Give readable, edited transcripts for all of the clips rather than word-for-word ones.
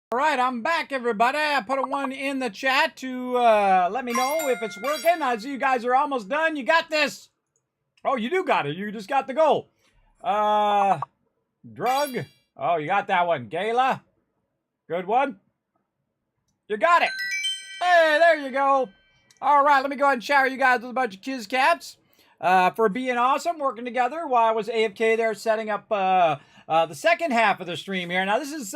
All right, I'm back, everybody. I put a 1 in the chat to let me know if it's working. I see you guys are almost done. You got this. Oh, you do got it. You just got the goal. Drug. Oh, you got that one. Gala. Good one. You got it. Hey, there you go. All right, let me go ahead and shower you guys with a bunch of Kiz Cats for being awesome, working together while I was AFK there setting up the second half of the stream here. Now, this is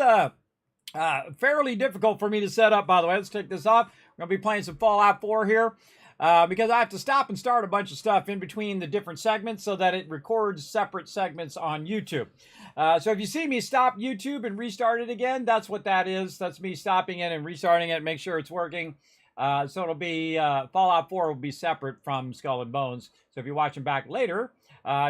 fairly difficult for me to set up, by the way. Let's take this off. We're going to be playing some Fallout 4 here because I have to stop and start a bunch of stuff in between the different segments so that it records separate segments on YouTube. So if you see me stop YouTube and restart it again, that's what that is. That's me stopping it and restarting it, make sure it's working. So it'll be, Fallout 4 will be separate from Skull and Bones. So if you're watching back later,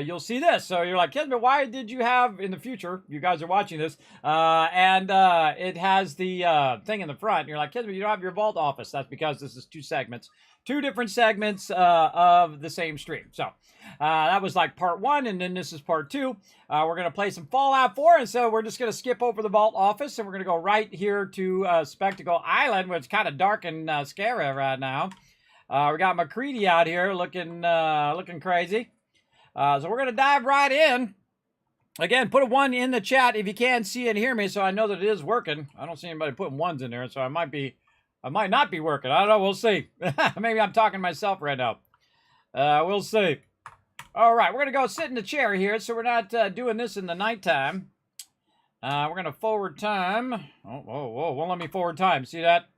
you'll see this. So you're like, Kismet, why did you have, in the future, you guys are watching this, it has the thing in the front. And you're like, Kismet, you don't have your Vault office. That's because this is two different segments of the same stream. So that was like part 1, and then this is part 2. We're going to play some Fallout 4, and so we're just going to skip over the Vault office, and we're going to go right here to Spectacle Island, where it's kind of dark and scary right now. We got McCready out here looking crazy. So we're gonna dive right in. Again, put a 1 in the chat if you can see and hear me, so I know that it is working. I don't see anybody putting 1s in there, so I might not be working. I don't know. We'll see. Maybe I'm talking to myself right now. We'll see. All right, we're gonna go sit in the chair here, so we're not doing this in the nighttime. We're gonna forward time. Oh, whoa! Won't let me forward time. See that?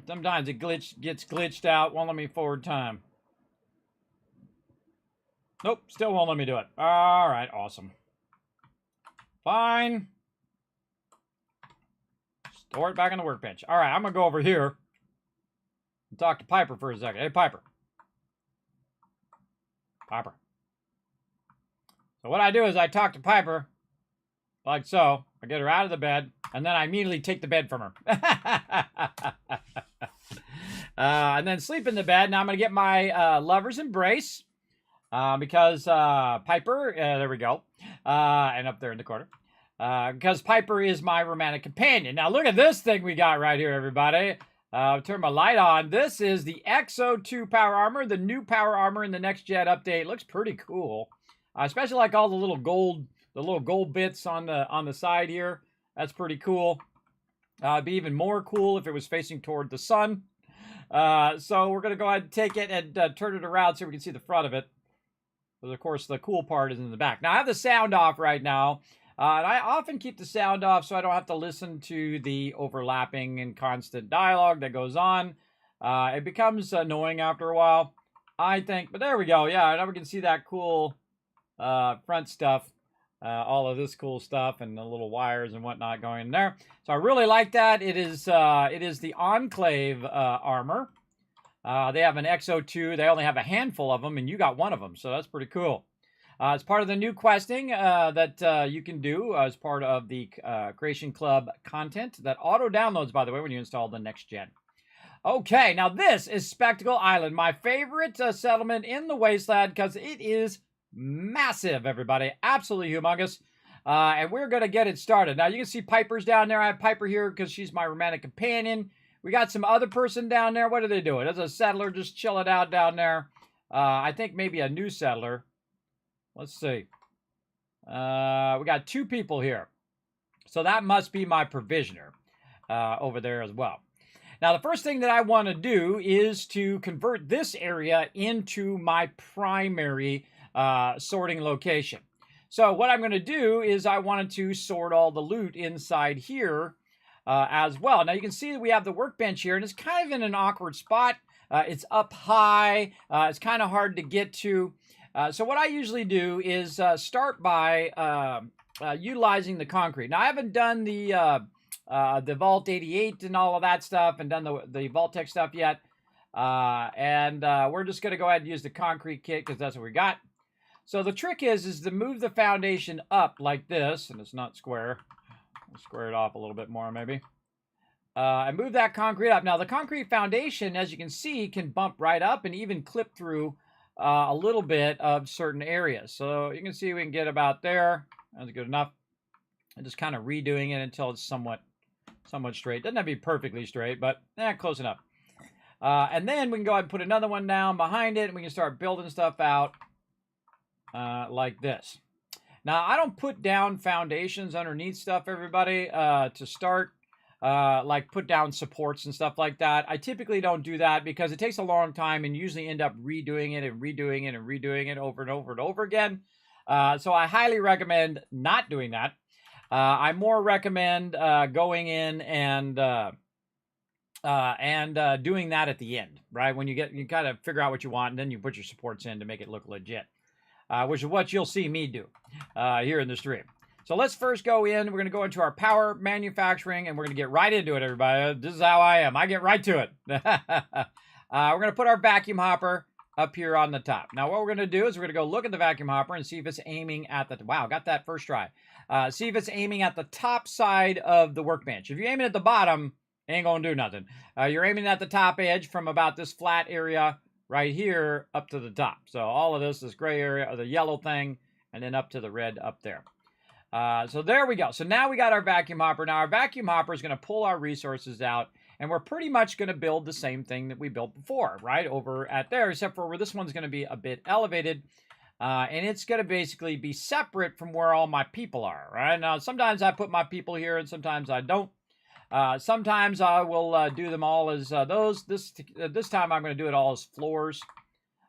Sometimes it gets glitched out. Won't let me forward time. Nope, still won't let me do it. All right, awesome. Fine. Store it back on the workbench. All right, I'm going to go over here and talk to Piper for a second. Hey, Piper. Piper. So what I do is I talk to Piper, like so. I get her out of the bed, and then I immediately take the bed from her. And then sleep in the bed. Now I'm going to get my lover's embrace. Because Piper, there we go, and up there in the corner, because Piper is my romantic companion. Now look at this thing we got right here, everybody. Turn my light on. This is the XO2 power armor, the new power armor in the next gen update. Looks pretty cool, especially like all the little gold bits on the side here. That's pretty cool. It'd be even more cool if it was facing toward the sun. So we're gonna go ahead and take it and turn it around so we can see the front of it. But of course, the cool part is in the back. Now, I have the sound off right now. And I often keep the sound off so I don't have to listen to the overlapping and constant dialogue that goes on. It becomes annoying after a while, I think. But there we go. Yeah, now we can see that cool front stuff. All of this cool stuff and the little wires and whatnot going in there. So I really like that. It is the Enclave armor. They have an XO2. They only have a handful of them, and you got one of them, so that's pretty cool. It's part of the new questing that you can do as part of the Creation Club content that auto-downloads, by the way, when you install the next gen. Okay, now this is Spectacle Island, my favorite settlement in the Wasteland because it is massive, everybody. Absolutely humongous. And we're going to get it started. Now, you can see Piper's down there. I have Piper here because she's my romantic companion. We got some other person down there. What are they doing? There's a settler just chilling out down there. I think maybe a new settler. Let's see. We got 2 people here. So that must be my provisioner over there as well. Now, the first thing that I want to do is to convert this area into my primary sorting location. So what I'm going to do is I wanted to sort all the loot inside here as well. Now you can see that we have the workbench here, and it's kind of in an awkward spot. It's up high. It's kind of hard to get to. So what I usually do is start by utilizing the concrete. Now I haven't done the Vault 88 and all of that stuff, and done the vault-tec stuff yet. We're just going to go ahead and use the concrete kit because that's what we got. So the trick is to move the foundation up like this, and it's not square. I'll square it off a little bit more, maybe. And move that concrete up. Now, the concrete foundation, as you can see, can bump right up and even clip through a little bit of certain areas. So you can see we can get about there. That's good enough. And just kind of redoing it until it's somewhat straight. Doesn't have to be perfectly straight, but close enough. And then we can go ahead and put another one down behind it, and we can start building stuff out like this. Now, I don't put down foundations underneath stuff, everybody, to start, like put down supports and stuff like that. I typically don't do that because it takes a long time and usually end up redoing it and redoing it and redoing it over and over and over again. So I highly recommend not doing that. I more recommend going in and doing that at the end, right? When you kind of figure out what you want, and then you put your supports in to make it look legit. Which is what you'll see me do here in the stream. So let's first go in. We're going to go into our power manufacturing, and we're going to get right into it, everybody. This is how I am. I get right to it. We're going to put our vacuum hopper up here on the top. Now, what we're going to do is we're going to go look at the vacuum hopper and see if it's aiming at the... Wow, got that first try. See if it's aiming at the top side of the workbench. If you're aiming at the bottom, it ain't going to do nothing. You're aiming at the top edge from about this flat area right here up to the top. So all of this gray area, or the yellow thing, and then up to the red up there. So there we go. So now we got our vacuum hopper. Now our vacuum hopper is going to pull our resources out And we're pretty much going to build the same thing that we built before, right? Over at there, except for where this one's going to be a bit elevated. And it's going to basically be separate from where all my people are, right? Now, sometimes I put my people here and sometimes I don't. Sometimes I will do them all as those. This time I'm going to do it all as floors.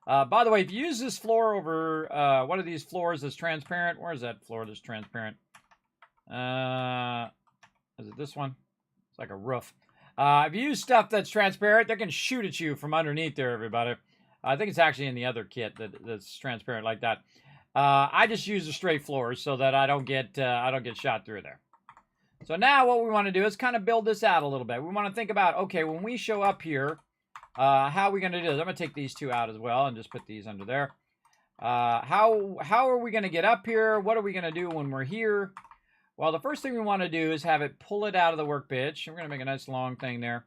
By the way, if you use this floor over one of these floors that's transparent, where is that floor that's transparent? Is it this one? It's like a roof. If you use stuff that's transparent, they can shoot at you from underneath there, everybody. I think it's actually in the other kit that's transparent like that. I just use the straight floors so that I don't get shot through there. So now what we want to do is kind of build this out a little bit. We want to think about, okay, when we show up here, how are we going to do this? I'm going to take these two out as well and just put these under there. How are we going to get up here? What are we going to do when we're here? Well, the first thing we want to do is have it pull it out of the workbench. We're going to make a nice long thing there.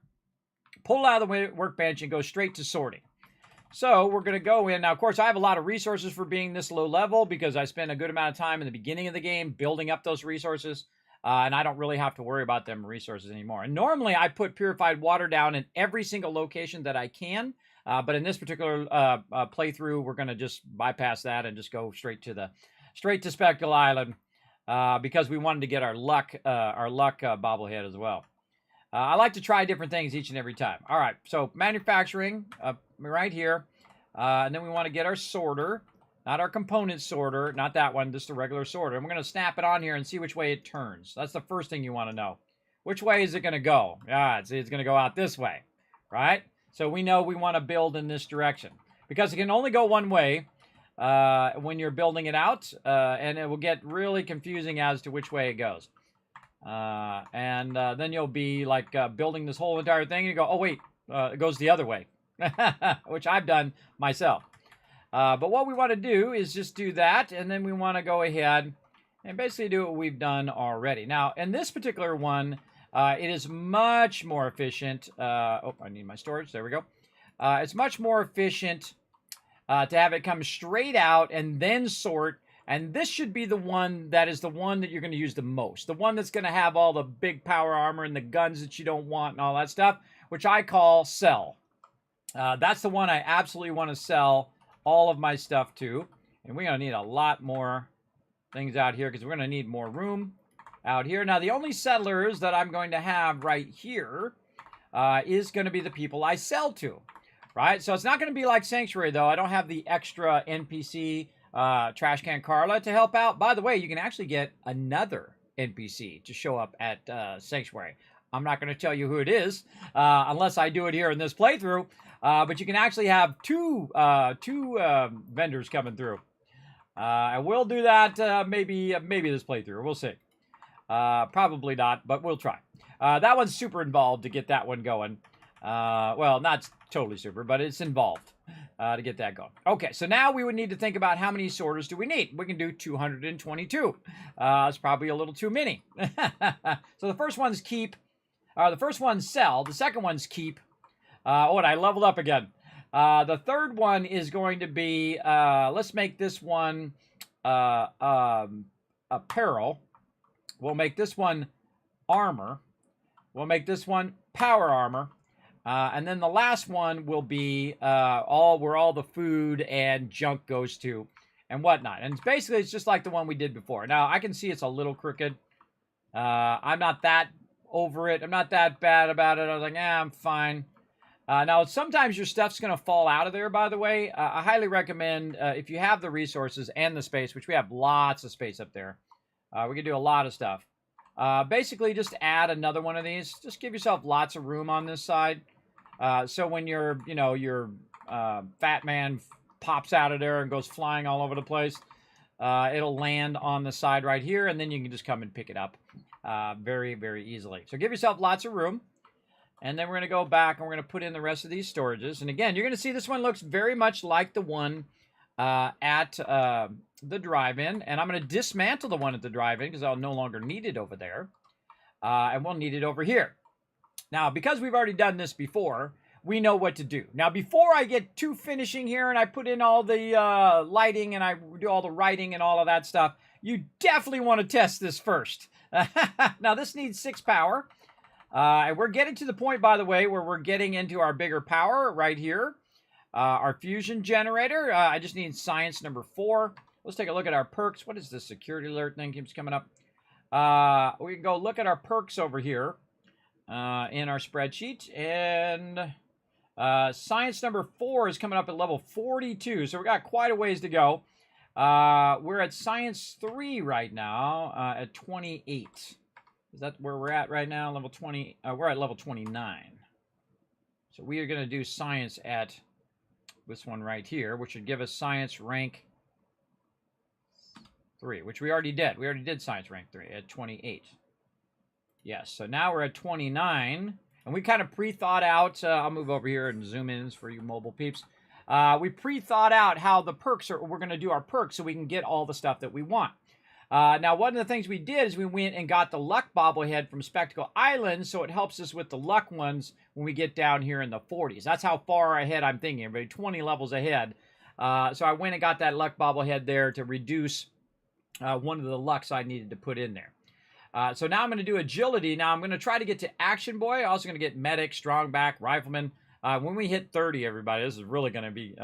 Pull it out of the workbench and go straight to sorting. So we're going to go in. Now, of course, I have a lot of resources for being this low level because I spent a good amount of time in the beginning of the game building up those resources. And I don't really have to worry about them resources anymore. And normally I put purified water down in every single location that I can. But in this particular playthrough, we're going to just bypass that and just go straight to Speckle Island because we wanted to get our luck bobblehead as well. I like to try different things each and every time. All right, so manufacturing right here. And then we want to get our sorter. Not our component sorter, not that one, just a regular sorter. And we're going to snap it on here and see which way it turns. That's the first thing you want to know. Which way is it going to go? It's going to go out this way, right? So we know we want to build in this direction. Because it can only go one way when you're building it out, and it will get really confusing as to which way it goes. Then you'll be like building this whole entire thing, and you go, oh, wait, it goes the other way, which I've done myself. But what we want to do is just do that, and then we want to go ahead and basically do what we've done already. Now, in this particular one, it is much more efficient. Oh, I need my storage. There we go. It's much more efficient to have it come straight out and then sort. And this should be the one that is the one that you're going to use the most. The one that's going to have all the big power armor and the guns that you don't want and all that stuff, which I call sell. That's the one I absolutely want to sell all of my stuff to. And we're going to need a lot more things out here because we're going to need more room out here. Now, the only settlers that I'm going to have right here is going to be the people I sell to, right? So it's not going to be like Sanctuary, though. I don't have the extra NPC Trash Can Carla to help out. By the way, you can actually get another NPC to show up at Sanctuary. I'm not going to tell you who it is unless I do it here in this playthrough. But you can actually have two vendors coming through. I will do that maybe this playthrough. We'll see. Probably not, but we'll try. That one's super involved to get that one going. Well, not totally super, but it's involved to get that going. Okay, so now we would need to think about how many sorters do we need. We can do 222. It's probably a little too many. So the first one's keep. The first one's sell. The second one's keep. Oh, and I leveled up again. The third one is going to be, let's make this one apparel. We'll make this one armor. We'll make this one power armor. And then the last one will be where all the food and junk goes to and whatnot. And it's just like the one we did before. Now, I can see it's a little crooked. I'm not that over it. I'm not that bad about it. I was like, I'm fine. Now, sometimes your stuff's going to fall out of there, by the way. I highly recommend, if you have the resources and the space, which we have lots of space up there, we can do a lot of stuff. Basically, just add another one of these. Just give yourself lots of room on this side. So when your fat man pops out of there and goes flying all over the place, it'll land on the side right here, and then you can just come and pick it up very, very easily. So give yourself lots of room. And then we're going to go back and we're going to put in the rest of these storages. And again, you're going to see this one looks very much like the one at the drive-in. And I'm going to dismantle the one at the drive-in because I'll no longer need it over there. And we'll need it over here. Now, because we've already done this before, we know what to do. Now, before I get to finishing here and I put in all the lighting and I do all the writing and all of that stuff, you definitely want to test this first. Now, this needs 6 power. And we're getting to the point, by the way, where we're getting into our bigger power right here. Our fusion generator. I just need science number 4. Let's take a look at our perks. What is this security alert thing keeps coming up? We can go look at our perks over here in our spreadsheet. And science number 4 is coming up at level 42. So we got quite a ways to go. We're at science 3 right now at 28. Is that where we're at right now? Level 20. We're at level 29. So we are going to do science at this one right here, which would give us science rank 3, which we already did. We already did science rank 3 at 28. Yes, so now we're at 29. And we kind of pre-thought out, I'll move over here and zoom in for you mobile peeps. We pre-thought out how the perks are, we're going to do our perks so we can get all the stuff that we want. Now, one of the things we did is we went and got the luck bobblehead from Spectacle Island, so it helps us with the luck ones when we get down here in the 40s. That's how far ahead I'm thinking, everybody, 20 levels ahead. So I went and got that luck bobblehead there to reduce one of the lucks I needed to put in there. So now I'm going to do agility. Now I'm going to try to get to Action Boy. I'm also going to get Medic, Strong Back, Rifleman. When we hit 30, everybody, this is really going to be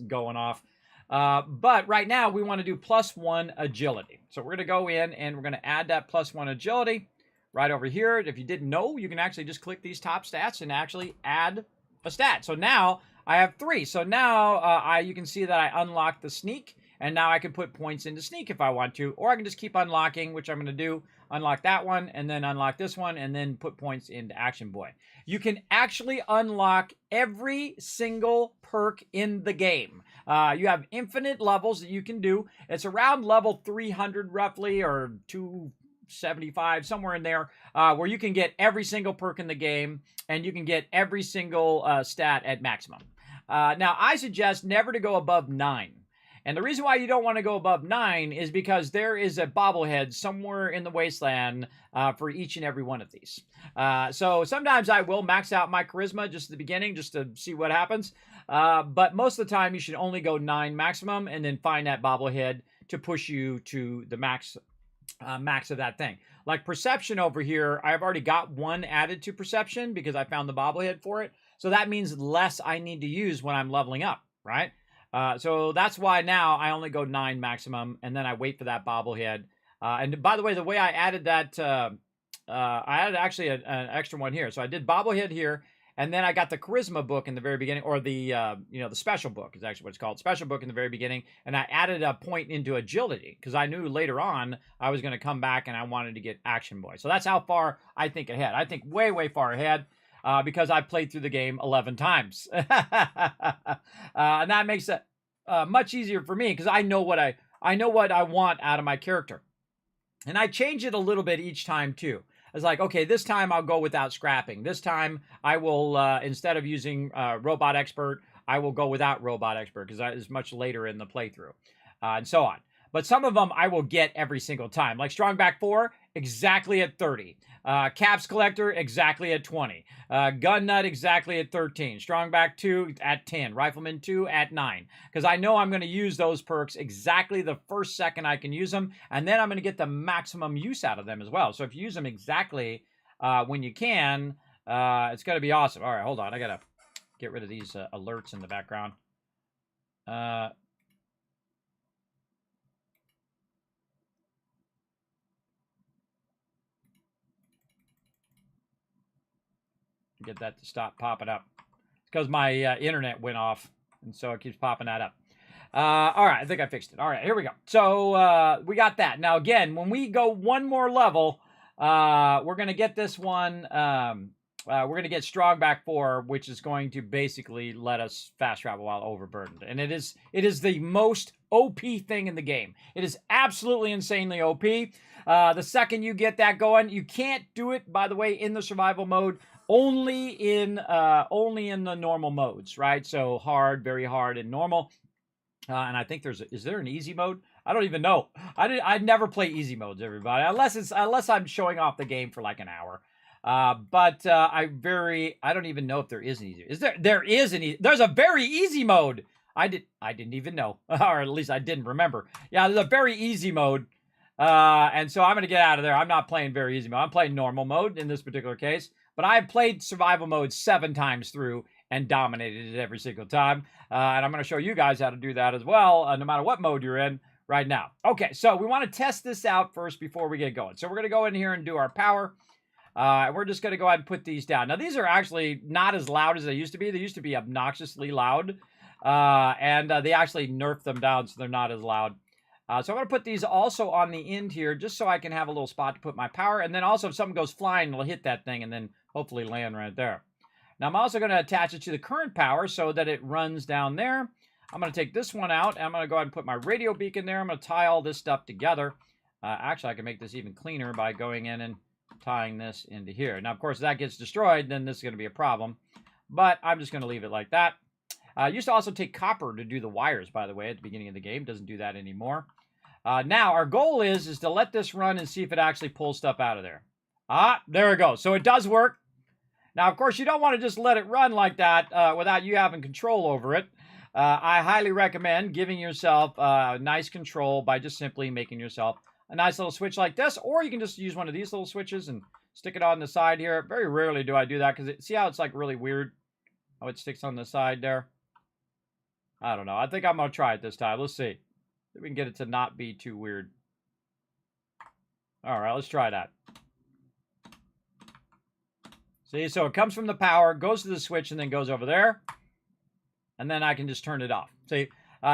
going off. But right now, we want to do +1 agility. So we're going to go in and we're going to add that +1 agility right over here. If you didn't know, you can actually just click these top stats and actually add a stat. So now I have 3. So now you can see that I unlocked the sneak. And now I can put points into sneak if I want to. Or I can just keep unlocking, which I'm going to do. Unlock that one, and then unlock this one, and then put points into Action Boy. You can actually unlock every single perk in the game. You have infinite levels that you can do. It's around level 300 roughly, or 275, somewhere in there, where you can get every single perk in the game, and you can get every single stat at maximum. Now, I suggest never to go above 9. And the reason why you don't want to go above 9 is because there is a bobblehead somewhere in the wasteland for each and every one of these. So sometimes I will max out my charisma just at the beginning just to see what happens. But most of the time you should only go 9 maximum and then find that bobblehead to push you to the max of that thing. Like perception over here, I've already got 1 added to perception because I found the bobblehead for it. So that means less I need to use when I'm leveling up, right? So that's why now I only go 9 maximum, and then I wait for that bobblehead. And by the way, the way I added that, I added actually an extra one here. So I did bobblehead here, and then I got the charisma book in the very beginning, or the the special book is actually what it's called, special book in the very beginning. And I added a point into agility because I knew later on I was going to come back and I wanted to get Action Boy. So that's how far I think ahead. I think way, way far ahead. Because I played through the game 11 times. And that makes it much easier for me because I know what I want out of my character. And I change it a little bit each time too. It's like, okay, this time I'll go without scrapping. This time I will, instead of using Robot Expert, I will go without Robot Expert because that is much later in the playthrough, and so on. But some of them I will get every single time. Like Strong Back 4, exactly at 30. Caps Collector, exactly at 20. Gun Nut, exactly at 13. Strong Back 2 at 10. Rifleman 2 at 9. Because I know I'm going to use those perks exactly the first second I can use them. And then I'm going to get the maximum use out of them as well. So if you use them exactly when you can, it's going to be awesome. All right, hold on. I got to get rid of these alerts in the background. Get that to stop popping up. It's because my internet went off, and so it keeps popping that up. All right, I think I fixed it. All right, here we go. So we got that. Now, again, when we go one more level, we're going to get this one. We're going to get Strong Back 4, which is going to basically let us fast travel while overburdened. And it is the most OP thing in the game. It is absolutely insanely OP. The second you get that going, you can't do it, by the way, in the survival mode. Only in the normal modes, right? So hard, very hard, and normal. And I think is there an easy mode? I don't even know. I never play easy modes, everybody, unless I'm showing off the game for like an hour. But I don't even know if there is an easy. There's a very easy mode. I didn't even know, or at least I didn't remember. Yeah, there's a very easy mode. And so I'm going to get out of there. I'm not playing very easy mode. I'm playing normal mode in this particular case. But But I've played survival mode 7 times through and dominated it every single time. And I'm going to show you guys how to do that as well, no matter what mode you're in right now. Okay, so we want to test this out first before we get going. So we're going to go in here and do our power. And we're just going to go ahead and put these down. Now, these are actually not as loud as they used to be. They used to be obnoxiously loud. And they actually nerfed them down so they're not as loud. So I'm going to put these also on the end here just so I can have a little spot to put my power. And then also if something goes flying, it'll hit that thing and then hopefully land right there. Now, I'm also going to attach it to the current power so that it runs down there. I'm going to take this one out, and I'm going to go ahead and put my radio beacon there. I'm going to tie all this stuff together. Actually, I can make this even cleaner by going in and tying this into here. Now, of course, if that gets destroyed, then this is going to be a problem. But I'm just going to leave it like that. I used to also take copper to do the wires, by the way, at the beginning of the game. Doesn't do that anymore. Now, our goal is to let this run and see if it actually pulls stuff out of there. There it goes. So it does work. Now, of course, you don't want to just let it run like that without you having control over it. I highly recommend giving yourself nice control by just simply making yourself a nice little switch like this. Or you can just use one of these little switches and stick it on the side here. Very rarely do I do that because see how it's like really weird how it sticks on the side there? I don't know. I think I'm going to try it this time. Let's see. If we can get it to not be too weird. All right, let's try that. See, so it comes from the power, goes to the switch, and then goes over there. And then I can just turn it off. See,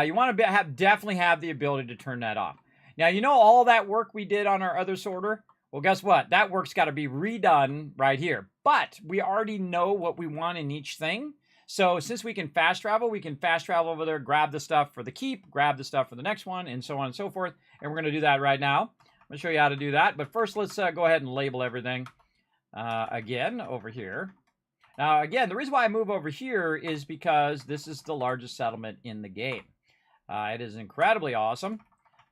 you want to definitely have the ability to turn that off. Now, you know all that work we did on our other sorter? Well, guess what? That work's got to be redone right here. But we already know what we want in each thing. So since we can fast travel over there, grab the stuff for the keep, grab the stuff for the next one, and so on and so forth. And we're going to do that right now. I'm going to show you how to do that. But first, let's go ahead and label everything again over here. Now, again, the reason why I move over here is because this is the largest settlement in the game. It is incredibly awesome.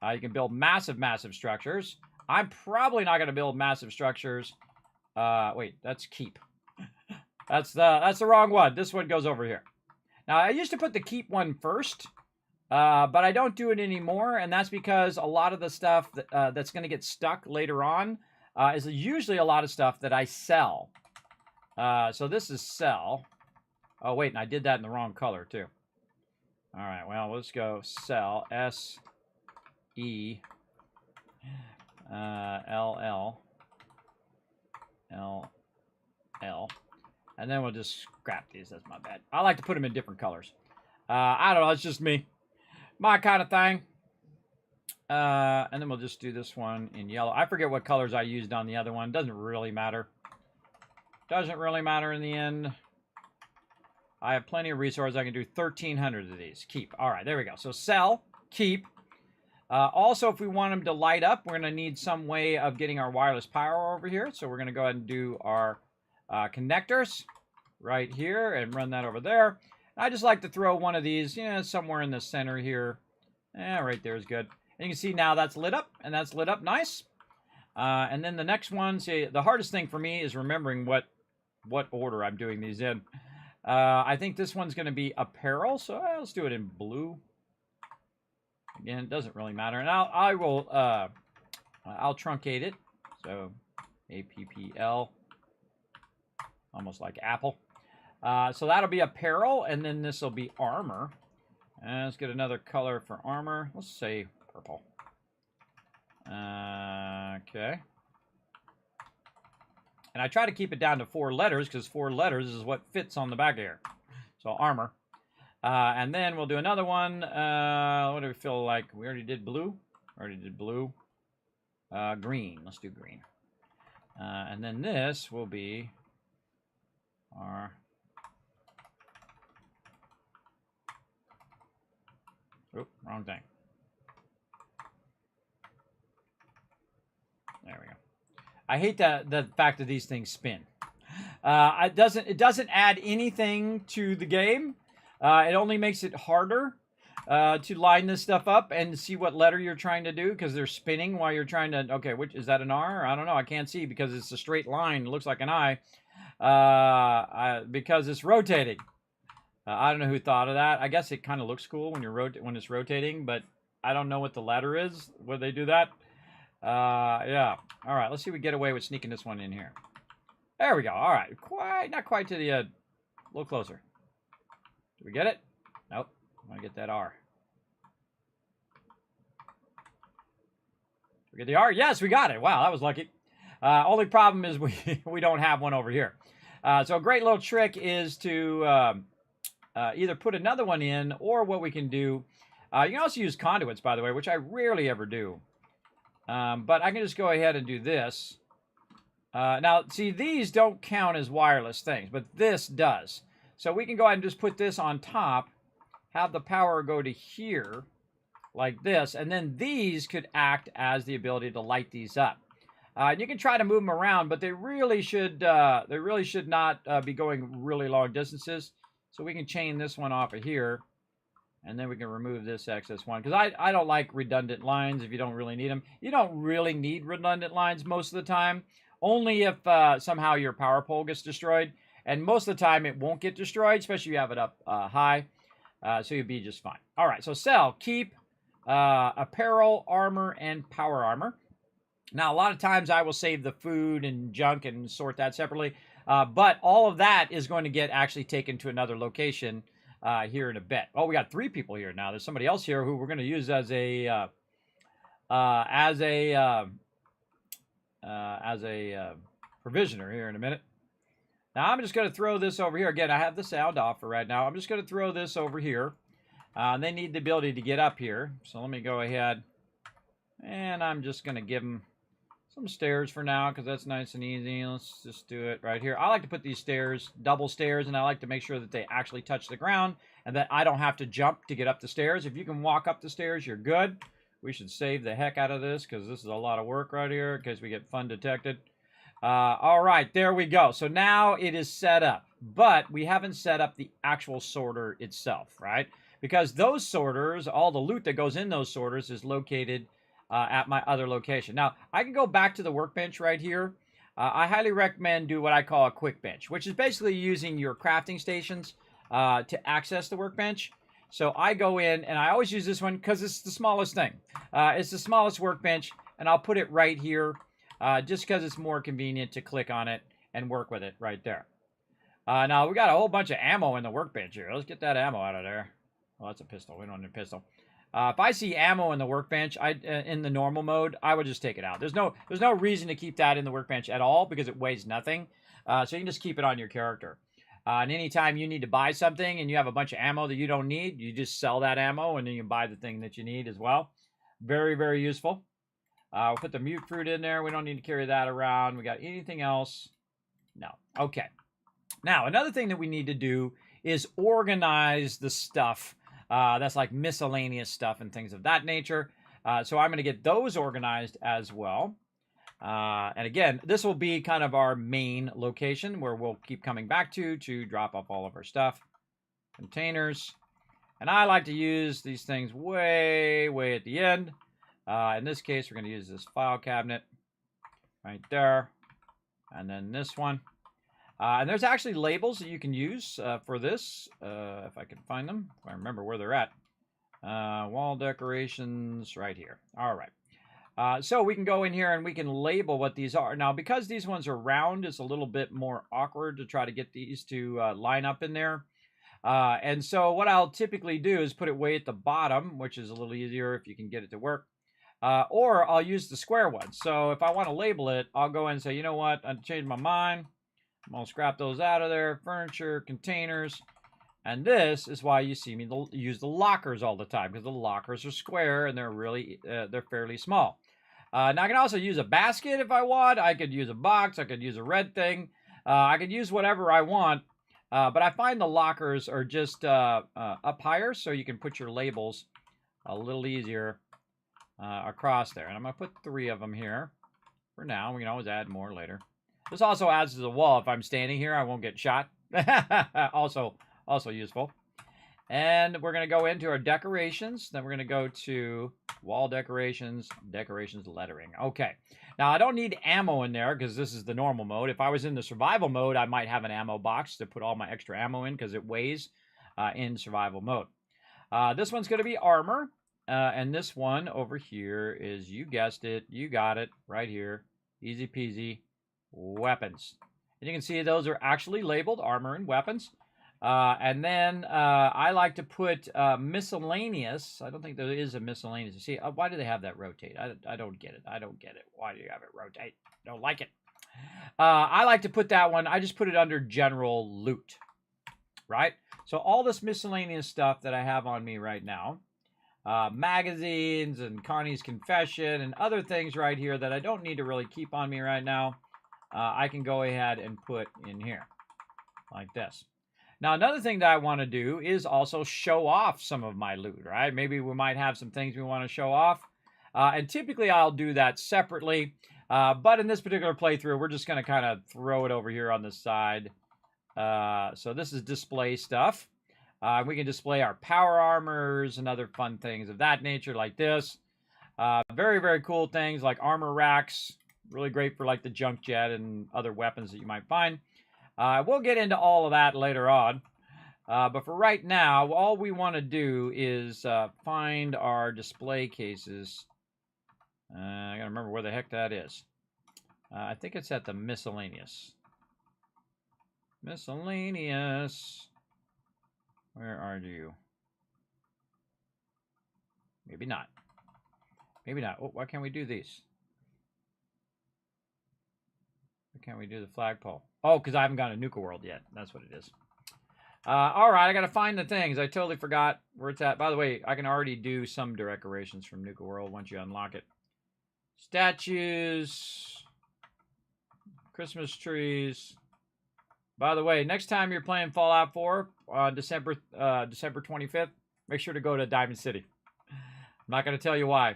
You can build massive, massive structures. I'm probably not going to build massive structures. Wait, that's keep. That's the wrong one. This one goes over here. Now, I used to put the keep one first, but I don't do it anymore, and that's because a lot of the stuff that's going to get stuck later on is usually a lot of stuff that I sell. So this is sell. Oh, wait, and I did that in the wrong color, too. All right, well, let's go sell, S-E, L-L, L-L. And then we'll just scrap these. That's my bad. I like to put them in different colors. I don't know. It's just me. My kind of thing. And then we'll just do this one in yellow. I forget what colors I used on the other one. Doesn't really matter. Doesn't really matter in the end. I have plenty of resources. I can do 1,300 of these. Keep. All right, there we go. So sell, keep. Also, if we want them to light up, we're going to need some way of getting our wireless power over here. So we're going to go ahead and do our connectors right here and run that over there. I just like to throw one of these, somewhere in the center here. Right there is good. And you can see now that's lit up, and that's lit up nice. And then the next one, see, the hardest thing for me is remembering what order I'm doing these in. I think this one's going to be apparel, so let's do it in blue. Again, it doesn't really matter. And I'll truncate it. So APPL, almost like Apple. So that'll be apparel, and then this will be armor. And let's get another color for armor. Let's say purple. Okay. And I try to keep it down to 4 letters because 4 letters is what fits on the back here. So armor. And then we'll do another one. What do we feel like? We already did blue. Green. Let's do green. And then this will be our... Oop, wrong thing. There we go. I hate the fact that these things spin. It doesn't add anything to the game. It only makes it harder to line this stuff up and see what letter you're trying to do because they're spinning while you're trying to. Okay, which is that an R? I don't know. I can't see because it's a straight line. It looks like an I because it's rotating. I don't know who thought of that. I guess it kind of looks cool when it's rotating, but I don't know what the letter is. Would they do that? Yeah. All right. Let's see if we get away with sneaking this one in here. There we go. All right. Not quite to the, a little closer. Did we get it? Nope. I want to get that R. Did we get the R? Yes, we got it. Wow, that was lucky. Only problem is we don't have one over here. So a great little trick is to either put another one in, or what we can do, you can also use conduits, by the way, which I rarely ever do. But I can just go ahead and do this. Now, see, these don't count as wireless things, but this does. So we can go ahead and just put this on top, have the power go to here, like this, and then these could act as the ability to light these up. You can try to move them around, but they really should not be going really long distances. So we can chain this one off of here, and then we can remove this excess one. Because I don't like redundant lines if you don't really need them. You don't really need redundant lines most of the time. Only if somehow your power pole gets destroyed. And most of the time it won't get destroyed, especially if you have it up high. So you'll be just fine. All right, so sell, keep, apparel, armor, and power armor. Now, a lot of times I will save the food and junk and sort that separately. But all of that is going to get actually taken to another location here in a bit. Oh, we got 3 people here now. There's somebody else here who we're going to use as a provisioner here in a minute. Now, I'm just going to throw this over here. Again, I have the sound off for right now. I'm just going to throw this over here. They need the ability to get up here. So let me go ahead. And I'm just going to give them some stairs for now, because that's nice and easy. Let's just do it right here. I like to put these stairs, double stairs, and I like to make sure that they actually touch the ground and that I don't have to jump to get up the stairs. If you can walk up the stairs, you're good. We should save the heck out of this, because this is a lot of work right here in case we get fun detected. All right, there we go. So now it is set up, but we haven't set up the actual sorter itself, right? Because those sorters, all the loot that goes in those sorters is located at my other location. Now, I can go back to the workbench right here. I highly recommend do what I call a quick bench, which is basically using your crafting stations to access the workbench. So I go in, and I always use this one because it's the smallest thing. It's the smallest workbench, and I'll put it right here just because it's more convenient to click on it and work with it right there. Now, we got a whole bunch of ammo in the workbench here. Let's get that ammo out of there. Well, that's a pistol. We don't need a pistol. If I see ammo in the workbench, in the normal mode, I would just take it out. There's no reason to keep that in the workbench at all because it weighs nothing. So you can just keep it on your character. And anytime you need to buy something and you have a bunch of ammo that you don't need, you just sell that ammo and then you buy the thing that you need as well. Very, very useful. We'll put the mute fruit in there. We don't need to carry that around. We got anything else? No. Okay. Now, another thing that we need to do is organize the stuff. That's like miscellaneous stuff and things of that nature. So I'm going to get those organized as well. And again, this will be kind of our main location where we'll keep coming back to drop off all of our stuff. Containers. And I like to use these things way, way at the end. In this case, we're going to use this file cabinet right there. And then this one. And there's actually labels that you can use for this, if I can find them, if I remember where they're at. Wall decorations right here. All right. So we can go in here and we can label what these are. Now, because these ones are round, it's a little bit more awkward to try to get these to line up in there. And so what I'll typically do is put it way at the bottom, which is a little easier if you can get it to work. Or I'll use the square ones. So if I want to label it, I'll go in and say, you know what, I've changed my mind. I'm going to scrap those out of there. Furniture, containers. And this is why you see me use the lockers all the time, because the lockers are square and they're fairly small. Now I can also use a basket if I want. I could use a box. I could use a red thing. I could use whatever I want. But I find the lockers are just up higher, so you can put your labels a little easier across there. And I'm going to put 3 of them here for now. We can always add more later. This also adds to the wall. If I'm standing here, I won't get shot. also useful. And we're going to go into our decorations. Then we're going to go to wall decorations, decorations lettering. Okay. Now, I don't need ammo in there because this is the normal mode. If I was in the survival mode, I might have an ammo box to put all my extra ammo in because it weighs in survival mode. This one's going to be armor. And this one over here is, you guessed it, you got it, right here. Easy peasy. Weapons. And you can see those are actually labeled armor and weapons. And then I like to put miscellaneous. I don't think there is a miscellaneous. See, why do they have that rotate? I don't get it. I don't get it. Why do you have it rotate? Don't like it. I like to put that one. I just put it under general loot. Right? So all this miscellaneous stuff that I have on me right now, magazines and Connie's Confession and other things right here that I don't need to really keep on me right now, I can go ahead and put in here like this. Now, another thing that I want to do is also show off some of my loot, right? Maybe we might have some things we want to show off. And typically I'll do that separately. But in this particular playthrough, we're just going to kind of throw it over here on the side. So this is display stuff. We can display our power armors and other fun things of that nature like this. Very, very cool things like armor racks. Really great for like the junk jet and other weapons that you might find. We'll get into all of that later on. But for right now, all we want to do is find our display cases. I gotta remember where the heck that is. I think it's at the miscellaneous. Miscellaneous. Where are you? Maybe not. Maybe not. Oh, why can't we do these? Why can't we do the flagpole? Oh, because I haven't gone to Nuka World yet. That's what it is. All right, I got to find the things. I totally forgot where it's at. By the way, I can already do some decorations from Nuka World once you unlock it. Statues. Christmas trees. By the way, next time you're playing Fallout 4 on December 25th, make sure to go to Diamond City. I'm not going to tell you why.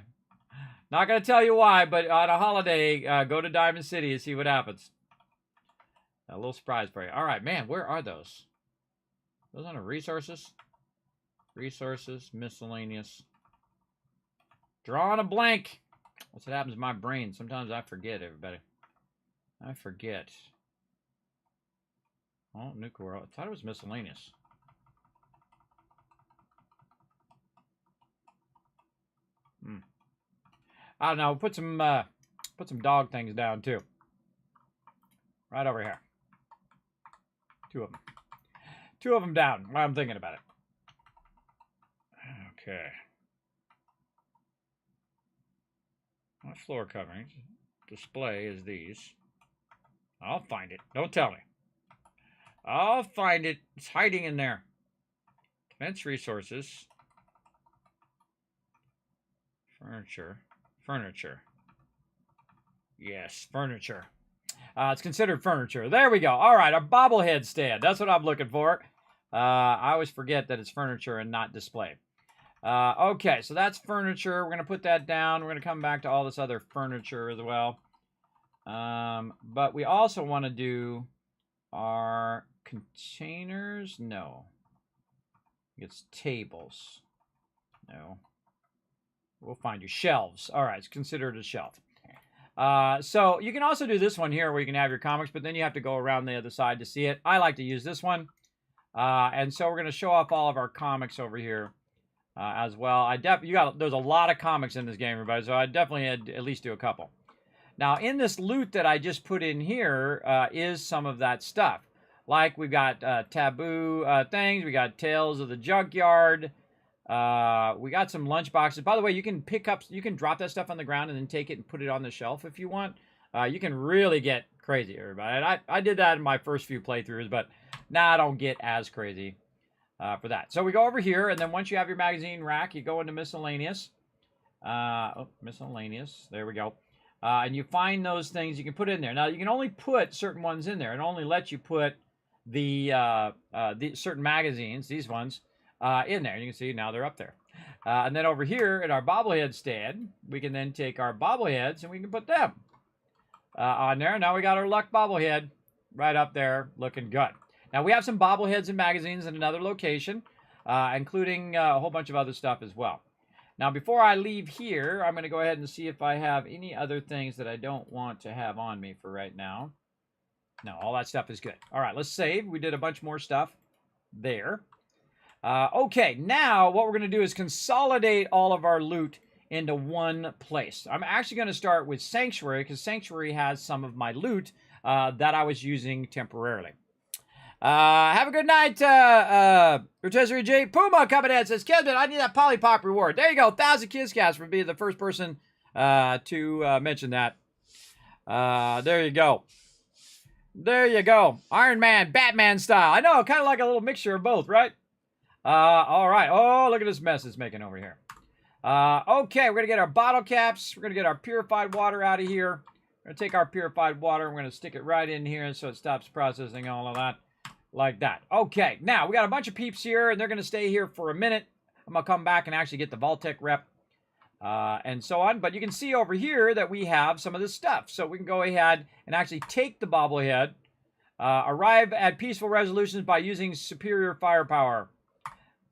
Not going to tell you why, but on a holiday, go to Diamond City and see what happens. A little surprise for you. All right, man, where are those? Those under resources? Resources, miscellaneous. Drawing a blank. That's what happens to my brain. Sometimes I forget, everybody. I forget. Oh, Nuka World. I thought it was miscellaneous. I don't know. Put some dog things down too. Right over here. Two of them. Two of them down while I'm thinking about it. Okay. My floor coverings. Display is these. I'll find it. Don't tell me. I'll find it. It's hiding in there. Commence resources. Furniture. Furniture. Yes, furniture. It's considered furniture. There we go. All right, our bobblehead stand. That's what I'm looking for. I always forget that it's furniture and not display. Okay, so that's furniture. We're going to put that down. We're going to come back to all this other furniture as well. But we also want to do our containers. No. It's tables. No. We'll find you. Shelves. All right, it's considered a shelf. So you can also do this one here where you can have your comics, but then you have to go around the other side to see it. I like to use this one. And so we're going to show off all of our comics over here as well. There's a lot of comics in this game, everybody, so I definitely had at least do a couple. Now, in this loot that I just put in here is some of that stuff. Like we've got taboo things. We got Tales of the Junkyard. We got some lunch boxes. By the way, you can drop that stuff on the ground and then take it and put it on the shelf if you want. You can really get crazy, everybody. I did that in my first few playthroughs, but now I don't get as crazy for that. So we go over here, and then once you have your magazine rack, you go into miscellaneous. Miscellaneous. There we go. And you find those things you can put in there. Now, you can only put certain ones in there. It only lets you put the certain magazines, these ones, in there. You can see now they're up there. And then over here at our bobblehead stand, we can then take our bobbleheads and we can put them on there. Now we got our luck bobblehead right up there looking good. Now we have some bobbleheads and magazines in another location, including a whole bunch of other stuff as well. Now before I leave here, I'm going to go ahead and see if I have any other things that I don't want to have on me for right now. No, all that stuff is good. All right, let's save. We did a bunch more stuff there. Okay, now what we're going to do is consolidate all of our loot into one place. I'm actually going to start with Sanctuary because Sanctuary has some of my loot that I was using temporarily. Have a good night, Rotisserie J. Puma coming in says, Kismet, I need that Polypop reward. There you go. 1,000 KizCats for being the first person to mention that. There you go. There you go. Iron Man, Batman style. I know, kind of like a little mixture of both, right? All right. Oh, look at this mess it's making over here. Okay, we're going to get our bottle caps. We're going to get our purified water out of here. We're going to take our purified water. We're going to stick it right in here so it stops processing all of that. Like that. Okay, now we got a bunch of peeps here, and they're going to stay here for a minute. I'm going to come back and actually get the vault-tec rep and so on. But you can see over here that we have some of this stuff. So we can go ahead and actually take the bobblehead, arrive at peaceful resolutions by using superior firepower.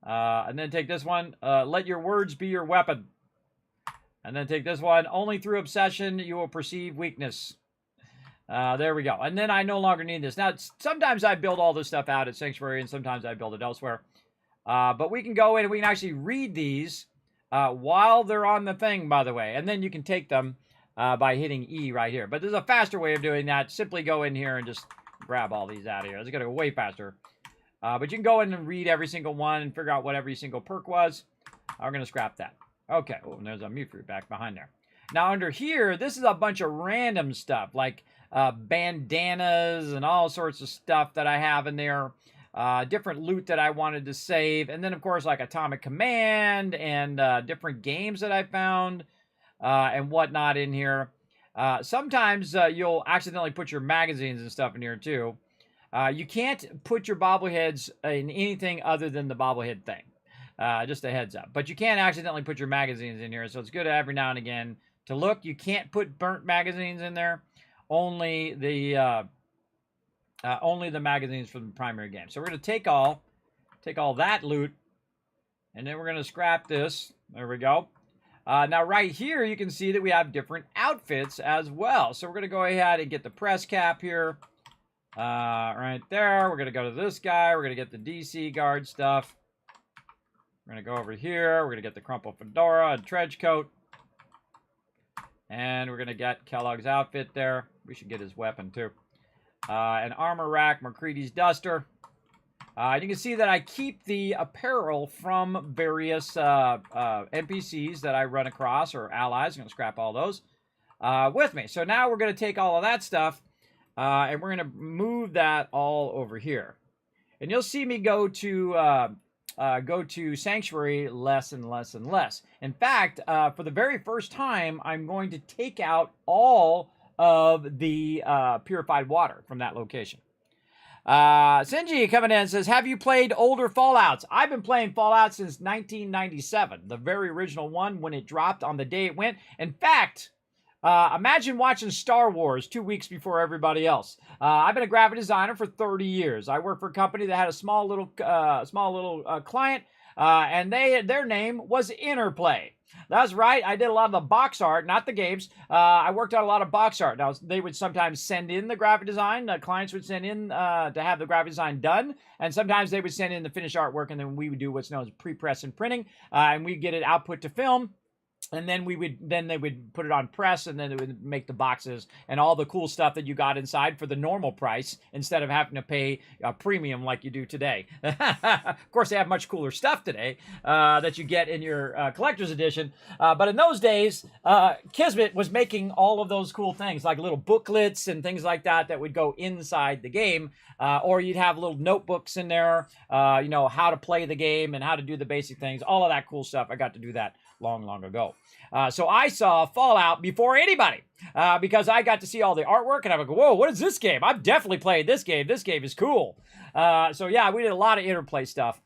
And then take this one, let your words be your weapon. And then take this one, only through obsession you will perceive weakness. There we go. And then I no longer need this. Now, sometimes I build all this stuff out at Sanctuary, and sometimes I build it elsewhere. But we can go in and we can actually read these while they're on the thing, by the way. And then you can take them by hitting E right here. But there's a faster way of doing that. Simply go in here and just grab all these out of here. It's going to go way faster. But you can go in and read every single one and figure out what every single perk was. I'm going to scrap that. Okay. Oh, and there's a mute fruit back behind there. Now, under here, this is a bunch of random stuff, like bandanas and all sorts of stuff that I have in there. Different loot that I wanted to save. And then, of course, like Atomic Command and different games that I found and whatnot in here. Sometimes you'll accidentally put your magazines and stuff in here, too. You can't put your bobbleheads in anything other than the bobblehead thing. Just a heads up. But you can accidentally put your magazines in here, so it's good every now and again to look. You can't put burnt magazines in there. Only the magazines from the primary game. So we're going to take all that loot, and then we're going to scrap this. There we go. Now right here, you can see that we have different outfits as well. So we're going to go ahead and get the press cap here. Right there. We're going to go to this guy. We're going to get the DC guard stuff. We're going to go over here. We're going to get the crumple fedora and trench coat. And we're going to get Kellogg's outfit there. We should get his weapon, too. An armor rack, McCready's duster. You can see that I keep the apparel from various NPCs that I run across, or allies. I'm going to scrap all those with me. So now we're going to take all of that stuff, and we're going to move that all over here. And you'll see me go to Sanctuary less and less and less. In fact, for the very first time, I'm going to take out all of the purified water from that location. Sinji coming in says, have you played older Fallouts? I've been playing Fallout since 1997, the very original one when it dropped on the day it went. In fact, imagine watching Star Wars 2 weeks before everybody else. I've been a graphic designer for 30 years. I worked for a company that had a small little client, and their name was Interplay. That's right. I did a lot of the box art, not the games. I worked on a lot of box art. Now, they would sometimes send in the graphic design. Clients would send in to have the graphic design done. And sometimes they would send in the finished artwork, and then we would do what's known as pre-press and printing. And we'd get it output to film. And then they would put it on press, and then they would make the boxes and all the cool stuff that you got inside for the normal price instead of having to pay a premium like you do today. Of course, they have much cooler stuff today that you get in your collector's edition. But in those days, Kismet was making all of those cool things, like little booklets and things like that that would go inside the game. Or you'd have little notebooks in there, how to play the game and how to do the basic things. All of that cool stuff. I got to do that long ago. So I saw Fallout before anybody because I got to see all the artwork, and I would go, whoa, what is this game? I've definitely played this game. This game is cool. So yeah, we did a lot of Interplay stuff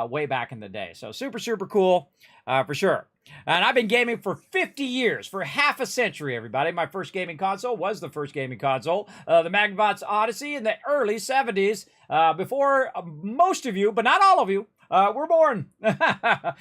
way back in the day. So super cool for sure. And I've been gaming for 50 years, for half a century, everybody. My first gaming console was the first gaming console, the Magnavox Odyssey in the early 70s, before most of you, but not all of you, were born.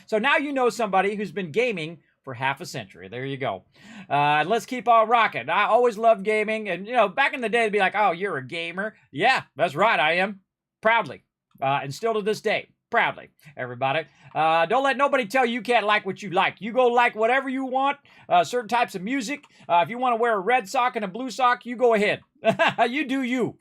So now you know somebody who's been gaming for half a century. There you go. Let's keep on rocking. I always loved gaming. And, back in the day, they'd be like, oh, you're a gamer. Yeah, that's right, I am. Proudly. And still to this day. proudly, everybody. Don't let nobody tell you can't like what you like. You go like whatever you want, certain types of music. If you want to wear a red sock and a blue sock, you go ahead. You do you.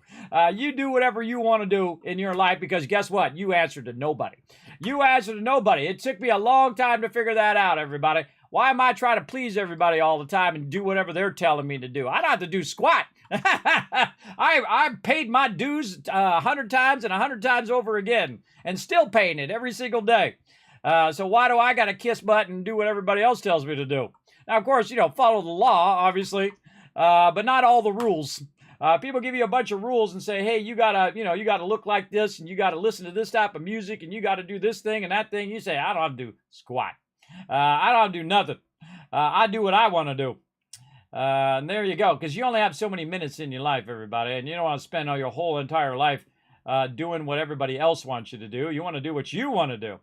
You do whatever you want to do in your life, because guess what? You answer to nobody. You answer to nobody. It took me a long time to figure that out, everybody. Why am I trying to please everybody all the time and do whatever they're telling me to do? I don't have to do squat. I paid my dues 100 times and 100 times over again, and still paying it every single day. So why do I got to kiss butt and do what everybody else tells me to do? Now, of course, follow the law, obviously, but not all the rules. People give you a bunch of rules and say, hey, you gotta look like this, and you gotta listen to this type of music, and you gotta do this thing and that thing. You say, I don't have to do squat. I don't have to do nothing. I do what I want to do. And there you go, because you only have so many minutes in your life, everybody, and you don't want to spend all your whole entire life doing what everybody else wants you to do. You want to do what you want to do.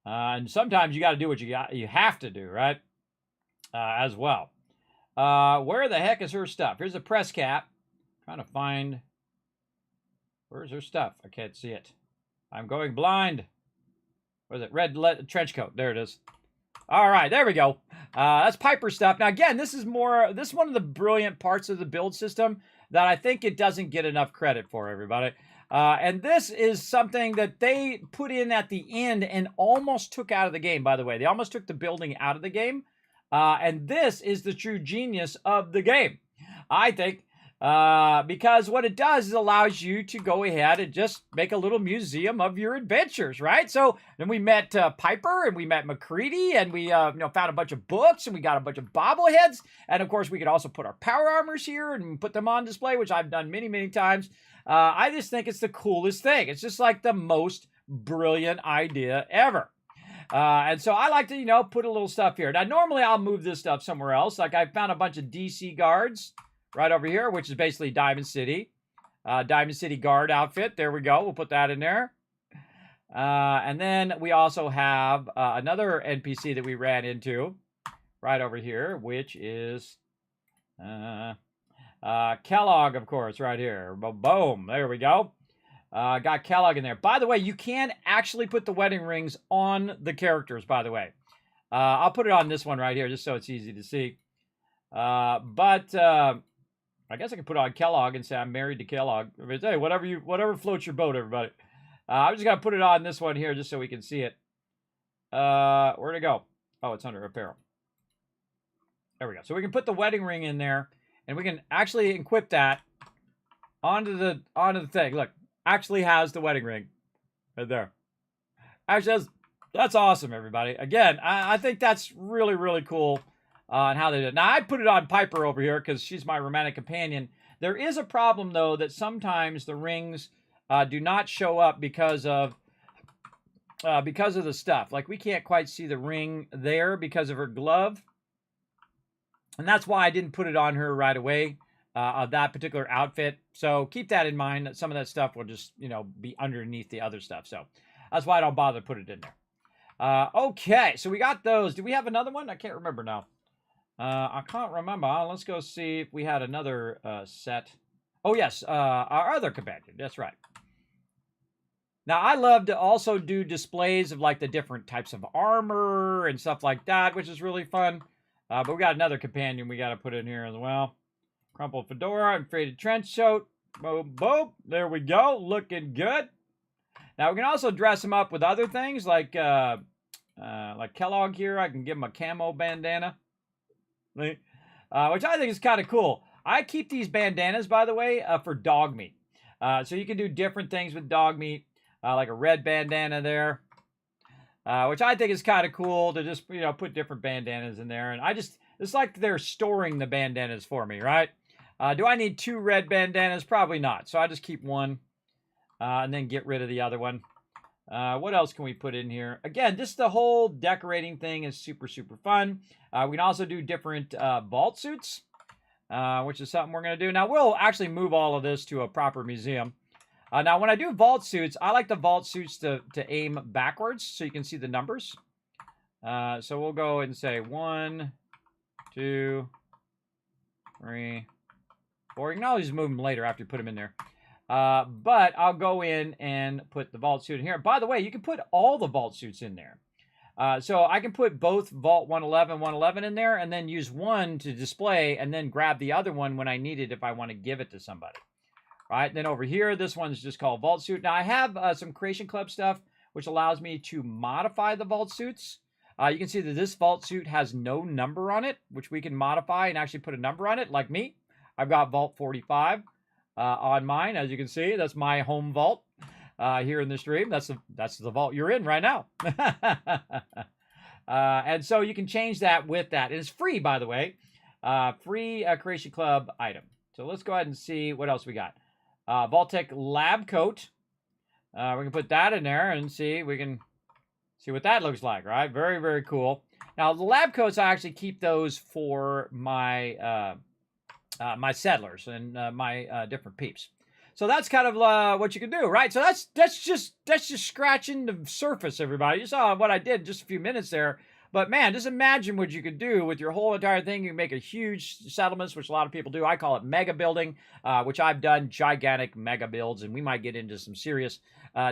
And sometimes you got to do what you have to do, right? As well. Where the heck is her stuff? Here's a press cap. Trying to find, where's her stuff? I can't see it. I'm going blind. What is it? Red trench coat. There it is. All right, there we go. That's Piper stuff. Now, again, this is one of the brilliant parts of the build system that I think it doesn't get enough credit for, everybody. And this is something that they put in at the end and almost took out of the game, by the way. They almost took the building out of the game. And this is the true genius of the game, I think. Because what it does is allows you to go ahead and just make a little museum of your adventures, right? So then we met Piper, and we met McCready, and we found a bunch of books, and we got a bunch of bobbleheads, and of course we could also put our power armors here and put them on display, which I've done many, many times. I just think it's the coolest thing. It's just like the most brilliant idea ever. And so I like to, put a little stuff here. Now, normally I'll move this stuff somewhere else. Like I found a bunch of DC guards right over here, which is basically Diamond City. Diamond City guard outfit. There we go. We'll put that in there. And then we also have another NPC that we ran into right over here, which is Kellogg, of course, right here. Boom. There we go. Got Kellogg in there. By the way, you can actually put the wedding rings on the characters, by the way. I'll put it on this one right here just so it's easy to see. But I guess I can put on Kellogg and say I'm married to Kellogg. Hey, whatever floats your boat, everybody. I'm just going to put it on this one here just so we can see it. Where'd it go? Oh, it's under apparel. There we go. So we can put the wedding ring in there, and we can actually equip that onto the thing. Look, actually has the wedding ring right there. Actually, that's awesome, everybody. Again, I think that's really, really cool. And how they did it. Now, I put it on Piper over here because she's my romantic companion. There is a problem, though, that sometimes the rings do not show up because of the stuff. Like, we can't quite see the ring there because of her glove. And that's why I didn't put it on her right away, of that particular outfit. So keep that in mind, that some of that stuff will just, be underneath the other stuff. So that's why I don't bother to put it in there. Okay, so we got those. Do we have another one? I can't remember now. I can't remember. Let's go see if we had another set. Oh, yes, our other companion. That's right. Now, I love to also do displays of, like, the different types of armor and stuff like that, which is really fun. But we got another companion we got to put in here as well. Crumpled fedora and faded trench coat. Boom, boom. There we go. Looking good. Now, we can also dress him up with other things, like Kellogg here. I can give him a camo bandana. Which I think is kind of cool. I keep these bandanas, by the way, for dog meat. So you can do different things with dog meat, like a red bandana there, which I think is kind of cool to just, put different bandanas in there. And it's like they're storing the bandanas for me, right? Do I need 2 red bandanas? Probably not. So I just keep one and then get rid of the other one. What else can we put in here? Again, just the whole decorating thing is super, super fun. We can also do different vault suits, which is something we're going to do. Now, we'll actually move all of this to a proper museum. Now, when I do vault suits, I like the vault suits to aim backwards so you can see the numbers. So we'll go and say 1, 2, 3, 4. You can always move them later after you put them in there. But I'll go in and put the vault suit in here. By the way, you can put all the vault suits in there. So I can put both Vault 111 in there and then use one to display and then grab the other one when I need it if I want to give it to somebody. Right, then over here, this one's just called Vault Suit. Now I have some Creation Club stuff which allows me to modify the Vault Suits. You can see that this Vault Suit has no number on it, which we can modify and actually put a number on it, like me. I've got Vault 45 on mine, as you can see. That's my home vault here in the stream. That's the vault you're in right now. And so you can change that with that. And it's free, by the way. Free Creation Club item. So let's go ahead and see what else we got. Vault-tec lab coat. We can put that in there and see. We can see what that looks like, right? Very, very cool. Now, the lab coats, I actually keep those for my my settlers and my different peeps. So that's kind of what you can do, right? So that's just scratching the surface, everybody. You saw what I did in just a few minutes there. But man, just imagine what you could do with your whole entire thing. You can make a huge settlements, which a lot of people do. I call it mega building, which I've done gigantic mega builds, and we might get into some serious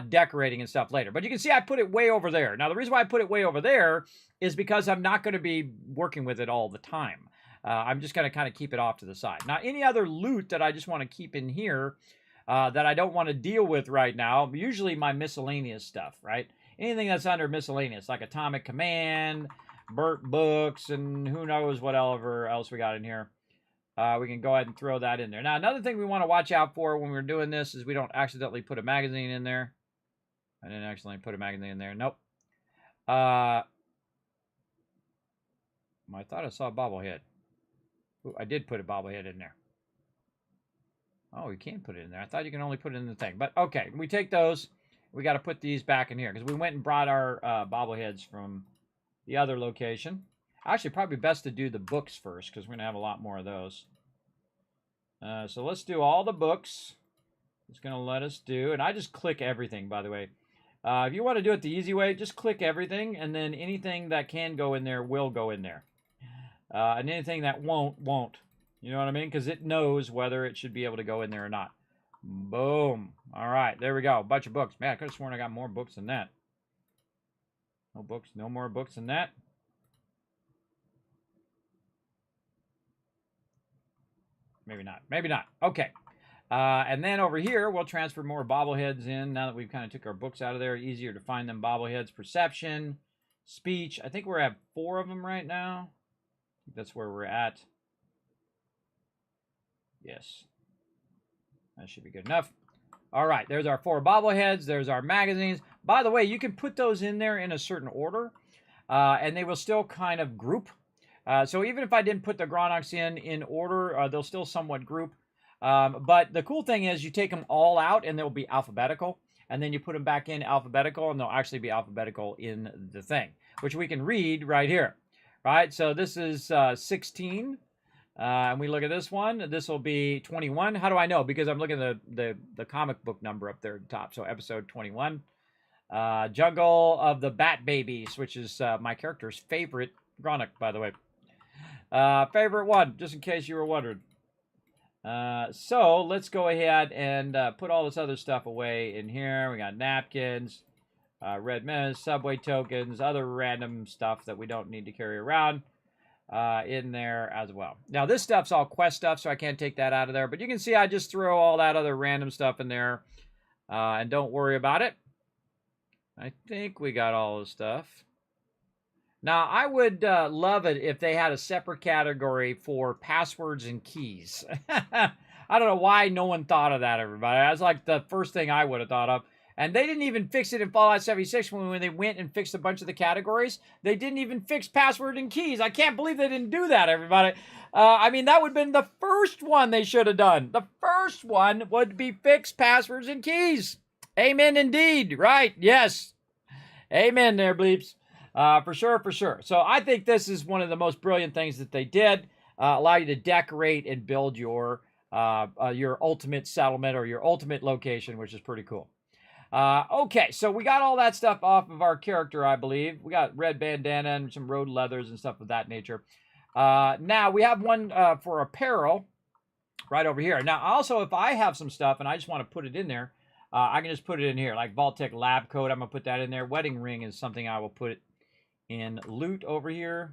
decorating and stuff later. But you can see I put it way over there. Now, the reason why I put it way over there is because I'm not going to be working with it all the time. I'm just going to kind of keep it off to the side. Now, any other loot that I just want to keep in here that I don't want to deal with right now, usually my miscellaneous stuff, right? Anything that's under miscellaneous, like Atomic Command, Burt Books, and who knows what else we got in here. We can go ahead and throw that in there. Now, another thing we want to watch out for when we're doing this is we don't accidentally put a magazine in there. I didn't accidentally put a magazine in there. Nope. I thought I saw a bobblehead. Ooh, I did put a bobblehead in there. Oh, you can put it in there. I thought you can only put it in the thing. But, okay, we take those. We got to put these back in here because we went and brought our bobbleheads from the other location. Actually, probably best to do the books first because we're going to have a lot more of those. So let's do all the books. It's going to let us do, and I just click everything, by the way. If you want to do it the easy way, just click everything, and then anything that can go in there will go in there. And anything that won't. You know what I mean? Because it knows whether it should be able to go in there or not. Boom. All right, there we go. A bunch of books. Man, I could have sworn I got more books than that. No books, no more books than that. Maybe not. Maybe not. Okay. And then over here, we'll transfer more bobbleheads in now that we've kind of took our books out of there. Easier to find them bobbleheads. Perception, speech. I think we're at 4 of them right now. I think that's where we're at. Yes. That should be good enough. All right, there's our 4 bobbleheads. There's our magazines. By the way, you can put those in there in a certain order, and they will still kind of group. So even if I didn't put the Gronox in order, they'll still somewhat group. But the cool thing is you take them all out, and they'll be alphabetical. And then you put them back in alphabetical, and they'll actually be alphabetical in the thing, which we can read right here. Right, so this is 16. And we look at this one. This will be 21. How do I know? Because I'm looking at the comic book number up there at the top. So episode 21. Jungle of the Bat Babies, which is my character's favorite Gronic, by the way. Favorite one, just in case you were wondering. So let's go ahead and put all this other stuff away in here. We got napkins, red mist, subway tokens, other random stuff that we don't need to carry around. In there as well. Now, this stuff's all quest stuff, so I can't take that out of there. But you can see I just throw all that other random stuff in there. And don't worry about it. I think we got all the stuff. Now, I would love it if they had a separate category for passwords and keys. I don't know why no one thought of that, everybody. That's like the first thing I would have thought of. And they didn't even fix it in Fallout 76 when they went and fixed a bunch of the categories. They didn't even fix password and keys. I can't believe they didn't do that, everybody. I mean, that would have been the first one they should have done. The first one would be fix passwords and keys. Amen indeed. Right. Yes. Amen there, bleeps. For sure, for sure. So I think this is one of the most brilliant things that they did. Allow you to decorate and build your ultimate settlement or your ultimate location, which is pretty cool. Okay, so we got all that stuff off of our character, I believe. We got red bandana and some road leathers and stuff of that nature. Now, we have one for apparel. right over here. Now, also, if I have some stuff and I just want to put it in there, I can just put it in here, like vault-tec lab coat. I'm going to put that in there. Wedding ring is something I will put in loot over here.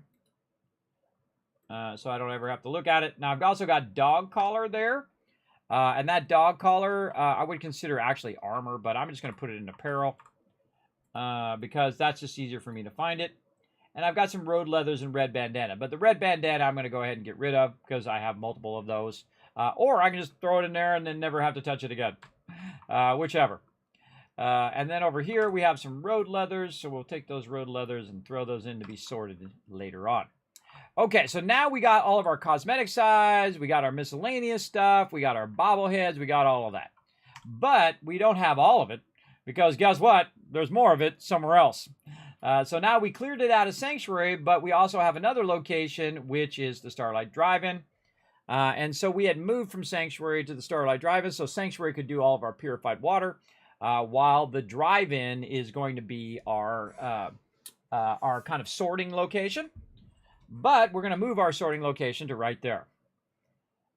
So I don't ever have to look at it. Now, I've also got dog collar there. And that dog collar, I would consider actually armor, but I'm just going to put it in apparel because that's just easier for me to find it. And I've got some road leathers and red bandana. But the red bandana I'm going to go ahead and get rid of because I have multiple of those. Or I can just throw it in there and then never have to touch it again. Whichever. And then over here we have some road leathers. So we'll take those road leathers and throw those in to be sorted later on. Okay, so now we got all of our cosmetic sides, we got our miscellaneous stuff, we got our bobbleheads, we got all of that. But we don't have all of it, because guess what? There's more of it somewhere else. So now we cleared it out of Sanctuary, but we also have another location, which is the Starlight Drive-In. And so we had moved from Sanctuary to the Starlight Drive-In, so Sanctuary could do all of our purified water, while the Drive-In is going to be our kind of sorting location. But we're going to move our sorting location to right there.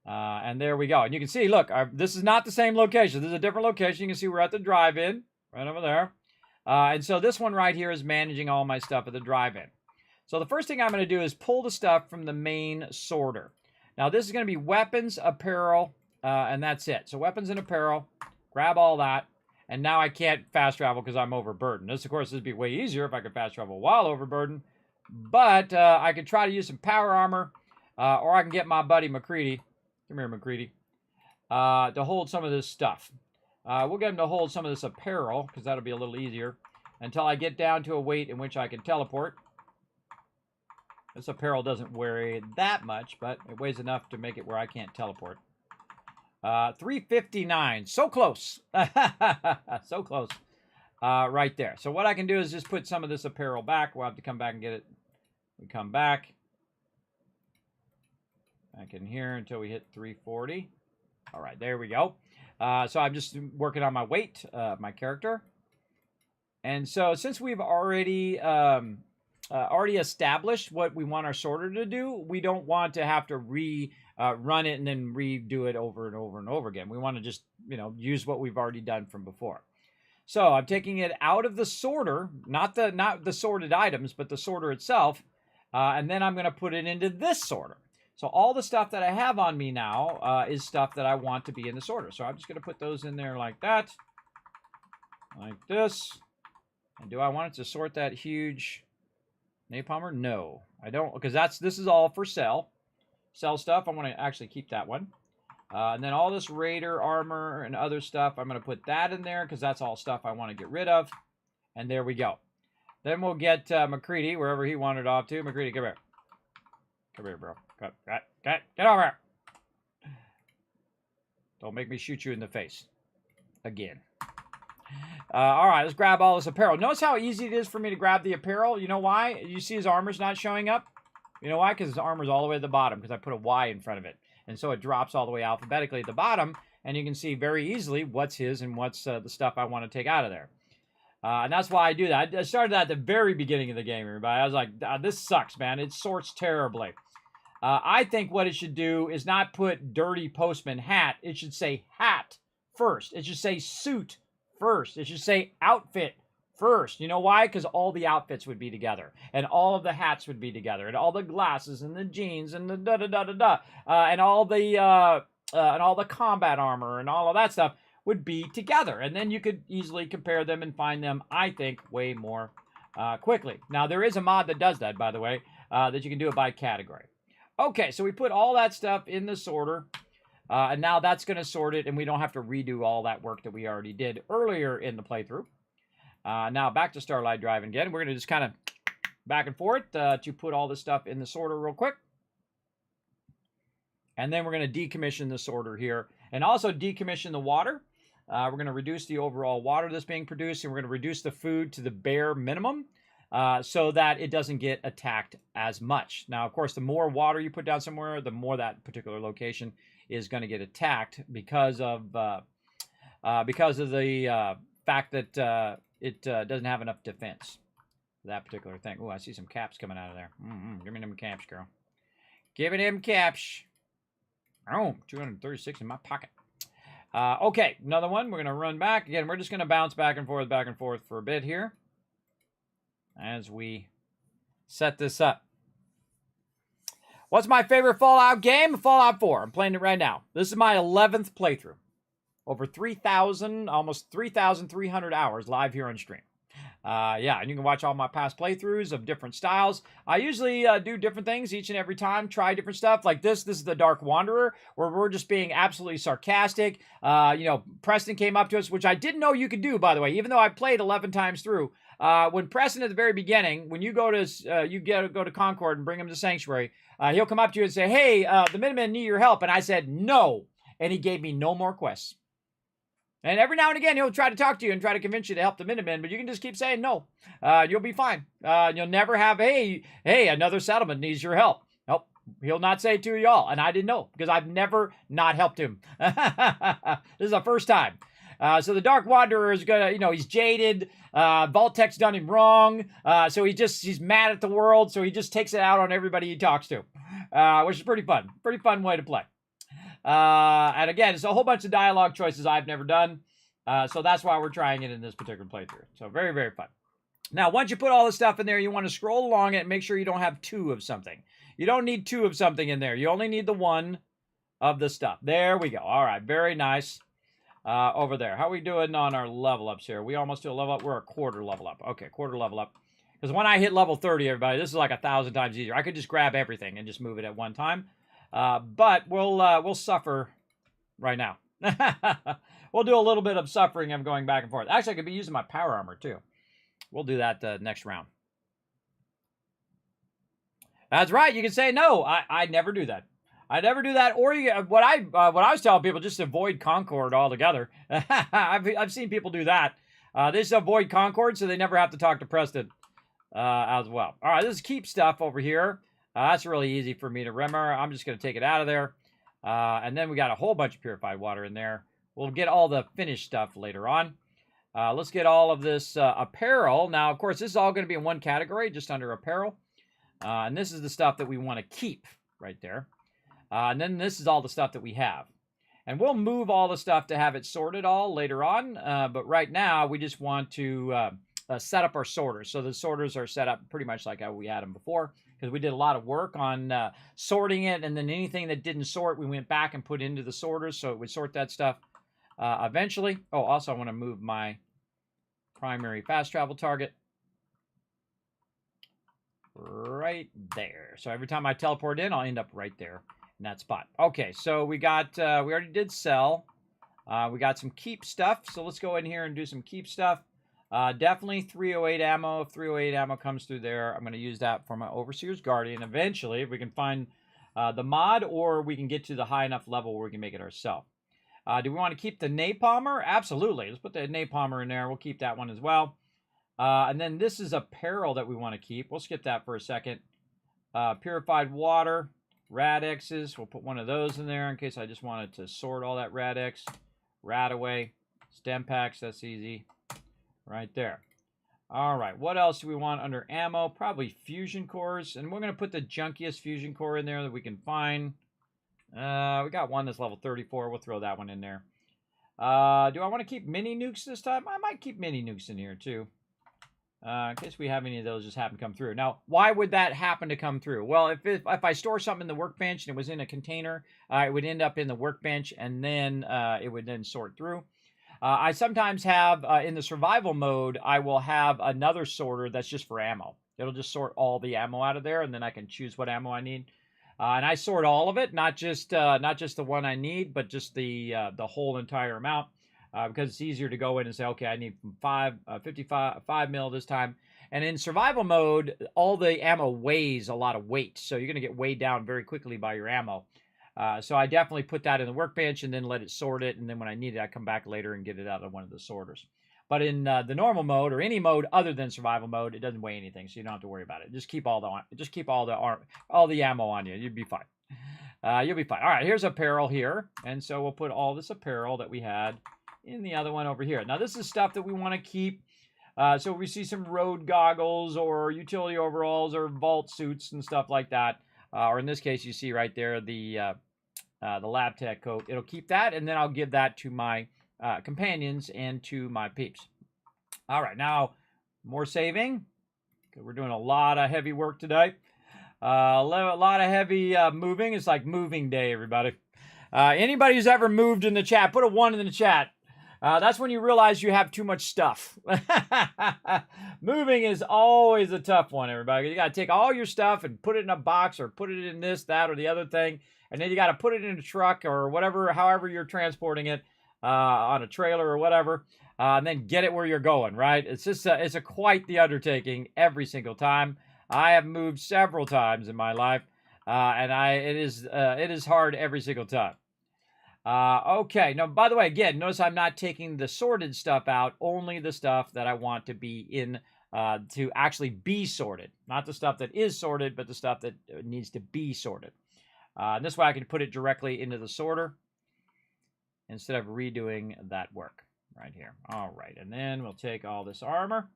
And there we go. And you can see, look, this is not the same location. This is a different location. You can see we're at the drive-in, right over there. And so this one right here is managing all my stuff at the drive-in. So the first thing I'm going to do is pull the stuff from the main sorter. Now this is going to be weapons, apparel, and that's it. So weapons and apparel, grab all that. And now I can't fast travel because I'm overburdened. This, of course, would be way easier if I could fast travel while overburdened. But I could try to use some power armor, or I can get my buddy McCready. Come here, McCready. To hold some of this stuff. We'll get him to hold some of this apparel, because that'll be a little easier, until I get down to a weight in which I can teleport. This apparel doesn't weigh that much, but it weighs enough to make it where I can't teleport. 359. So close. So close. Right there. So what I can do is just put some of this apparel back. We'll have to come back and get it. We come back in here until we hit 340. All right, there we go. So I'm just working on my weight, my character. And so since we've already established what we want our sorter to do, we don't want to have to run it and then redo it over and over and over again. We want to just, use what we've already done from before. So I'm taking it out of the sorter, not the sorted items, but the sorter itself. And then I'm going to put it into this sorter. So all the stuff that I have on me now is stuff that I want to be in the sorter. So I'm just going to put those in there like that. Like this. And do I want it to sort that huge napalmer? No, I don't, because this is all for sell. Sell stuff. I want to actually keep that one. And then all this Raider armor and other stuff, I'm going to put that in there because that's all stuff I want to get rid of. And there we go. Then we'll get McCready, wherever he wandered off to. McCready, come here. Come here, bro. Get over here. Don't make me shoot you in the face. Again. All right, let's grab all this apparel. Notice how easy it is for me to grab the apparel. You know why? You see his armor's not showing up? You know why? Because his armor's all the way at the bottom because I put a Y in front of it. And so it drops all the way alphabetically at the bottom. And you can see very easily what's his and what's the stuff I want to take out of there. And that's why I do that. I started that at the very beginning of the game, everybody. I was like, this sucks, man. It sorts terribly. I think what it should do is not put dirty postman hat. It should say hat first. It should say suit first. It should say outfit first. You know why? Because all the outfits would be together. And all of the hats would be together. And all the glasses and the jeans and the da-da-da-da-da. And all the combat armor and all of that stuff would be together. And then you could easily compare them and find them, I think, way more quickly. Now, there is a mod that does that, by the way, that you can do it by category. Okay, so we put all that stuff in the sorter. And now that's going to sort it, and we don't have to redo all that work that we already did earlier in the playthrough. Now back to Starlight Drive again. We're going to just kind of back and forth to put all this stuff in the sorter real quick. And then we're going to decommission the sorter here. And also decommission the water. We're going to reduce the overall water that's being produced, and we're going to reduce the food to the bare minimum so that it doesn't get attacked as much. Now, of course, the more water you put down somewhere, the more that particular location is going to get attacked because of the fact that it doesn't have enough defense for that particular thing. Oh, I see some caps coming out of there. Give me them caps, girl. Give me them caps. Oh, 236 in my pocket. Okay, another one. We're going to run back. Again, we're just going to bounce back and forth for a bit here as we set this up. What's my favorite Fallout game? Fallout 4. I'm playing it right now. This is my 11th playthrough. Over 3,000, almost 3,300 hours live here on stream. Yeah, and you can watch all my past playthroughs of different styles. I usually do different things each and every time, try different stuff. Like this is the Dark Wanderer, where we're just being absolutely sarcastic. You know, Preston came up to us, which I didn't know you could do, by the way, even though I played 11 times through. When Preston at the very beginning, when you go to go to Concord and bring him to Sanctuary, he'll come up to you and say, hey, the Minutemen need your help. And I said, no. And he gave me no more quests. And every now and again, he'll try to talk to you and try to convince you to help the Minutemen, but you can just keep saying no. You'll be fine. You'll never have, hey, another settlement needs your help. Nope, he'll not say it to y'all. And I didn't know, because I've never not helped him. This is the first time. So the Dark Wanderer is gonna, he's jaded. Vault-tec's done him wrong. So he's mad at the world. So he just takes it out on everybody he talks to, which is pretty fun. Pretty fun way to play. And again, it's a whole bunch of dialogue choices I've never done. So that's why we're trying it in this particular playthrough. So very, very fun. Now, once you put all this stuff in there, you want to scroll along it and make sure you don't have 2 of something. You don't need 2 of something in there. You only need the 1 of the stuff. There we go. All right. Very nice. Over there. How are we doing on our level ups here? We almost do a level up. We're a quarter level up. Okay, quarter level up. Because when I hit level 30, everybody, this is like 1,000 times easier. I could just grab everything and just move it at one time. But we'll suffer right now. We'll do a little bit of suffering of going back and forth. Actually, I could be using my power armor too. We'll do that next round. That's right. You can say no. I never do that. I never do that. Or what I was telling people, just avoid Concord altogether. I've seen people do that. They just avoid Concord, so they never have to talk to Preston as well. All right, this is keep stuff over here. That's really easy for me to remember. I'm just going to take it out of there. And then we got a whole bunch of purified water in there. We'll get all the finished stuff later on. Let's get all of this apparel. Now, of course, this is all going to be in one category, just under apparel. And this is the stuff that we want to keep right there. And then this is all the stuff that we have. And we'll move all the stuff to have it sorted all later on. But right now, we just want to set up our sorters. So the sorters are set up pretty much like how we had them before, because we did a lot of work on sorting it. And then anything that didn't sort, we went back and put into the sorters so it would sort that stuff eventually. Oh, also, I want to move my primary fast travel target right there. So every time I teleport in, I'll end up right there in that spot. Okay, so we got, we already did sell. We got some keep stuff. So let's go in here and do some keep stuff. Definitely 308 ammo. If 308 ammo comes through there, I'm going to use that for my Overseer's Guardian eventually, if we can find the mod, or we can get to the high enough level where we can make it ourselves. Do we want to keep the Napalmer? Absolutely. Let's put the Napalmer in there. We'll keep that one as well. And then this is apparel that we want to keep. We'll skip that for a second. Purified water, Radexes. We'll put one of those in there in case I just wanted to sort all that Radex. Radaway, stem packs, that's easy. Right there. All right, what else do we want under ammo? Probably fusion cores. And we're going to put the junkiest fusion core in there that we can find. We got one that's level 34. We'll throw that one in there. Do I want to keep mini nukes this time? I might keep mini nukes in here too. In case we have any of those just happen to come through. Now, why would that happen to come through? Well, if I store something in the workbench and it was in a container, it would end up in the workbench, and then it would then sort through. I sometimes have, in the survival mode, I will have another sorter that's just for ammo. It'll just sort all the ammo out of there, and then I can choose what ammo I need. And I sort all of it, not just the one I need, but just the whole entire amount. Because it's easier to go in and say, okay, I need 55 mil this time. And in survival mode, all the ammo weighs a lot of weight. So you're going to get weighed down very quickly by your ammo. So I definitely put that in the workbench and then let it sort it. And then when I need it, I come back later and get it out of one of the sorters. But in the normal mode, or any mode other than survival mode, it doesn't weigh anything, so you don't have to worry about it. Just keep all the ammo on you. You'll be fine. You'll be fine. All right, here's apparel here, and so we'll put all this apparel that we had in the other one over here. Now this is stuff that we want to keep. So we see some road goggles or utility overalls or vault suits and stuff like that. Or in this case, you see right there the the lab tech coat. It'll keep that, and then I'll give that to my companions and to my peeps. All right, now more saving. We're doing a lot of heavy work today. A lot of heavy moving. It's like moving day, everybody. Anybody who's ever moved in the chat, put a 1 in the chat. That's when you realize you have too much stuff. Moving is always a tough one, everybody. You got to take all your stuff and put it in a box or put it in this, that, or the other thing. And then you got to put it in a truck or whatever, however you're transporting it, on a trailer or whatever. And then get it where you're going, right? It's just it's quite the undertaking every single time. I have moved several times in my life, and it is hard every single time. Okay. Now, by the way, again, notice I'm not taking the sorted stuff out, only the stuff that I want to be in, to actually be sorted. Not the stuff that is sorted, but the stuff that needs to be sorted. And this way I can put it directly into the sorter instead of redoing that work right here. All right. And then we'll take all this armor.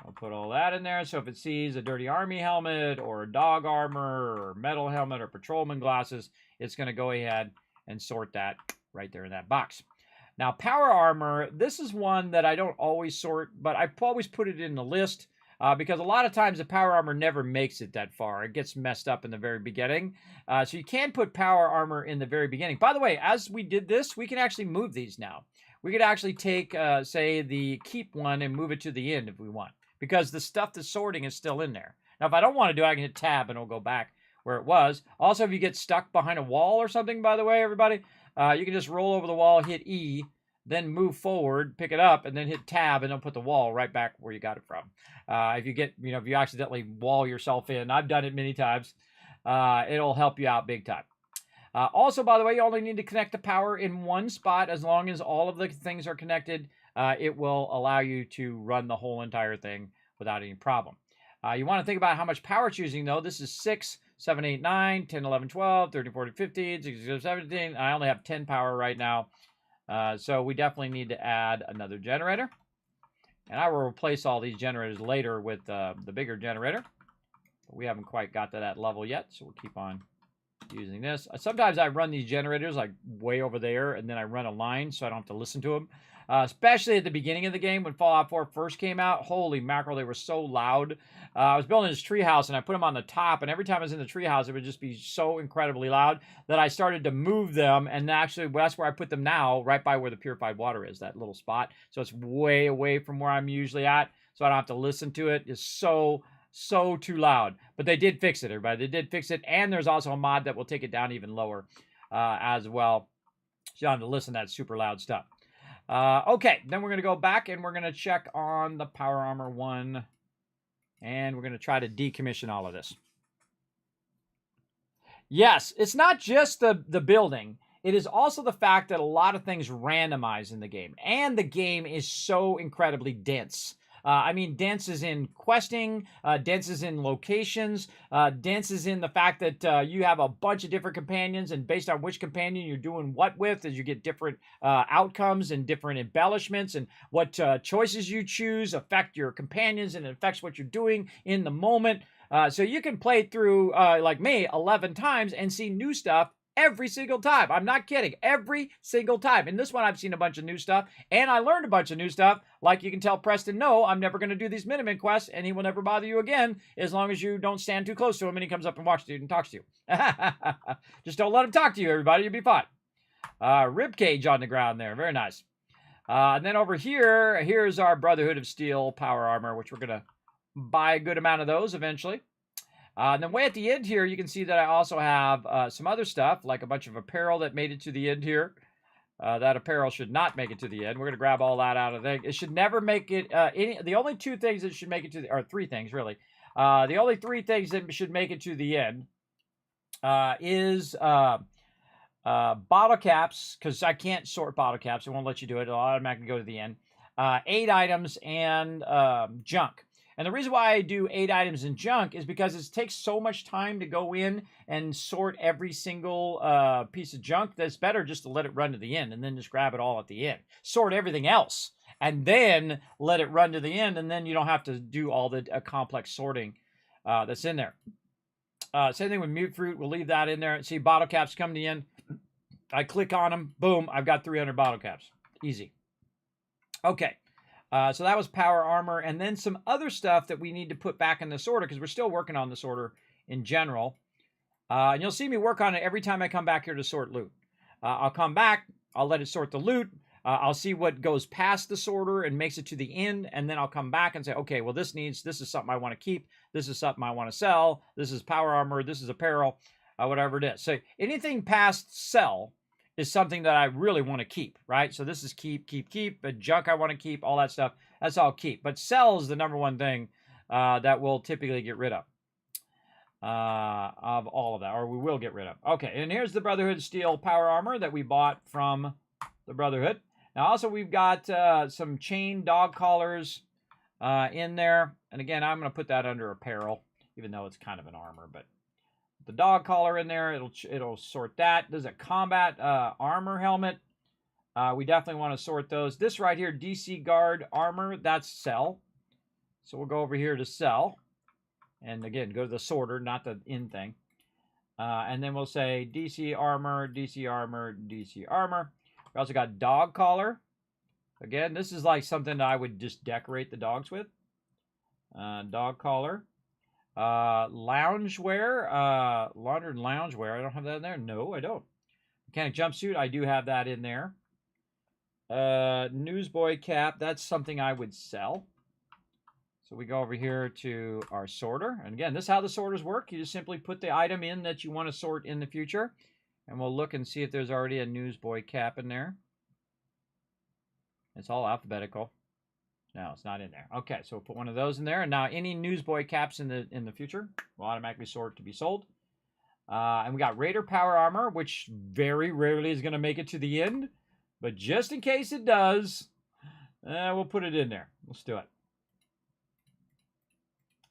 I'll put all that in there. So if it sees a dirty army helmet or dog armor or metal helmet or patrolman glasses, it's going to go ahead and sort that right there in that box. Now, power armor, this is one that I don't always sort, but I always put it in the list because a lot of times the power armor never makes it that far. It gets messed up in the very beginning. So you can put power armor in the very beginning. By the way, as we did this, we can actually move these now. We could actually take, say, the keep one and move it to the end if we want, because the stuff that's sorting is still in there. Now, if I don't want to do it, I can hit tab and it'll go back where it was. Also, if you get stuck behind a wall or something, by the way, everybody, you can just roll over the wall, hit E, then move forward, pick it up, and then hit tab, and it'll put the wall right back where you got it from. If you get, if you accidentally wall yourself in, I've done it many times, it'll help you out big time. Also, by the way, you only need to connect the power in one spot. As long as all of the things are connected, it will allow you to run the whole entire thing without any problem. You want to think about how much power it's using, though. This is 6, 7, 8, 9, 10, 11, 12, 13, 14, 15, 16, 17. I only have 10 power right now. So we definitely need to add another generator. And I will replace all these generators later with the bigger generator. But we haven't quite got to that level yet, so we'll keep on using this. Sometimes I run these generators like way over there, and then I run a line so I don't have to listen to them. Especially at the beginning of the game when Fallout 4 first came out. Holy mackerel, they were so loud. I was building this treehouse, and I put them on the top, and every time I was in the treehouse, it would just be so incredibly loud that I started to move them, and actually that's where I put them now, right by where the purified water is, that little spot. So it's way away from where I'm usually at, so I don't have to listen to it. It's so too loud. But they did fix it, everybody. They did fix it, and there's also a mod that will take it down even lower as well. So you don't have to listen to that super loud stuff. Okay, then we're going to go back and we're going to check on the power armor 1. And we're going to try to decommission all of this. Yes, it's not just the building. It is also the fact that a lot of things randomize in the game. And the game is so incredibly dense. I mean, dense is in questing, dense is in locations, dense is in the fact that you have a bunch of different companions, and based on which companion you're doing what with, as you get different outcomes and different embellishments, and what choices you choose affect your companions, and it affects what you're doing in the moment. So you can play through, like me, 11 times and see new stuff every single time. I'm not kidding. Every single time. In this one, I've seen a bunch of new stuff, and I learned a bunch of new stuff. Like you can tell Preston, no, I'm never going to do these Miniman quests, and he will never bother you again as long as you don't stand too close to him and he comes up and walks to you and talks to you. Just don't let him talk to you, everybody. You'll be fine. Rib cage on the ground there. Very nice. And then over here, here's our Brotherhood of Steel power armor, which we're going to buy a good amount of those eventually. And then way at the end here, you can see that I also have some other stuff, like a bunch of apparel that made it to the end here. That apparel should not make it to the end. We're going to grab all that out of there. It should never make it, the only 2 things that should make it to the, or 3 things really. The only 3 things that should make it to the end is bottle caps, because I can't sort bottle caps. It won't let you do it. It'll automatically go to the end. 8 items and junk. And the reason why I do 8 items in junk is because it takes so much time to go in and sort every single piece of junk that it's better just to let it run to the end and then just grab it all at the end. Sort everything else and then let it run to the end, and then you don't have to do all the complex sorting that's in there. Same thing with mute fruit. We'll leave that in there. See, bottle caps come to the end. I click on them. Boom. I've got 300 bottle caps. Easy. Okay. So that was power armor. And then some other stuff that we need to put back in this order because we're still working on this order in general. And you'll see me work on it every time I come back here to sort loot. I'll come back. I'll let it sort the loot. I'll see what goes past the sorter and makes it to the end, and then I'll come back and say, okay, well, this is something I want to keep. This is something I want to sell. This is power armor. This is apparel, whatever it is. So anything past sell is something that I really want to keep, right? So this is keep, but junk I want to keep, all that stuff, that's all keep. But sell is the number one thing that we'll typically get rid of all of that, or we will get rid of. Okay, and here's the Brotherhood Steel power armor that we bought from the Brotherhood. Now, also, we've got some chain dog collars in there. And again, I'm going to put that under apparel, even though it's kind of an armor. But the dog collar in there, it'll sort that. There's a combat armor helmet. We definitely want to sort those. This right here, DC Guard armor, that's sell. So we'll go over here to sell. And again, go to the sorter, not the in thing. And then we'll say DC armor, DC armor, DC armor. We also got dog collar. Again, this is like something that I would just decorate the dogs with. Dog collar. Loungewear. Laundered loungewear. I don't have that in there. No, I don't. Mechanic jumpsuit. I do have that in there. Newsboy cap. That's something I would sell. So we go over here to our sorter. And again, this is how the sorters work. You just simply put the item in that you want to sort in the future. And we'll look and see if there's already a newsboy cap in there. It's all alphabetical. No, it's not in there. Okay, so we'll put one of those in there. And now any newsboy caps in the future will automatically sort to be sold. And we got Raider power armor, which very rarely is going to make it to the end. But just in case it does, we'll put it in there. Let's do it.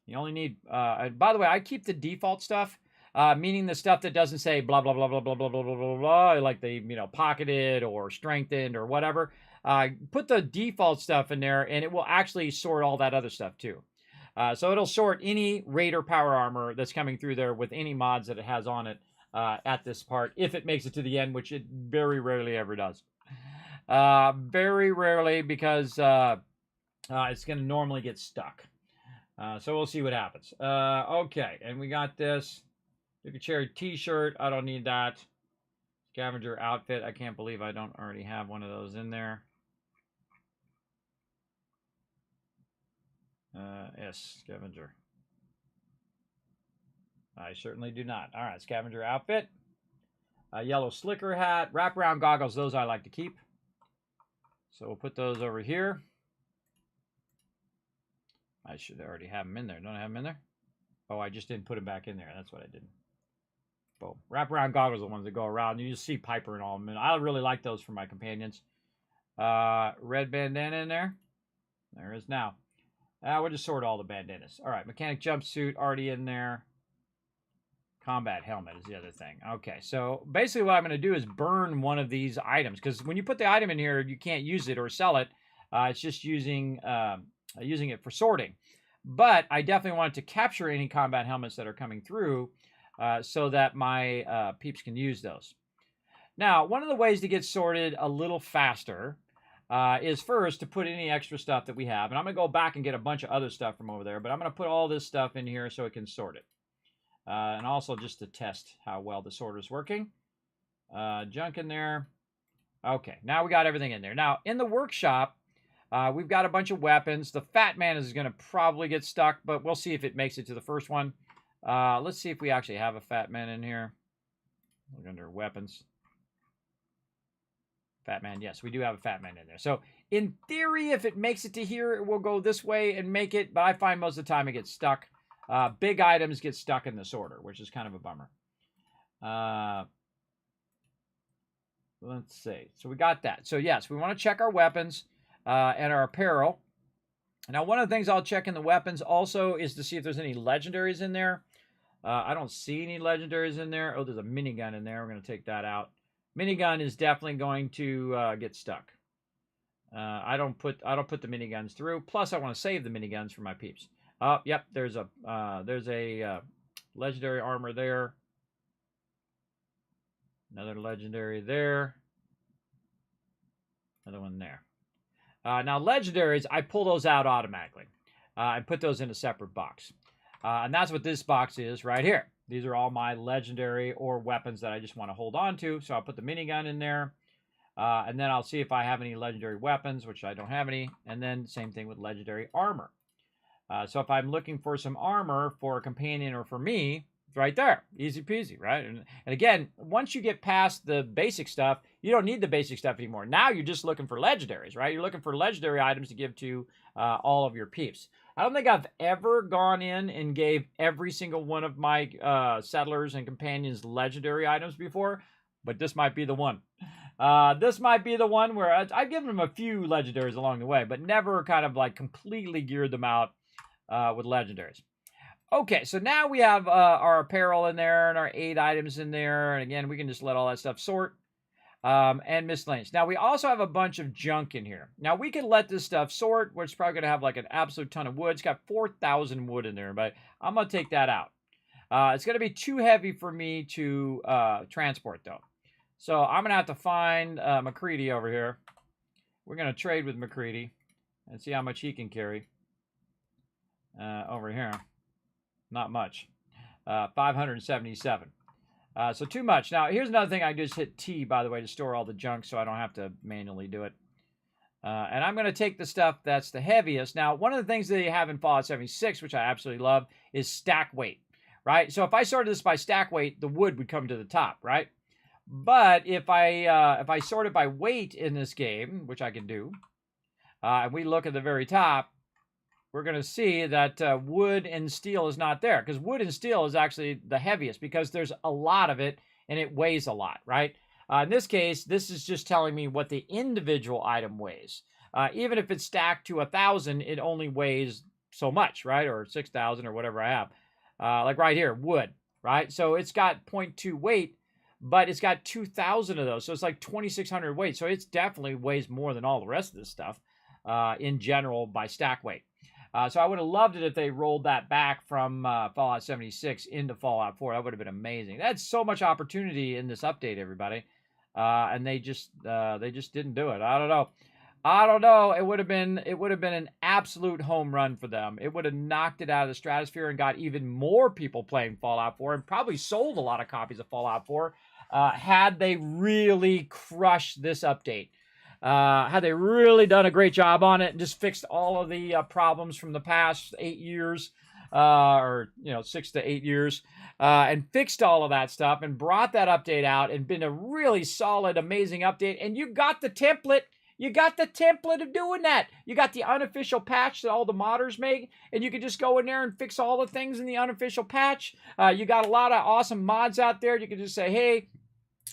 You only need... by the way, I keep the default stuff. Meaning the stuff that doesn't say blah, blah, blah, blah, blah, blah, blah, blah, blah, blah, like they, pocketed or strengthened or whatever. Put the default stuff in there, and it will actually sort all that other stuff, too. So it'll sort any Raider power armor that's coming through there with any mods that it has on it at this part, if it makes it to the end, which it very rarely ever does. Very rarely, because it's going to normally get stuck. So we'll see what happens. Okay, and we got this. Duke Cherry t-shirt. I don't need that. Scavenger outfit. I can't believe I don't already have one of those in there. Yes, scavenger. I certainly do not. All right, scavenger outfit. Yellow slicker hat. Wraparound goggles. Those I like to keep. So we'll put those over here. I should already have them in there. Don't I have them in there? Oh, I just didn't put them back in there. That's what I did. Boom. Wraparound goggles are the ones that go around. You just see Piper and all of them. And I really like those for my companions. Red bandana in there. There is now. We'll just sort all the bandanas. All right. Mechanic jumpsuit already in there. Combat helmet is the other thing. Okay. So basically what I'm going to do is burn one of these items. Because when you put the item in here, you can't use it or sell it. It's just using it for sorting. But I definitely wanted to capture any combat helmets that are coming through so that my peeps can use those. Now, one of the ways to get sorted a little faster is first to put any extra stuff that we have. And I'm going to go back and get a bunch of other stuff from over there. But I'm going to put all this stuff in here so it can sort it. And also just to test how well the sorter is working. Junk in there. Okay, now we got everything in there. Now, in the workshop, we've got a bunch of weapons. The Fat Man is going to probably get stuck, but we'll see if it makes it to the first one. Let's see if we actually have a Fat Man in here. Look under weapons. Fat Man, yes, we do have a Fat Man in there. So, in theory, if it makes it to here, it will go this way and make it, but I find most of the time it gets stuck. Big items get stuck in the sorter, which is kind of a bummer. Let's see. So, we got that. So, yes, we want to check our weapons and our apparel. Now, one of the things I'll check in the weapons also is to see if there's any legendaries in there. I don't see any legendaries in there. Oh, there's a minigun in there. We're going to take that out. Minigun is definitely going to get stuck. I don't put the miniguns through. Plus, I want to save the miniguns for my peeps. Oh, yep. There's a Legendary armor there. Another legendary there. Another one there. Now, legendaries, I pull those out automatically. And put those in a separate box. And that's what this box is right here. These are all my legendary or weapons that I just want to hold on to. So I'll put the minigun in there. And then I'll see if I have any legendary weapons, which I don't have any. And then same thing with legendary armor. So if I'm looking for some armor for a companion or for me, it's right there. Easy peasy, right? And again, once you get past the basic stuff, you don't need the basic stuff anymore. Now you're just looking for legendaries, right? You're looking for legendary items to give to all of your peeps. I don't think I've ever gone in and gave every single one of my settlers and companions legendary items before, but this might be the one. This might be the one where I've given them a few legendaries along the way, but never kind of like completely geared them out with legendaries. Okay, so now we have our apparel in there and our 8 items in there. And again, we can just let all that stuff sort. And miscellaneous. Now, we also have a bunch of junk in here. Now, we can let this stuff sort, which is probably going to have like an absolute ton of wood. It's got 4,000 wood in there, but I'm going to take that out. It's going to be too heavy for me to transport, though. So I'm going to have to find McCready over here. We're going to trade with McCready and see how much he can carry over here. Not much. 577. So too much. Now, here's another thing. I just hit T, by the way, to store all the junk so I don't have to manually do it. And I'm going to take the stuff that's the heaviest. Now, one of the things that they have in Fallout 76, which I absolutely love, is stack weight, right? So if I sorted this by stack weight, the wood would come to the top, right? But if I sort it by weight in this game, which I can do, and we look at the very top, we're going to see that wood and steel is not there, because wood and steel is actually the heaviest because there's a lot of it and it weighs a lot, right? In this case, this is just telling me what the individual item weighs. Even if it's stacked to 1,000, it only weighs so much, right? Or 6,000 or whatever I have. Like right here, wood, right? So it's got 0.2 weight, but it's got 2,000 of those. So it's like 2,600 weight. So it definitely weighs more than all the rest of this stuff in general by stack weight. So I would have loved it if they rolled that back from Fallout 76 into Fallout 4. That would have been amazing. That's so much opportunity in this update, everybody. And they just didn't do it. I don't know. It would have been an absolute home run for them. It would have knocked it out of the stratosphere and got even more people playing Fallout 4 and probably sold a lot of copies of Fallout 4 had they really crushed this update. Had they really done a great job on it and just fixed all of the problems from the past 8 years, or 6 to 8 years, and fixed all of that stuff and brought that update out and been a really solid, amazing update. And you got the template. You got the template of doing that. You got the unofficial patch that all the modders make, and you can just go in there and fix all the things in the unofficial patch. You got a lot of awesome mods out there. You can just say, hey,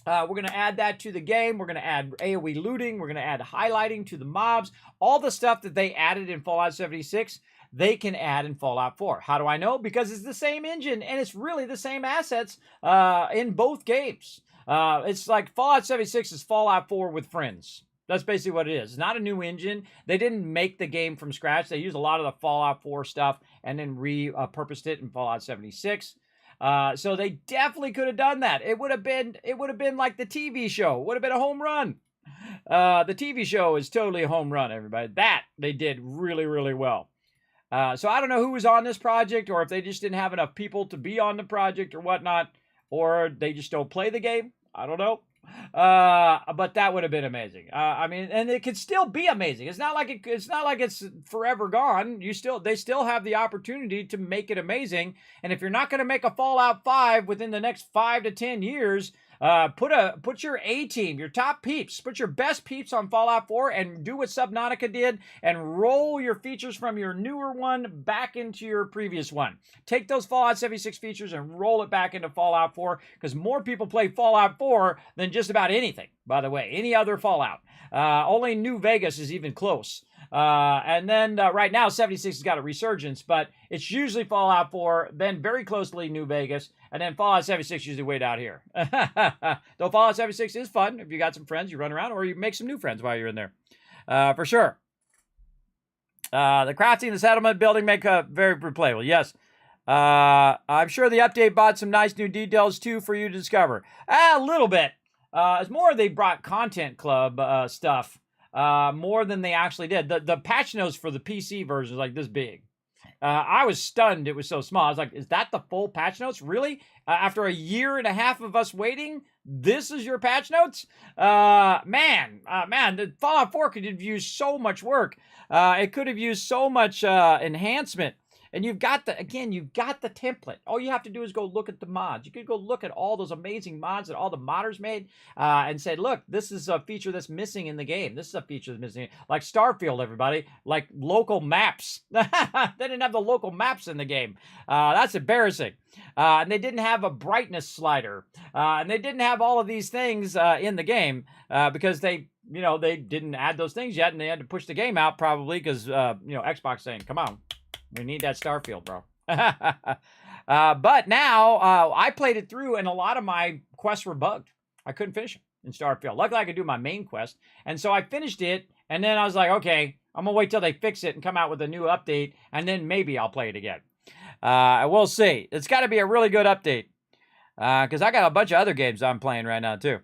we're going to add that to the game. We're going to add AoE looting. We're going to add highlighting to the mobs. All the stuff that they added in Fallout 76, they can add in Fallout 4. How do I know? Because it's the same engine, and it's really the same assets in both games. It's like Fallout 76 is Fallout 4 with friends. That's basically what it is. It's not a new engine. They didn't make the game from scratch. They used a lot of the Fallout 4 stuff and then repurposed it in Fallout 76. So they definitely could have done that. It would have been like the TV show. It would have been a home run. The TV show is totally a home run, everybody. That they did really, really well. So I don't know who was on this project, or if they just didn't have enough people to be on the project or whatnot, or they just don't play the game. I don't know. But that would have been amazing. I mean, and it could still be amazing. It's not like it's forever gone. They still have the opportunity to make it amazing. And if you're not going to make a Fallout 5 within the next 5 to 10 years, put your A team, your top peeps, put your best peeps on Fallout 4 and do what Subnautica did and roll your features from your newer one back into your previous one. Take those Fallout 76 features and roll it back into Fallout 4, because more people play Fallout 4 than just about anything, by the way, any other Fallout. Only New Vegas is even close. And then right now 76 has got a resurgence, but it's usually Fallout 4, then very closely New Vegas, and then Fallout 76 usually way down here. Though Fallout 76 is fun. If you got some friends, you run around, or you make some new friends while you're in there. For sure. The crafting, the settlement building make very replayable. Yes. I'm sure the update brought some nice new details too for you to discover. A little bit. It's more they brought Content Club stuff more than they actually did. The patch notes for the PC version is like this big. I was stunned it was so small. I was like, is that the full patch notes? Really? After a year and a half of us waiting, this is your patch notes? Man, the Fallout 4 could have used so much work. It could have used so much enhancement. And you've got the template. All you have to do is go look at the mods. You could go look at all those amazing mods that all the modders made and said, look, this is a feature that's missing in the game. This is a feature that's missing. Like Starfield, everybody. Like local maps. They didn't have the local maps in the game. That's embarrassing. And they didn't have a brightness slider. And they didn't have all of these things in the game because they didn't add those things yet. And they had to push the game out probably because, Xbox saying, come on. We need that Starfield, bro. But now, I played it through, and a lot of my quests were bugged. I couldn't finish them in Starfield. Luckily, I could do my main quest. And so I finished it, and then I was like, okay, I'm going to wait till they fix it and come out with a new update, and then maybe I'll play it again. We'll see. It's got to be a really good update, because I got a bunch of other games I'm playing right now, too.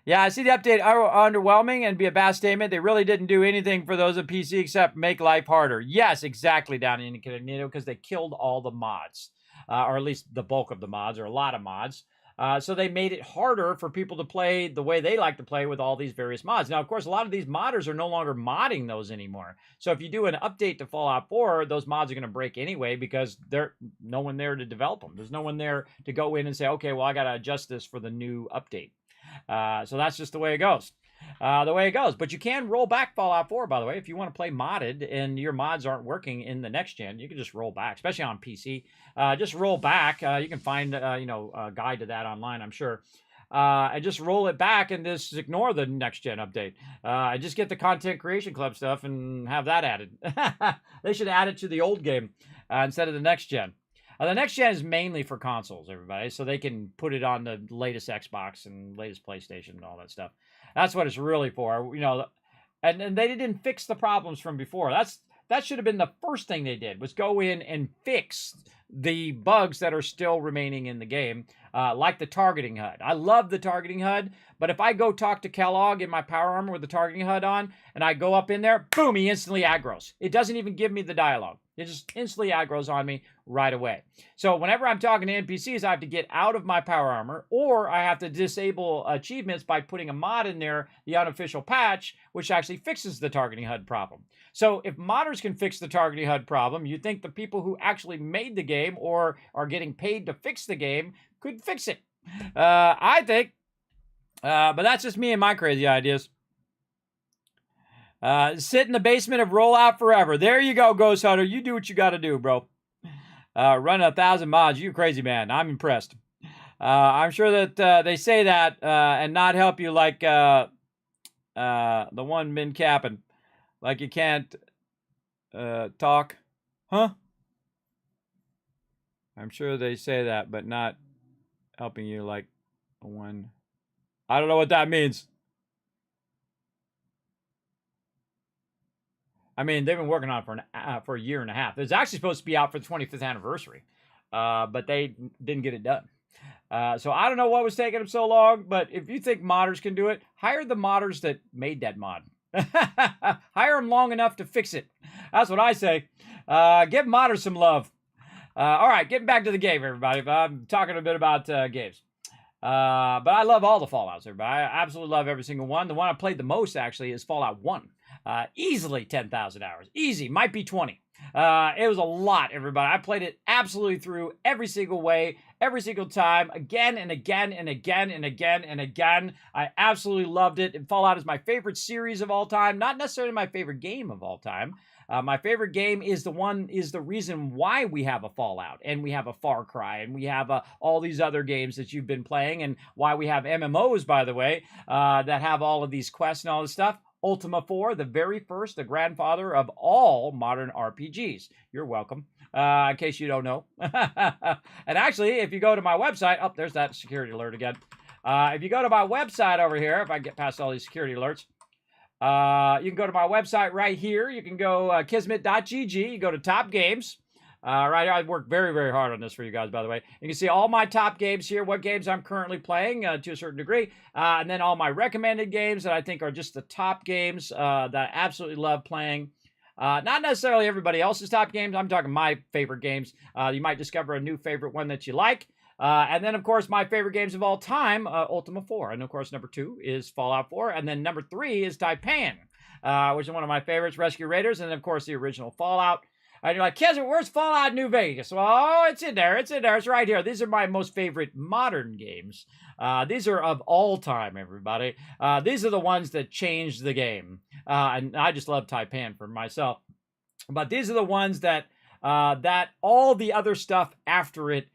Yeah, I see the update underwhelming and be a bad statement. They really didn't do anything for those of PC except make life harder. Yes, exactly, down in Incognito, because they killed all the mods, or at least the bulk of the mods, or a lot of mods. So they made it harder for people to play the way they like to play with all these various mods. Now, of course, a lot of these modders are no longer modding those anymore. So if you do an update to Fallout 4, those mods are going to break anyway because there's no one there to develop them. There's no one there to go in and say, okay, well, I got to adjust this for the new update. So that's just the way it goes. But you can roll back Fallout 4, by the way. If you want to play modded and your mods aren't working in the next gen, you can just roll back, especially on PC. Just roll back. You can find, a guide to that online, I'm sure. And just roll it back and just ignore the next gen update. Just get the Content Creation Club stuff and have that added. They should add it to the old game instead of the next gen. The next gen is mainly for consoles, everybody, so they can put it on the latest Xbox and latest PlayStation and all that stuff. That's what it's really for, and they didn't fix the problems from before. That should have been the first thing they did, was go in and fix the bugs that are still remaining in the game, like the targeting HUD. I love the targeting HUD, but if I go talk to Kellogg in my power armor with the targeting HUD on, and I go up in there, boom, he instantly aggroes. It doesn't even give me the dialogue. It just instantly aggroes on me right away. So whenever I'm talking to NPCs, I have to get out of my power armor, or I have to disable achievements by putting a mod in there, the unofficial patch, which actually fixes the targeting HUD problem. So if modders can fix the targeting HUD problem, you'd think the people who actually made the game or are getting paid to fix the game could fix it. I think. But that's just me and my crazy ideas. Sit in the basement of Rollout Forever. There you go, Ghost Hunter. You do what you got to do, bro. Run 1,000 mods. You crazy man. I'm impressed. I'm sure that they say that and not help you like the one been capping. Like you can't talk. Huh? I'm sure they say that, but not helping you like the one. I don't know what that means. I mean, they've been working on it for a year and a half. It's actually supposed to be out for the 25th anniversary, but they didn't get it done. So I don't know what was taking them so long, but if you think modders can do it, hire the modders that made that mod. Hire them long enough to fix it. That's what I say. Give modders some love. All right, getting back to the game, everybody. I'm talking a bit about games. But I love all the Fallouts, everybody. I absolutely love every single one. The one I played the most, actually, is Fallout 1. Easily 10,000 hours. Easy. Might be 20. It was a lot, everybody. I played it absolutely through every single way, every single time, again and again and again and again and again. I absolutely loved it. And Fallout is my favorite series of all time. Not necessarily my favorite game of all time. My favorite game is the reason why we have a Fallout and we have a Far Cry and we have all these other games that you've been playing, and why we have MMOs, by the way, that have all of these quests and all this stuff. Ultima 4, the very first, the grandfather of all modern RPGs. You're welcome, in case you don't know. And actually, if you go to my website, oh, there's that security alert again. If you go to my website over here, if I get past all these security alerts, you can go to my website right here. You can go kismet.gg. You go to Top Games. Right here, I worked very, very hard on this for you guys, by the way. You can see all my top games here, what games I'm currently playing to a certain degree, and then all my recommended games that I think are just the top games that I absolutely love playing. Not necessarily everybody else's top games. I'm talking my favorite games. You might discover a new favorite one that you like. And then, of course, my favorite games of all time, Ultima 4. And, of course, number 2 is Fallout 4. And then number 3 is Taipan, which is one of my favorites, Rescue Raiders. And, of course, the original Fallout. And you're like, Kismet, where's Fallout New Vegas? Well, oh, it's in there. It's in there. It's right here. These are my most favorite modern games. These are of all time, everybody. These are the ones that changed the game. And I just love Taipan for myself. But these are the ones that that all the other stuff after it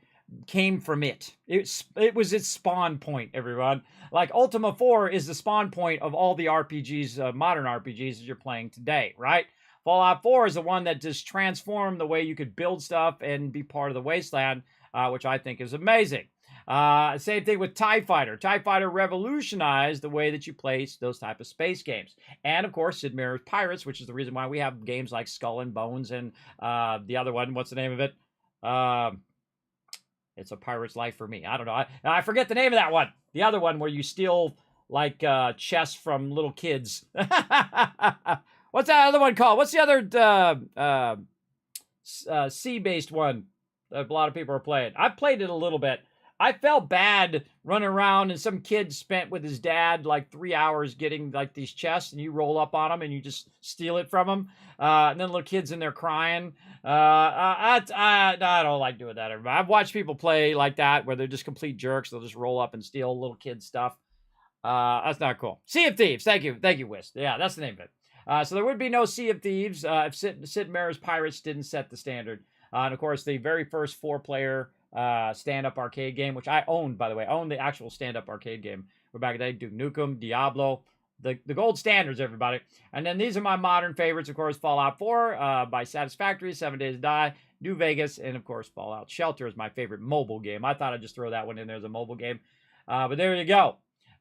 came from it. It was its spawn point, everyone. Like Ultima 4 is the spawn point of all the RPGs, modern RPGs that you're playing today, right? Fallout 4 is the one that just transformed the way you could build stuff and be part of the wasteland, which I think is amazing. Same thing with TIE Fighter. TIE Fighter revolutionized the way that you play those type of space games. And, of course, Sid Meier's Pirates, which is the reason why we have games like Skull and Bones and the other one. What's the name of it? It's A Pirate's Life for Me. I don't know. I forget the name of that one. The other one where you steal, like, chests from little kids. What's that other one called? What's the other sea-based one that a lot of people are playing? I played it a little bit. I felt bad running around, and some kid spent with his dad like 3 hours getting like these chests, and you roll up on them and you just steal it from them. And then little kids in there crying. I don't like doing that. Everybody. I've watched people play like that where they're just complete jerks. They'll just roll up and steal little kid stuff. That's not cool. Sea of Thieves. Thank you, Wist. Yeah, that's the name of it. So there would be no Sea of Thieves if Sid Meier's Pirates didn't set the standard. And of course, the very first 4-player stand-up arcade game, which I owned, by the way. I owned the actual stand-up arcade game. We're back in the day, Duke Nukem, Diablo, the gold standards, everybody. And then these are my modern favorites, of course, Fallout 4 by Satisfactory, 7 Days to Die, New Vegas, and, of course, Fallout Shelter is my favorite mobile game. I thought I'd just throw that one in there as a mobile game. But there you go.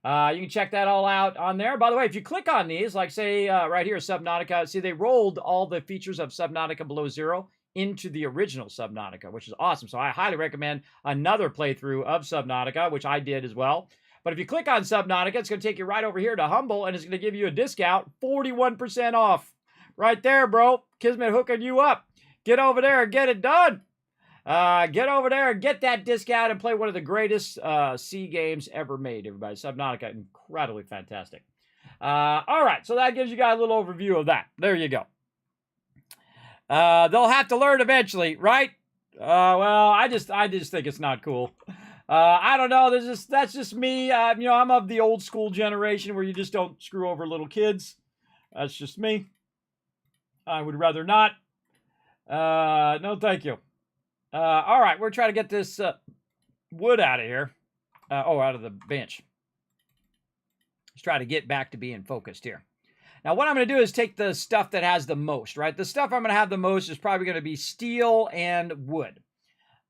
You can check that all out on there. By the way, if you click on these, like, say, right here, Subnautica, see, they rolled all the features of Subnautica Below Zero into the original Subnautica, which is awesome. So I highly recommend another playthrough of Subnautica, which I did as well. But if you click on Subnautica, it's going to take you right over here to Humble, and it's going to give you a discount, 41% off. Right there, bro. Kismet hooking you up. Get over there and get it done. Get over there and get that discount and play one of the greatest sea games ever made, everybody. Subnautica, incredibly fantastic. All right, so that gives you guys a little overview of that. There you go. They'll have to learn eventually, right? Well, I just think it's not cool. I don't know. That's just me. I'm of the old school generation where you just don't screw over little kids. That's just me. I would rather not. No, thank you. All right, we're trying to get this wood out of here. Out of the bench. Let's try to get back to being focused here. Now, what I'm going to do is take the stuff that has the most, right? The stuff I'm going to have the most is probably going to be steel and wood.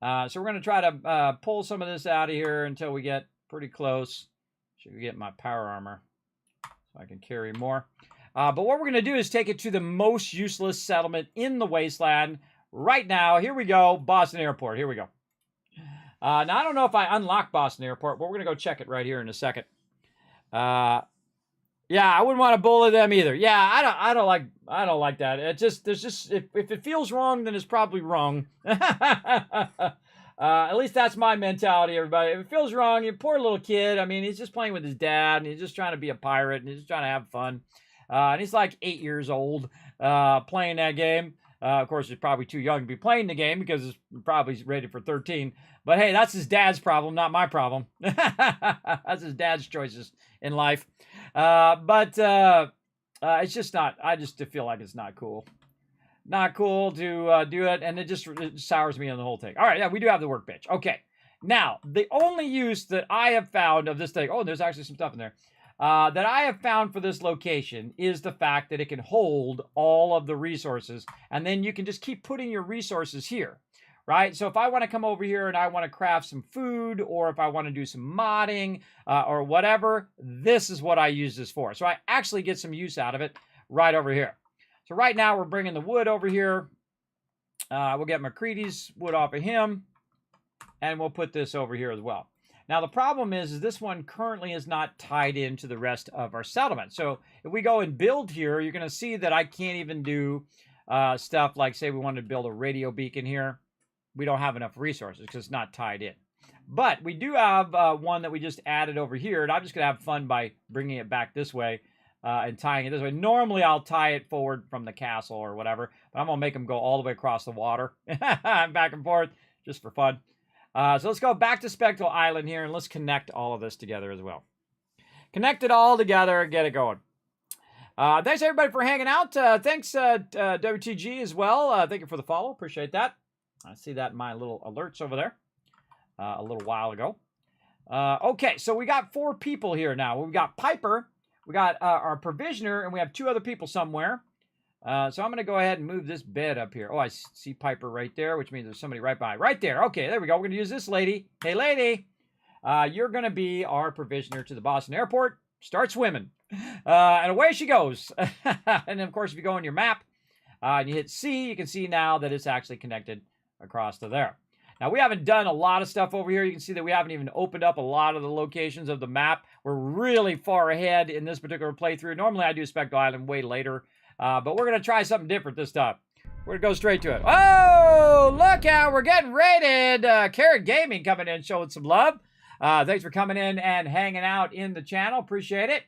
So we're going to try to pull some of this out of here until we get pretty close. Should get my power armor so I can carry more. But what we're going to do is take it to the most useless settlement in the wasteland right now. Here we go, Boston Airport. Here we go. Now, I don't know if I unlock Boston Airport, but we're going to go check it right here in a second. Yeah, I wouldn't want to bully them either. Yeah, I don't like that. It just if it feels wrong, then it's probably wrong. At least that's my mentality, everybody. If it feels wrong, you poor little kid. I mean, he's just playing with his dad, and he's just trying to be a pirate, and he's just trying to have fun. And he's like 8 years old playing that game. Of course, he's probably too young to be playing the game because it's probably rated for 13. But hey, that's his dad's problem, not my problem. That's his dad's choices in life. It's just not, I just feel like it's not cool. Not cool to do it, and it sours me on the whole thing. All right, yeah, we do have the workbench. Okay, now, the only use that I have found of this thing, there's actually some stuff in there, that I have found for this location is the fact that it can hold all of the resources, and then you can just keep putting your resources here, right? So if I want to come over here and I want to craft some food, or if I want to do some modding, or whatever, this is what I use this for. So I actually get some use out of it right over here. So right now we're bringing the wood over here. We'll get McCready's wood off of him, and we'll put this over here as well. Now, the problem is this one currently is not tied into the rest of our settlement. So if we go and build here, you're going to see that I can't even do stuff like, say, we wanted to build a radio beacon here. We don't have enough resources because it's not tied in. But we do have one that we just added over here, and I'm just going to have fun by bringing it back this way and tying it this way. Normally, I'll tie it forward from the castle or whatever, but I'm going to make them go all the way across the water back and forth just for fun. So let's go back to Spectral Island here, and let's connect all of this together as well. Connect it all together and get it going. Thanks, everybody, for hanging out. Thanks, WTG, as well. Thank you for the follow. Appreciate that. I see that in my little alerts over there a little while ago. Okay, so we got 4 people here now. We got Piper, we got our provisioner, and we have 2 other people somewhere. So I'm going to go ahead and move this bed up here. Oh, I see Piper right there, which means there's somebody right by. Right there. Okay, there we go. We're going to use this lady. Hey, lady, you're going to be our provisioner to the Boston airport. Start swimming. And away she goes. And then, of course, if you go on your map and you hit C, you can see now that it's actually connected across to there. Now, we haven't done a lot of stuff over here. You can see that we haven't even opened up a lot of the locations of the map. We're really far ahead in this particular playthrough. Normally, I do Spectral Island way later. But we're going to try something different this time. We're going to go straight to it. Oh, look out. We're getting raided. Carrot Gaming coming in, showing some love. Thanks for coming in and hanging out in the channel. Appreciate it.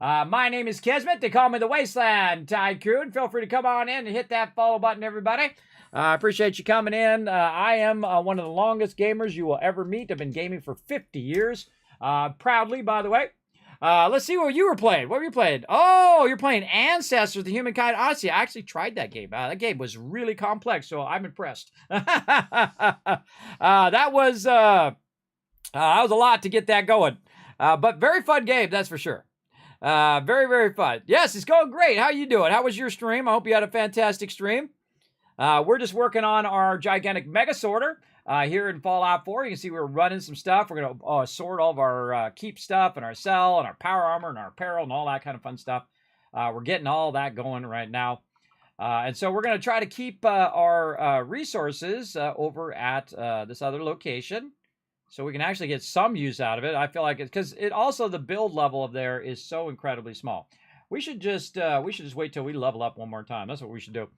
My name is Kismet. They call me the Wasteland Tycoon. Feel free to come on in and hit that follow button, everybody. I appreciate you coming in. I am one of the longest gamers you will ever meet. I've been gaming for 50 years. Proudly, by the way. Let's see what you were playing. What were you playing? Oh, you're playing Ancestors, the Humankind Odyssey. I actually tried that game. That game was really complex, so I'm impressed. That was a lot to get that going. But very fun game, that's for sure. Very, very fun. Yes, it's going great. How you doing? How was your stream? I hope you had a fantastic stream. We're just working on our gigantic mega sorter here in Fallout 4. You can see we're running some stuff. We're going to sort all of our keep stuff and our cell and our power armor and our apparel and all that kind of fun stuff. We're getting all that going right now. And so we're going to try to keep our resources over at this other location so we can actually get some use out of it. I feel like it's because it also the build level of there is so incredibly small. We should just wait till we level up one more time. That's what we should do.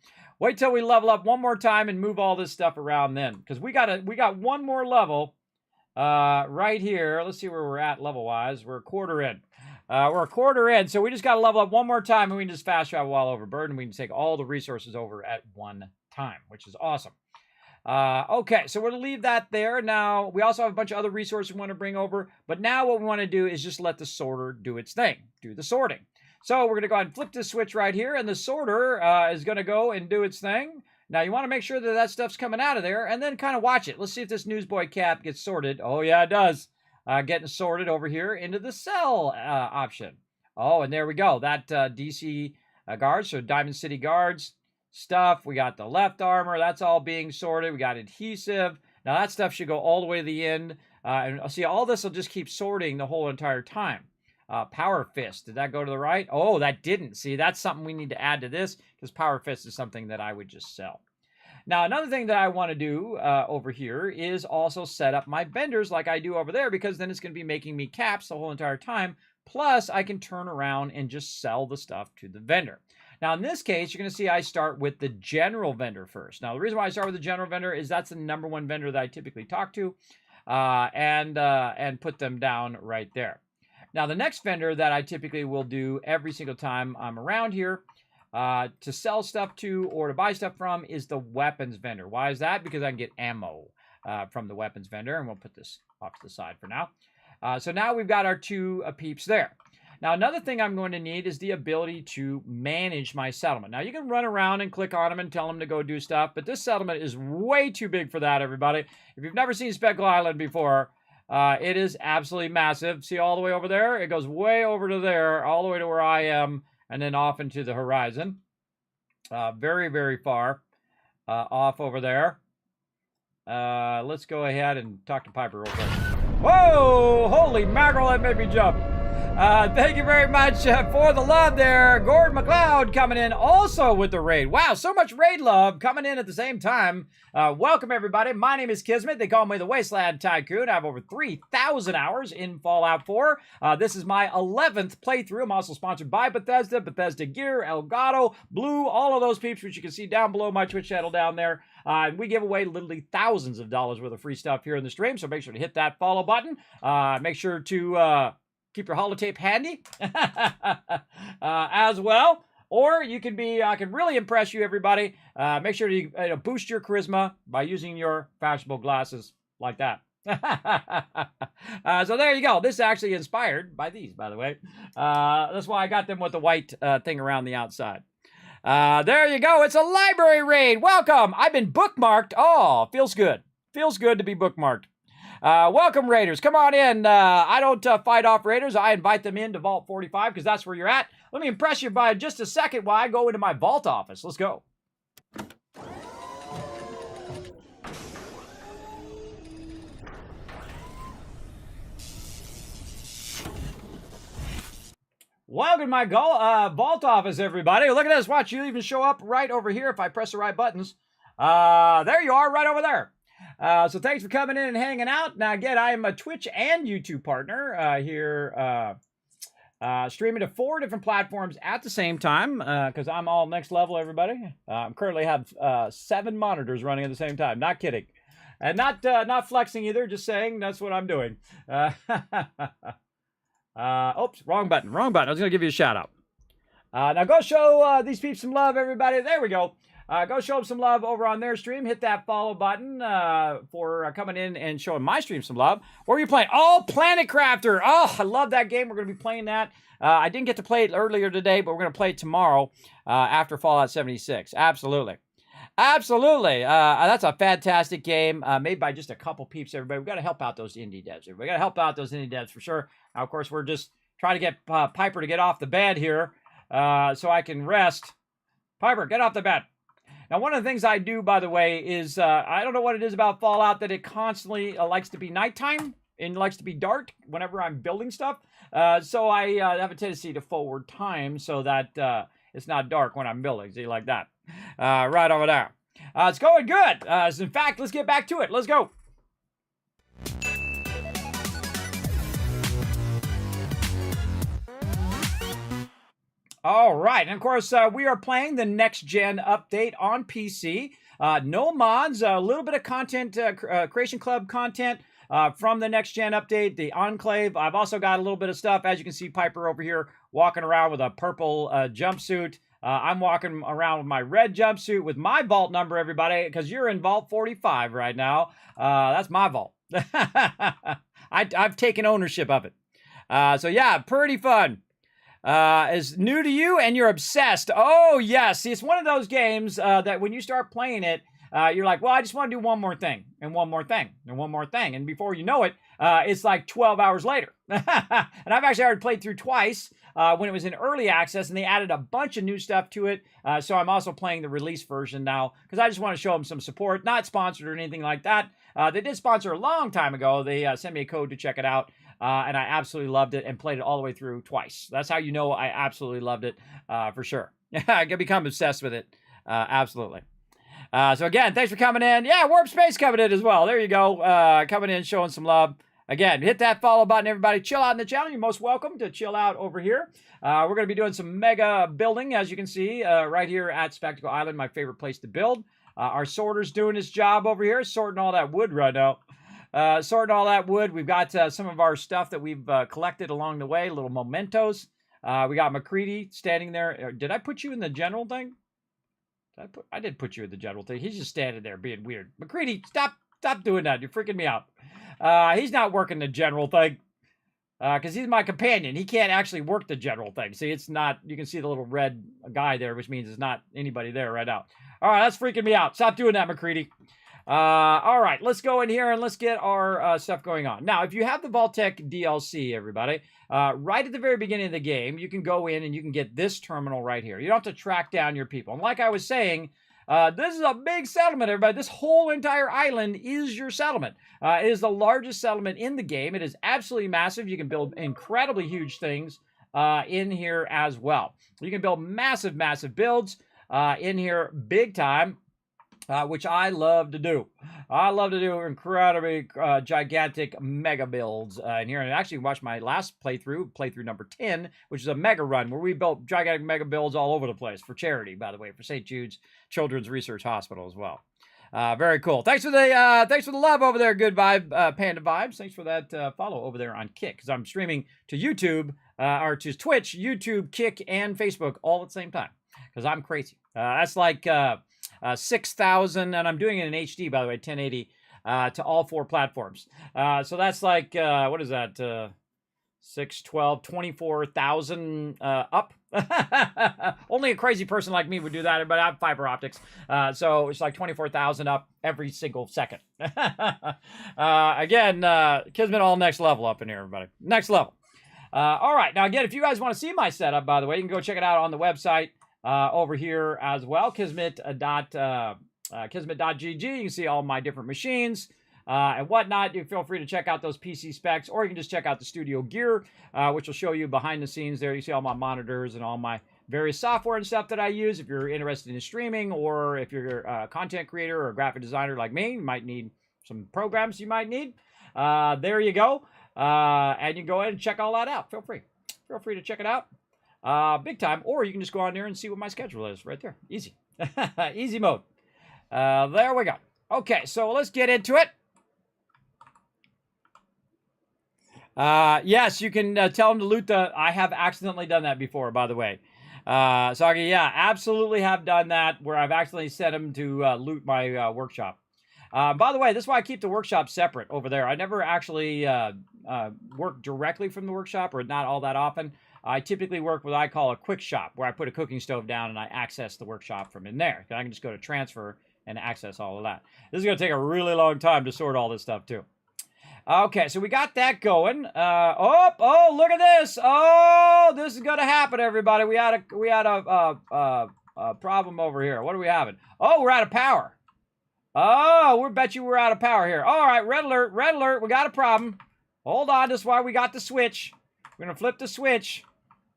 Wait till we level up one more time and move all this stuff around then, because we got one more level right here. Let's see where we're at level wise. We're a quarter in. We're a quarter in, so we just got to level up one more time, and we can just fast travel all over Bird, and we can take all the resources over at one time, which is awesome. Okay, so we're going to leave that there. Now, we also have a bunch of other resources we want to bring over, but now what we want to do is just let the sorter do its thing, do the sorting. So we're going to go ahead and flip this switch right here, and the sorter is going to go and do its thing. Now, you want to make sure that that stuff's coming out of there, and then kind of watch it. Let's see if this newsboy cap gets sorted. Oh, yeah, it does. Getting sorted over here into the cell option. Oh, and there we go. That DC guards, so Diamond City guards stuff. We got the left armor. That's all being sorted. We got adhesive. Now, that stuff should go all the way to the end. And see, all this will just keep sorting the whole entire time. Power Fist, did that go to the right? Oh, that didn't. See, that's something we need to add to this, because Power Fist is something that I would just sell. Now, another thing that I want to do over here is also set up my vendors like I do over there, because then it's going to be making me caps the whole entire time. Plus, I can turn around and just sell the stuff to the vendor. Now, in this case, you're going to see I start with the general vendor first. Now, the reason why I start with the general vendor is that's the #1 vendor that I typically talk to and put them down right there. Now, the next vendor that I typically will do every single time I'm around here to sell stuff to or to buy stuff from is the weapons vendor. Why is that? Because I can get ammo from the weapons vendor, and we'll put this off to the side for now. So now we've got our 2 peeps there. Now, another thing I'm going to need is the ability to manage my settlement. Now, you can run around and click on them and tell them to go do stuff, but this settlement is way too big for that, everybody. If you've never seen Spectral Island before, it is absolutely massive. See all the way over there? It goes way over to there, all the way to where I am, and then off into the horizon. Very, very far off over there. Let's go ahead and talk to Piper real quick. Whoa! Holy mackerel, that made me jump. Thank you very much for the love there. Gordon McLeod coming in also with the raid. Wow, so much raid love coming in at the same time. Welcome, everybody. My name is Kismet. They call me the Wasteland Tycoon. I have over 3,000 hours in Fallout 4. This is my 11th playthrough. I'm also sponsored by Bethesda, Bethesda Gear, Elgato, Blue, all of those peeps, which you can see down below my Twitch channel down there. We give away literally thousands of dollars worth of free stuff here in the stream, so make sure to hit that follow button. Make sure to keep your holotape handy as well. Or you can be, I can really impress you, everybody. Make sure to boost your charisma by using your fashionable glasses like that. So there you go. This is actually inspired by these, by the way. That's why I got them with the white thing around the outside. There you go. It's a library raid. Welcome. I've been bookmarked. Oh, feels good. Feels good to be bookmarked. Welcome, Raiders. Come on in. I don't fight off Raiders. I invite them into Vault 45 because that's where you're at. Let me impress you by just a second while I go into my vault office. Let's go. Welcome to my vault office, everybody. Look at this. Watch, you even show up right over here if I press the right buttons. There you are, right over there. So thanks for coming in and hanging out. Now, again, I am a Twitch and YouTube partner here, streaming to 4 different platforms at the same time because I'm all next level, everybody. I currently have 7 monitors running at the same time. Not kidding. And not flexing either, just saying that's what I'm doing. Oops, wrong button. I was going to give you a shout out. Now go show these peeps some love, everybody. There we go. Go show them some love over on their stream. Hit that follow button for coming in and showing my stream some love. What are you playing? Oh, Planet Crafter. Oh, I love that game. We're going to be playing that. I didn't get to play it earlier today, but we're going to play it tomorrow after Fallout 76. Absolutely. Absolutely. That's a fantastic game made by just a couple peeps, everybody. We've got to help out those indie devs. We've got to help out those indie devs for sure. Now, of course, we're just trying to get Piper to get off the bed here so I can rest. Piper, get off the bed. Now, one of the things I do, by the way, is I don't know what it is about Fallout that it constantly likes to be nighttime and likes to be dark whenever I'm building stuff. So I have a tendency to forward time so that it's not dark when I'm building. See, like that. Right over there. It's going good. In fact, let's get back to it. Let's go. All right, and of course, we are playing the next-gen update on PC. No mods, a little bit of content, Creation Club content from the next-gen update, the Enclave. I've also got a little bit of stuff, as you can see Piper over here walking around with a purple jumpsuit. I'm walking around with my red jumpsuit with my vault number, everybody, because you're in Vault 45 right now. That's my vault. I've taken ownership of it. So, yeah, pretty fun. Is new to you and you're obsessed. Oh, yes. See, it's one of those games that when you start playing it, you're like, well, I just want to do one more thing and one more thing and one more thing. And before you know it, it's like 12 hours later. And I've actually already played through twice when it was in early access and they added a bunch of new stuff to it. So I'm also playing the release version now because I just want to show them some support. Not sponsored or anything like that. They did sponsor a long time ago. They sent me a code to check it out. And I absolutely loved it and played it all the way through twice. That's how you know I absolutely loved it for sure. I can become obsessed with it. Absolutely. So again, thanks for coming in. Yeah, Warp Space coming in as well. There you go. Coming in, showing some love. Again, hit that follow button, everybody. Chill out in the channel. You're most welcome to chill out over here. We're going to be doing some mega building, as you can see, right here at Spectacle Island, my favorite place to build. Our sorter's doing his job over here, sorting all that wood right now. Sorting all that wood. We've got some of our stuff that we've collected along the way, little mementos. We got McCready standing there. Did I put you in the general thing? I did put you in the general thing. He's just standing there being weird. McCready, stop doing that. You're freaking me out. He's not working the general thing because he's my companion. He can't actually work the general thing. See, it's not, you can see the little red guy there, which means there's not anybody there right now. All right, that's freaking me out. Stop doing that, McCready. All right, let's go in here and let's get our stuff going on. Now, if you have the vault-tec DLC, everybody, right at the very beginning of the game, you can go in and you can get this terminal right here. You don't have to track down your people. And like I was saying, This is a big settlement, everybody. This whole entire island is your settlement. It is the largest settlement in the game. It is absolutely massive. You can build incredibly huge things in here as well. You can build massive, massive builds in here big time. Which I love to do. I love to do incredibly gigantic mega builds in here. And I actually watched my last playthrough number 10, which is a mega run, where we built gigantic mega builds all over the place for charity, by the way, for St. Jude's Children's Research Hospital as well. Very cool. Thanks for the love over there, Good Vibe, Panda Vibes. Thanks for that follow over there on Kick, because I'm streaming to YouTube, or to Twitch, YouTube, Kick, and Facebook all at the same time, because I'm crazy. That's like 6,000, and I'm doing it in HD, by the way, 1080, to all 4 platforms. So that's like, what is that? 6, 12, 24,000 up. Only a crazy person like me would do that, but I have fiber optics. So it's like 24,000 up every single second. Again, Kismet all next level up in here, everybody. Next level. All right. Now, again, if you guys want to see my setup, by the way, you can go check it out on the website. Over here as well, kismet.gg. You can see all my different machines and whatnot. You feel free to check out those PC specs, or you can just check out the studio gear, which will show you behind the scenes there. You see all my monitors and all my various software and stuff that I use. If you're interested in streaming, or if you're a content creator or a graphic designer like me, you might need some programs you might need. There you go. And you can go ahead and check all that out. Feel free to check it out. Big time, or you can just go on there and see what my schedule is right there. Easy. Easy mode. There we go. Okay, so let's get into it. Yes, you can tell them to loot the... I have accidentally done that before, by the way. So, yeah, absolutely have done that, where I've accidentally set them to loot my workshop. By the way, this is why I keep the workshop separate over there. I never actually work directly from the workshop, or not all that often. I typically work with what I call a quick shop, where I put a cooking stove down and I access the workshop from in there. I can just go to transfer and access all of that. This is going to take a really long time to sort all this stuff too. Okay, so we got that going. Oh, look at this. Oh, this is going to happen, everybody. We had a problem over here. What are we having? Oh, we're out of power. Oh, we bet you we're out of power here. All right, red alert, red alert. We got a problem. Hold on, this is why we got the switch. We're going to flip the switch.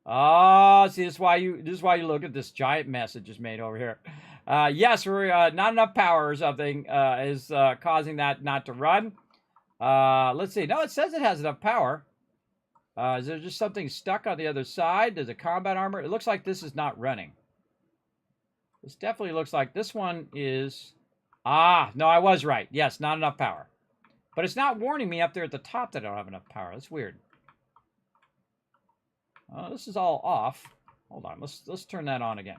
Oh, see, this is why you look at this giant mess it just made over here. Yes, we're not enough power or something is causing that not to run. Let's see. No, it says it has enough power. Is there just something stuck on the other side? There's a combat armor. It looks like this is not running. This definitely looks like this one is... Ah, no, I was right. Yes, not enough power. But it's not warning me up there at the top that I don't have enough power. That's weird. This is all off. Hold on, let's turn that on again.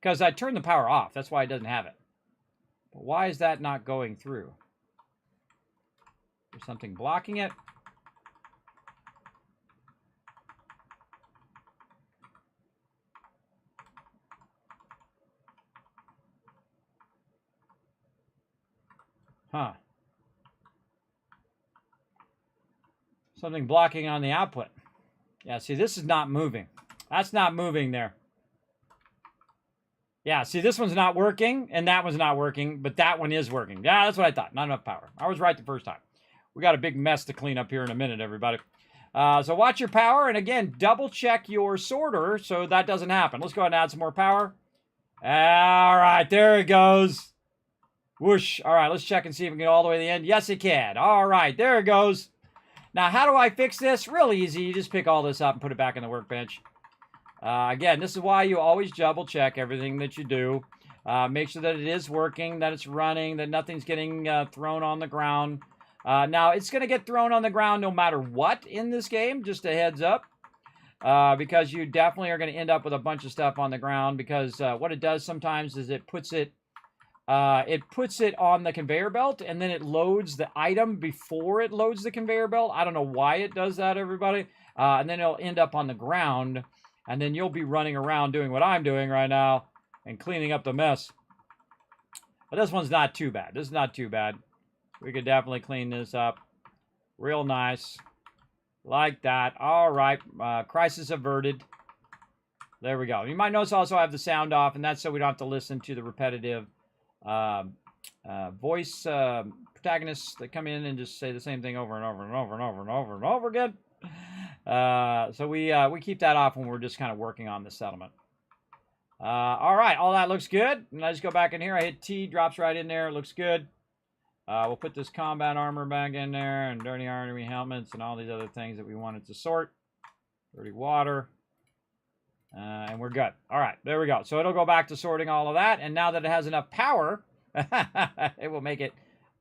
Because I turned the power off. That's why it doesn't have it. But why is that not going through? There's something blocking it. Huh. Something blocking on the output. Yeah, see, this is not moving. That's not moving there. Yeah, see, this one's not working, and that one's not working, but that one is working. Yeah, that's what I thought. Not enough power. I was right the first time. We got a big mess to clean up here in a minute, everybody. So watch your power, and again, double check your sorter so that doesn't happen. Let's go ahead and add some more power. All right, there it goes. Whoosh. All right, let's check and see if we can get all the way to the end. Yes, it can. All right, there it goes. Now, how do I fix this? Really easy. You just pick all this up and put it back in the workbench. Again, this is why you always double check everything that you do. Make sure that it is working, that it's running, that nothing's getting thrown on the ground. Now, it's going to get thrown on the ground no matter what in this game, just a heads up. Because you definitely are going to end up with a bunch of stuff on the ground, because what it does sometimes is it puts it on the conveyor belt, and then it loads the item before it loads the conveyor belt. I don't know why it does that, everybody. And then it'll end up on the ground, and then you'll be running around doing what I'm doing right now and cleaning up the mess. But this one's not too bad. This is not too bad. We could definitely clean this up real nice. Like that. All right. Crisis averted. There we go. You might notice also I have the sound off, and that's so we don't have to listen to the repetitive voice protagonists that come in and just say the same thing over and over and over and over and over and over again. So we keep that off when we're just kind of working on the settlement. All right, all that looks good. And I just go back in here. I hit T, drops right in there. It looks good. We'll put this combat armor back in there and dirty army helmets and all these other things that we wanted to sort. Dirty water. And we're good. All right, there we go. So it'll go back to sorting all of that. And now that it has enough power, it will make it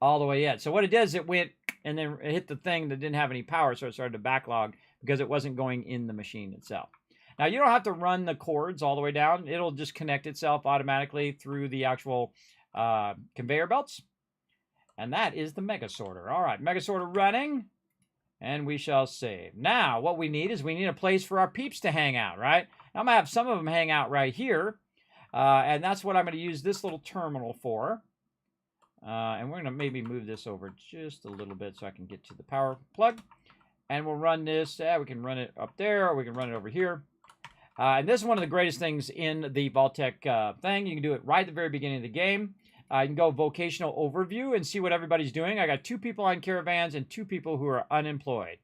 all the way in. So what it did is it went and then it hit the thing that didn't have any power, so it started to backlog because it wasn't going in the machine itself. Now, you don't have to run the cords all the way down. It'll just connect itself automatically through the actual conveyor belts. And that is the Mega Sorter. All right, Mega Sorter running. And we shall save. Now, what we need is we need a place for our peeps to hang out, right? Now, I'm going to have some of them hang out right here. And that's what I'm going to use this little terminal for. And we're going to maybe move this over just a little bit so I can get to the power plug. And we'll run this. We can run it up there, or we can run it over here. And this is one of the greatest things in the vault-tec thing. You can do it right at the very beginning of the game. You can go vocational overview and see what everybody's doing. I got 2 people on caravans and 2 people who are unemployed.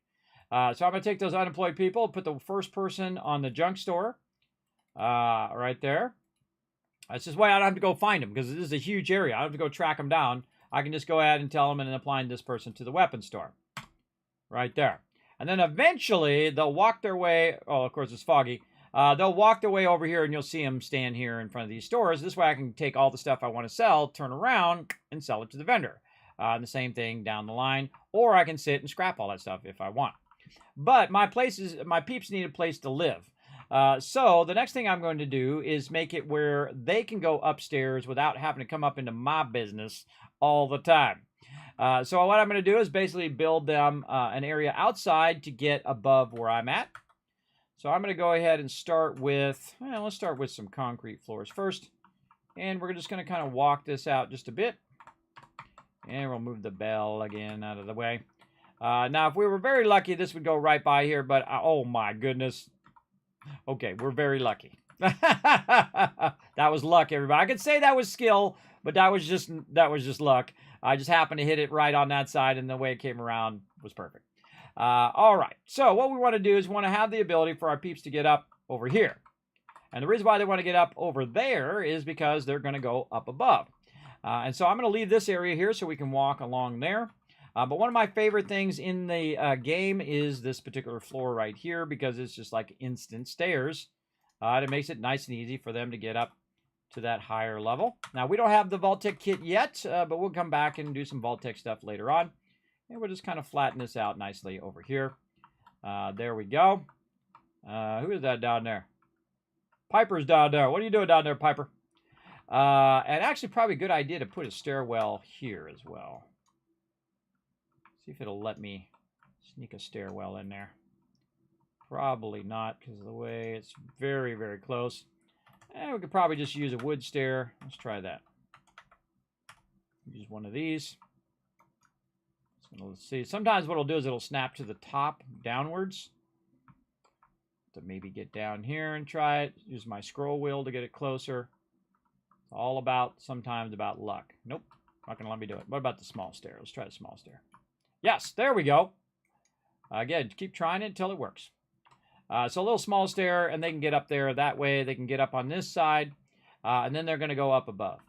So I'm going to take those unemployed people, put the first person on the junk store right there. That's just why I don't have to go find them, because this is a huge area. I don't have to go track them down. I can just go ahead and tell them and then apply this person to the weapon store. Right there. And then eventually they'll walk their way. Oh, of course, it's foggy. They'll walk their way over here, and you'll see them stand here in front of these stores. This way I can take all the stuff I want to sell, turn around, and sell it to the vendor. And the same thing down the line. Or I can sit and scrap all that stuff if I want. But my peeps need a place to live. So the next thing I'm going to do is make it where they can go upstairs without having to come up into my business all the time. So what I'm going to do is basically build them an area outside to get above where I'm at. So I'm going to go ahead and start with, let's start with some concrete floors first. And we're just going to kind of walk this out just a bit. And we'll move the bell again out of the way. Now, if we were very lucky, this would go right by here. But, oh my goodness. Okay, we're very lucky. That was luck, everybody. I could say that was skill, but that was just luck. I just happened to hit it right on that side, and the way it came around was perfect. All right, so what we want to do is we want to have the ability for our peeps to get up over here. And the reason why they want to get up over there is because they're going to go up above. And so I'm going to leave this area here so we can walk along there. But one of my favorite things in the game is this particular floor right here, because it's just like instant stairs. It makes it nice and easy for them to get up to that higher level. Now, we don't have the vault-tec kit yet, but we'll come back and do some vault-tec stuff later on. And we'll just kind of flatten this out nicely over here. There we go. Who is that down there? Piper's down there. What are you doing down there, Piper? And actually, probably a good idea to put a stairwell here as well. See if it'll let me sneak a stairwell in there. Probably not, because of the way it's very, very close. And we could probably just use a wood stair. Let's try that. Use one of these. So let's see. Sometimes what it'll do is it'll snap to the top downwards. To maybe get down here and try it. Use my scroll wheel to get it closer. It's all about, sometimes about luck. Nope, not going to let me do it. What about the small stair? Let's try the small stair. Yes, there we go. Again, keep trying it until it works. So a little small stair, and they can get up there. That way they can get up on this side, and then they're going to go up above.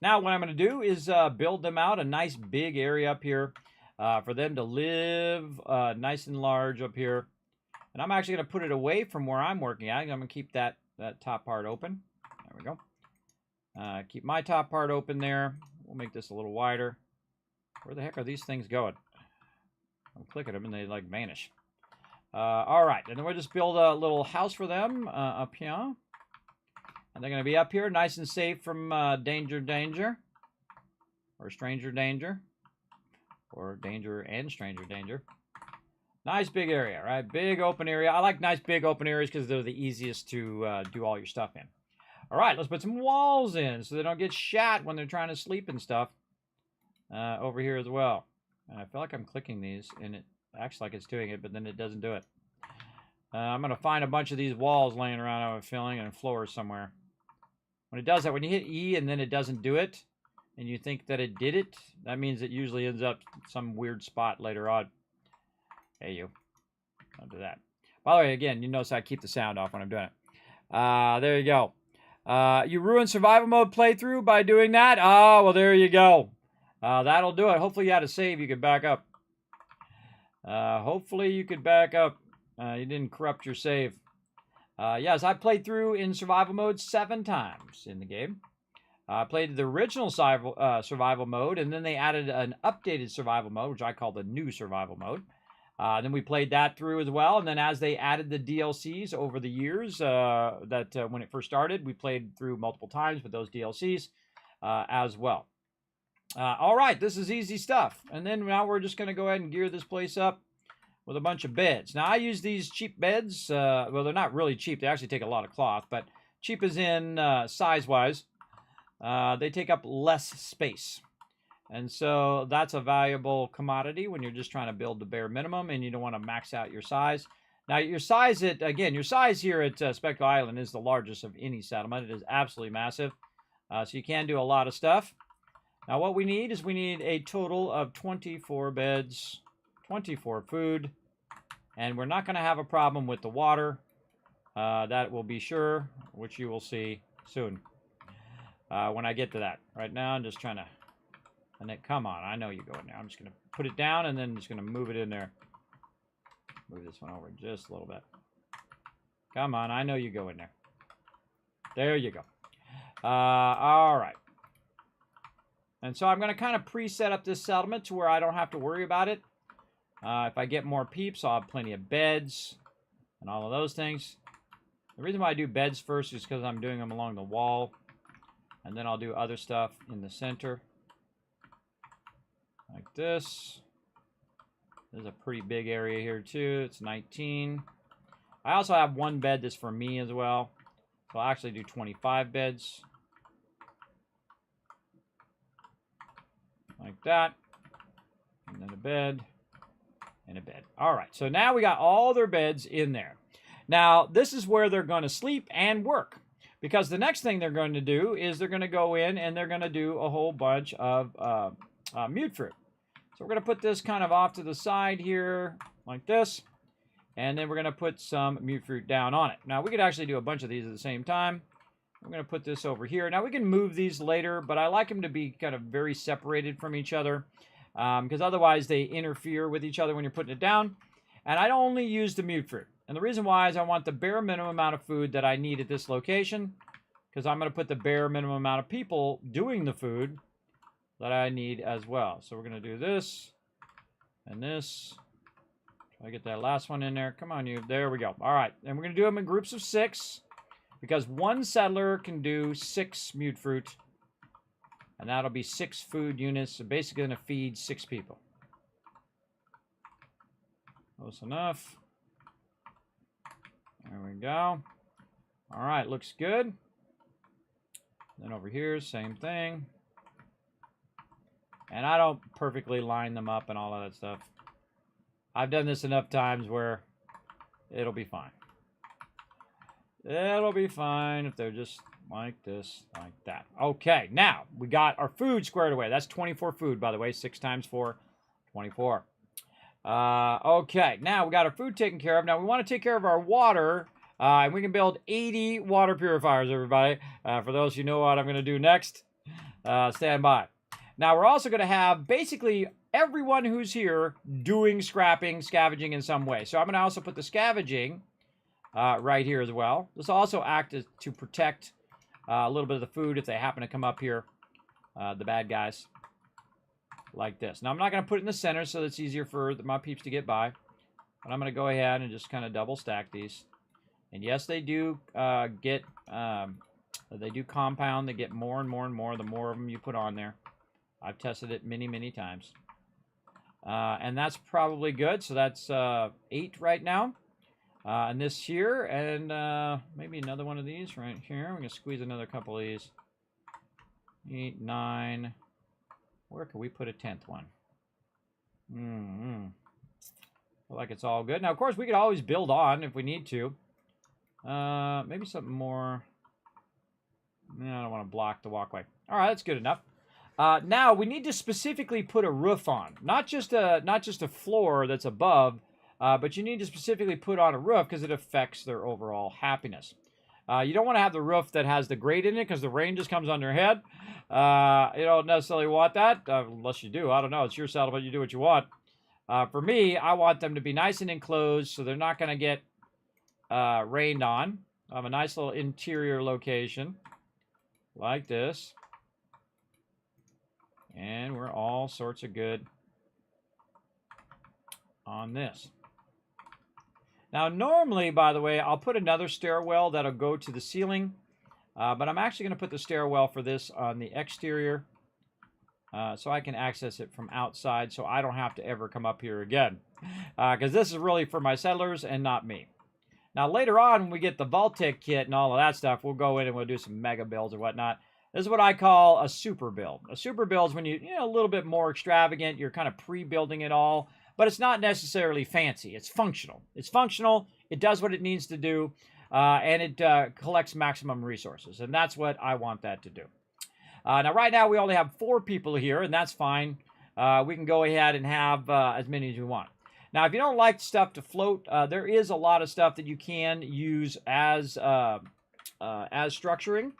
Now what I'm going to do is build them out a nice big area up here for them to live nice and large up here. And I'm actually going to put it away from where I'm working at. I'm going to keep that top part open. There we go. Keep my top part open there. We'll make this a little wider. Where the heck are these things going? I'm clicking them and they like vanish. All right, and then we'll just build a little house for them up here. And they're going to be up here nice and safe from danger, or stranger danger, or danger and stranger danger. Nice big area, right? Big open area. I like nice big open areas because they're the easiest to do all your stuff in. All right, let's put some walls in so they don't get shot when they're trying to sleep and stuff. Over here as well. And I feel like I'm clicking these and it acts like it's doing it, but then it doesn't do it. I'm going to find a bunch of these walls laying around, I have a feeling, and floors somewhere. When it does that, when you hit E and then it doesn't do it, and you think that it did it, that means it usually ends up some weird spot later on. Hey, you. Don't do that. By the way, again, you notice I keep the sound off when I'm doing it. There you go. You ruined survival mode playthrough by doing that? Oh, well, there you go. That'll do it. Hopefully you had a save you could back up. Hopefully you could back up. You didn't corrupt your save. Yes, I played through in survival mode 7 times in the game. I played the original survival mode, and then they added an updated survival mode, which I call the new survival mode. Then we played that through as well, and then as they added the DLCs over the years, when it first started, we played through multiple times with those DLCs as well. All right, this is easy stuff. And then now we're just going to go ahead and gear this place up with a bunch of beds. Now, I use these cheap beds. Well, they're not really cheap. They actually take a lot of cloth, but cheap as in size-wise. They take up less space. And so that's a valuable commodity when you're just trying to build the bare minimum and you don't want to max out your size. Now, your size here at Speckle Island is the largest of any settlement. It is absolutely massive. So you can do a lot of stuff. Now, what we need is a total of 24 beds, 24 food, and we're not going to have a problem with the water. That will be sure, which you will see soon when I get to that. Right now, I'm just trying to... And then, come on, I know you go in there. I'm just going to put it down and then just going to move it in there. Move this one over just a little bit. Come on, I know you go in there. There you go. All right. And so I'm going to kind of pre-set up this settlement to where I don't have to worry about it. If I get more peeps, I'll have plenty of beds and all of those things. The reason why I do beds first is because I'm doing them along the wall. And then I'll do other stuff in the center. Like this. There's a pretty big area here too. It's 19. I also have one bed that's for me as well. So I'll actually do 25 beds. Like that. And then a bed. And a bed. All right. So now we got all their beds in there. Now, this is where they're going to sleep and work. Because the next thing they're going to do is they're going to go in and they're going to do a whole bunch of mute fruit. So we're going to put this kind of off to the side here, like this. And then we're going to put some mute fruit down on it. Now, we could actually do a bunch of these at the same time. We're going to put this over here. Now, we can move these later, but I like them to be kind of very separated from each other. Because otherwise, they interfere with each other when you're putting it down. And I only use the mute fruit. And the reason why is I want the bare minimum amount of food that I need at this location. Because I'm going to put the bare minimum amount of people doing the food that I need as well. So we're going to do this and this. Try to get that last one in there. Come on, you. There we go. All right. And we're going to do them in groups of 6 because one settler can do 6 mute fruit. And that'll be 6 food units. So basically going to feed 6 people. Close enough. There we go. All right. Looks good. Then over here, same thing. And I don't perfectly line them up and all of that stuff. I've done this enough times where it'll be fine. It'll be fine if they're just like this, like that. Okay, now we got our food squared away. That's 24 food, by the way. 6 times 4, 24. Okay, now we got our food taken care of. Now we want to take care of our water. And we can build 80 water purifiers, everybody. For those who know what I'm going to do next, stand by. Now, we're also going to have basically everyone who's here doing scavenging in some way. So I'm going to also put the scavenging right here as well. This will also act to protect a little bit of the food if they happen to come up here, the bad guys, like this. Now, I'm not going to put it in the center so it's easier for my peeps to get by. But I'm going to go ahead and just kind of double stack these. And yes, they do they do compound. They get more and more and more the more of them you put on there. I've tested it many, many times. And that's probably good. So that's 8 right now. And this here, and maybe another one of these right here. We're going to squeeze another couple of these. 8, 9. Where can we put a 10th one? Feel like it's all good. Now, of course, we could always build on if we need to. Maybe something more. I don't want to block the walkway. All right, that's good enough. Now we need to specifically put a roof on, not just a floor that's above, but you need to specifically put on a roof because it affects their overall happiness. You don't want to have the roof that has the grate in it because the rain just comes on their head. You don't necessarily want that, unless you do. I don't know. It's your settlement. You do what you want. For me, I want them to be nice and enclosed so they're not going to get rained on. I have a nice little interior location like this. And we're all sorts of good on this. Now, normally, by the way, I'll put another stairwell that'll go to the ceiling. But I'm actually going to put the stairwell for this on the exterior so I can access it from outside so I don't have to ever come up here again. Because this is really for my settlers and not me. Now, later on, when we get the vault-tec kit and all of that stuff, we'll go in and we'll do some mega builds or whatnot. This is what I call a super build. A super build is when you know, a little bit more extravagant. You're kind of pre-building it all. But it's not necessarily fancy. It's functional. It's functional. It does what it needs to do. And it collects maximum resources. And that's what I want that to do. Now, right now, we only have 4 people here, and that's fine. We can go ahead and have as many as we want. Now, if you don't like stuff to float, there is a lot of stuff that you can use as structuring.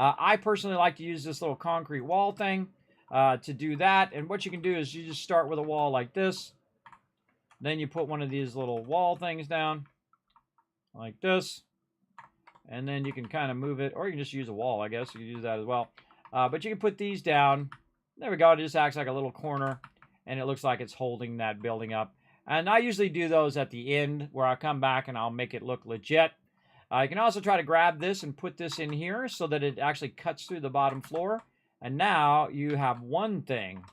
I personally like to use this little concrete wall thing to do that. And what you can do is you just start with a wall like this. Then you put one of these little wall things down like this. And then you can kind of move it. Or you can just use a wall, I guess. You can use that as well. But you can put these down. There we go. It just acts like a little corner. And it looks like it's holding that building up. And I usually do those at the end where I come back and I'll make it look legit. You can also try to grab this and put this in here so that it actually cuts through the bottom floor. And now you have one thing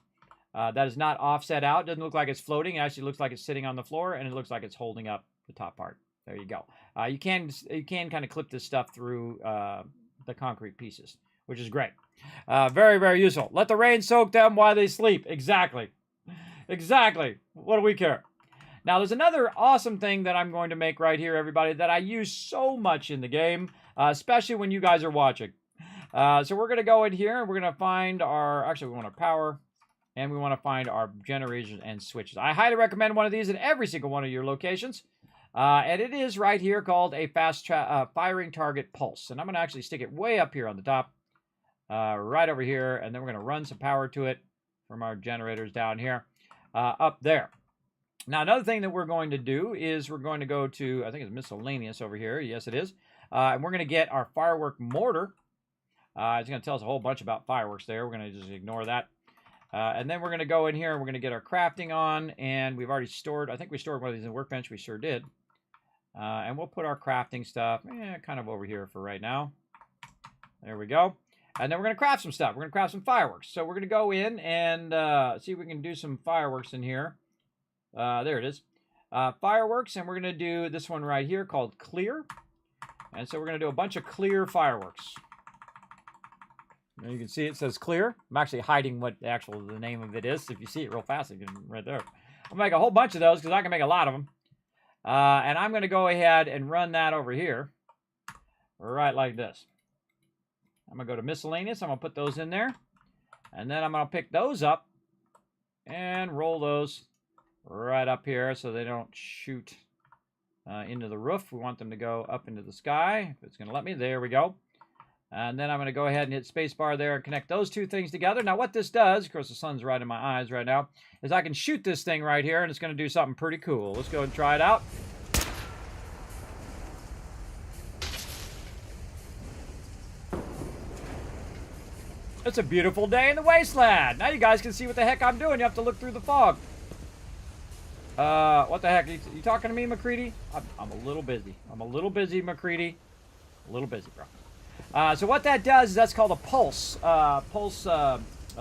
that is not offset out. It doesn't look like it's floating. It actually looks like it's sitting on the floor, and it looks like it's holding up the top part. There you go. You can kind of clip this stuff through the concrete pieces, which is great. Very, very useful. Let the rain soak them while they sleep. Exactly. Exactly. What do we care? Now, there's another awesome thing that I'm going to make right here, everybody, that I use so much in the game, especially when you guys are watching. So we're going to go in here, and we're going to find our... Actually, we want our power, and we want to find our generators and switches. I highly recommend one of these in every single one of your locations. And it is right here called a fast firing target pulse. And I'm going to actually stick it way up here on the top, right over here, and then we're going to run some power to it from our generators down here, up there. Now, another thing that we're going to do is we're going to go to, I think it's miscellaneous over here. Yes, it is. And we're going to get our firework mortar. It's going to tell us a whole bunch about fireworks there. We're going to just ignore that. And then we're going to go in here and we're going to get our crafting on. And we've already stored, I think we stored one of these in the workbench. We sure did. And we'll put our crafting stuff kind of over here for right now. There we go. And then we're going to craft some stuff. We're going to craft some fireworks. So we're going to go in and see if we can do some fireworks in here. There it is. Fireworks, and we're going to do this one right here called clear. And so we're going to do a bunch of clear fireworks. And you can see it says clear. I'm actually hiding what the name of it is. If you see it real fast, you can right there. I'll make a whole bunch of those because I can make a lot of them. And I'm going to go ahead and run that over here. Right like this. I'm going to go to miscellaneous. I'm going to put those in there. And then I'm going to pick those up and roll those right up here so they don't shoot into the roof. We want them to go up into the sky. If it's going to let me, there we go. And then I'm going to go ahead and hit spacebar there and connect those two things together. Now what this does, of course the sun's right in my eyes right now, is I can shoot this thing right here and it's going to do something pretty cool. Let's go and try it out. It's a beautiful day in the wasteland. Now you guys can see what the heck I'm doing. You have to look through the fog. What the heck? You talking to me, McCready? I'm a little busy. I'm a little busy, McCready. A little busy, bro. So what that does is that's called a pulse.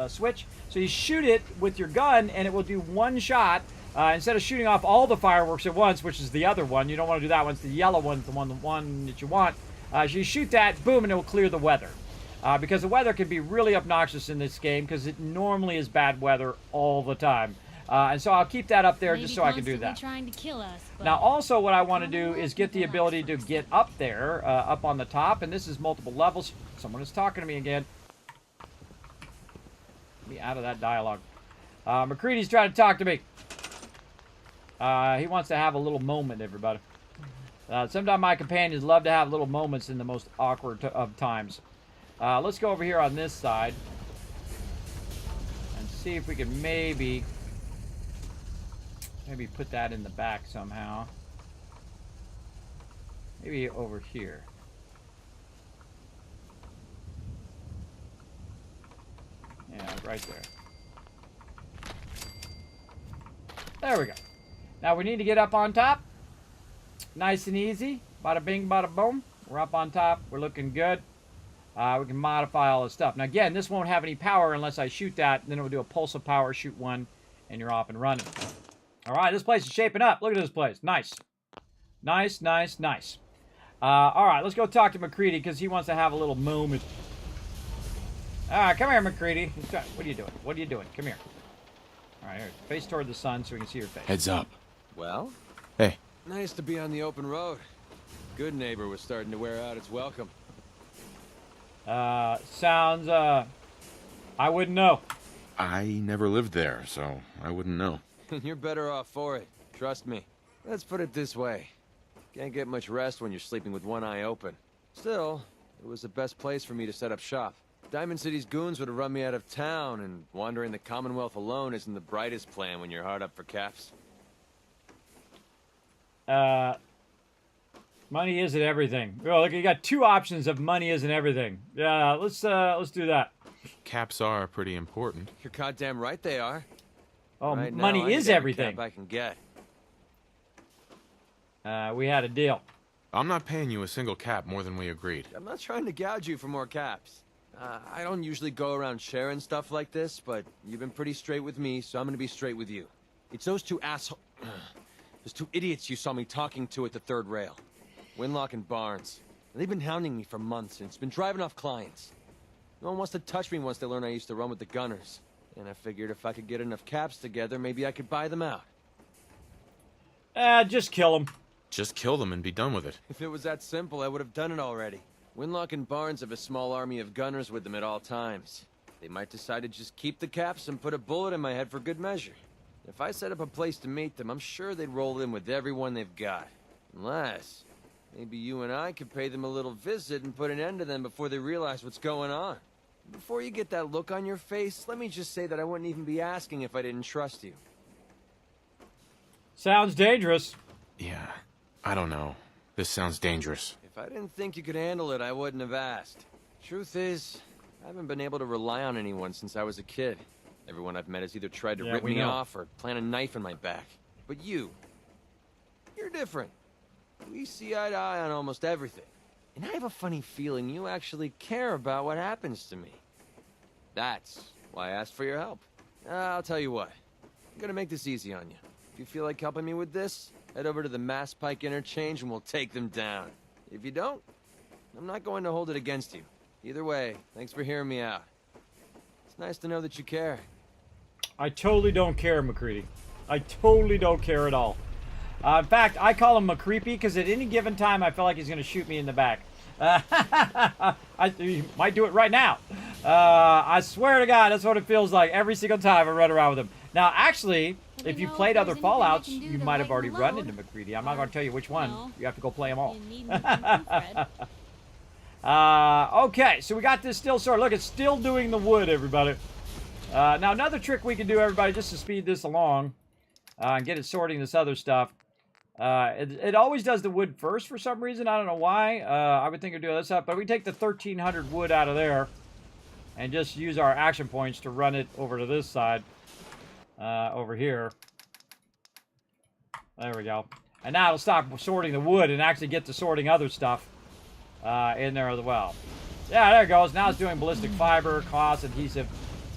Switch. So you shoot it with your gun, and it will do one shot. Instead of shooting off all the fireworks at once, which is the other one. You don't want to do that one. It's the yellow one, the one that you want. So you shoot that, boom, and it will clear the weather. Because the weather can be really obnoxious in this game because it normally is bad weather all the time. And so I'll keep that up there just so I can do that. Trying to kill us, now also what I want to do is get the ability to get up there, up on the top, and this is multiple levels. Someone is talking to me again. Let me out of that dialogue. McCready's trying to talk to me. He wants to have a little moment, everybody. Sometimes my companions love to have little moments in the most awkward of times. Let's go over here on this side and see if we can maybe put that in the back somehow. Maybe over here. Yeah, right there. There we go. Now we need to get up on top. Nice and easy. Bada bing, bada boom. We're up on top. We're looking good. We can modify all this stuff. Now again, this won't have any power unless I shoot that. Then it will do a pulse of power, shoot one, and you're off and running. All right, this place is shaping up. Look at this place. Nice. Nice, nice, nice. All right, let's go talk to McCready because he wants to have a little moment. All right, come here, McCready. What are you doing? What are you doing? Come here. All right, here. Face toward the sun so we can see your face. Heads up. Well? Hey. Nice to be on the open road. Good neighbor was starting to wear out its welcome. Sounds, I wouldn't know. I never lived there, so I wouldn't know. You're better off for it. Trust me. Let's put it this way. Can't get much rest when you're sleeping with one eye open. Still, it was the best place for me to set up shop. Diamond City's goons would have run me out of town, and wandering the Commonwealth alone isn't the brightest plan when you're hard up for caps. Money isn't everything. Oh, look, you got two options of money isn't everything. Yeah, let's do that. Caps are pretty important. You're goddamn right they are. Oh, right money now, I is need every everything. cap I can get. We had a deal. I'm not paying you a single cap more than we agreed. I'm not trying to gouge you for more caps. I don't usually go around sharing stuff like this, but you've been pretty straight with me, so I'm gonna be straight with you. It's those two those two idiots you saw me talking to at the third rail. Winlock and Barnes. They've been hounding me for months, and it's been driving off clients. No one wants to touch me once they learn I used to run with the Gunners. And I figured if I could get enough caps together, maybe I could buy them out. Just kill them. Just kill them and be done with it. If it was that simple, I would have done it already. Winlock and Barnes have a small army of Gunners with them at all times. They might decide to just keep the caps and put a bullet in my head for good measure. If I set up a place to meet them, I'm sure they'd roll in with everyone they've got. Unless, maybe you and I could pay them a little visit and put an end to them before they realize what's going on. Before you get that look on your face, let me just say that I wouldn't even be asking if I didn't trust you. Sounds dangerous. Yeah, I don't know. This sounds dangerous. If I didn't think you could handle it, I wouldn't have asked. Truth is, I haven't been able to rely on anyone since I was a kid. Everyone I've met has either tried to rip me off or plant a knife in my back. But you're different. We see eye to eye on almost everything. And I have a funny feeling you actually care about what happens to me. That's why I asked for your help. I'll tell you what. I'm gonna make this easy on you. If you feel like helping me with this, head over to the Mass Pike Interchange and we'll take them down. If you don't, I'm not going to hold it against you. Either way, thanks for hearing me out. It's nice to know that you care. I totally don't care, McCready. I totally don't care at all. In fact, I call him McCreepy because at any given time I feel like he's going to shoot me in the back. He might do it right now. I swear to God, that's what it feels like every single time I run around with him. Now, actually, if you played other Fallouts, you might have already run into McCready. I'm not going to tell you which one. You have to go play them all. Okay, so we got this steel sword. Look, it's still doing the wood, everybody. Now, another trick we can do, everybody, just to speed this along and get it sorting this other stuff. It always does the wood first for some reason. I don't know why. I would think it'd do this stuff, but we take the 1,300 wood out of there and just use our action points to run it over to this side, over here. There we go. And now it'll stop sorting the wood and actually get to sorting other stuff in there as well. Yeah, there it goes. Now it's doing ballistic fiber, cloth, adhesive,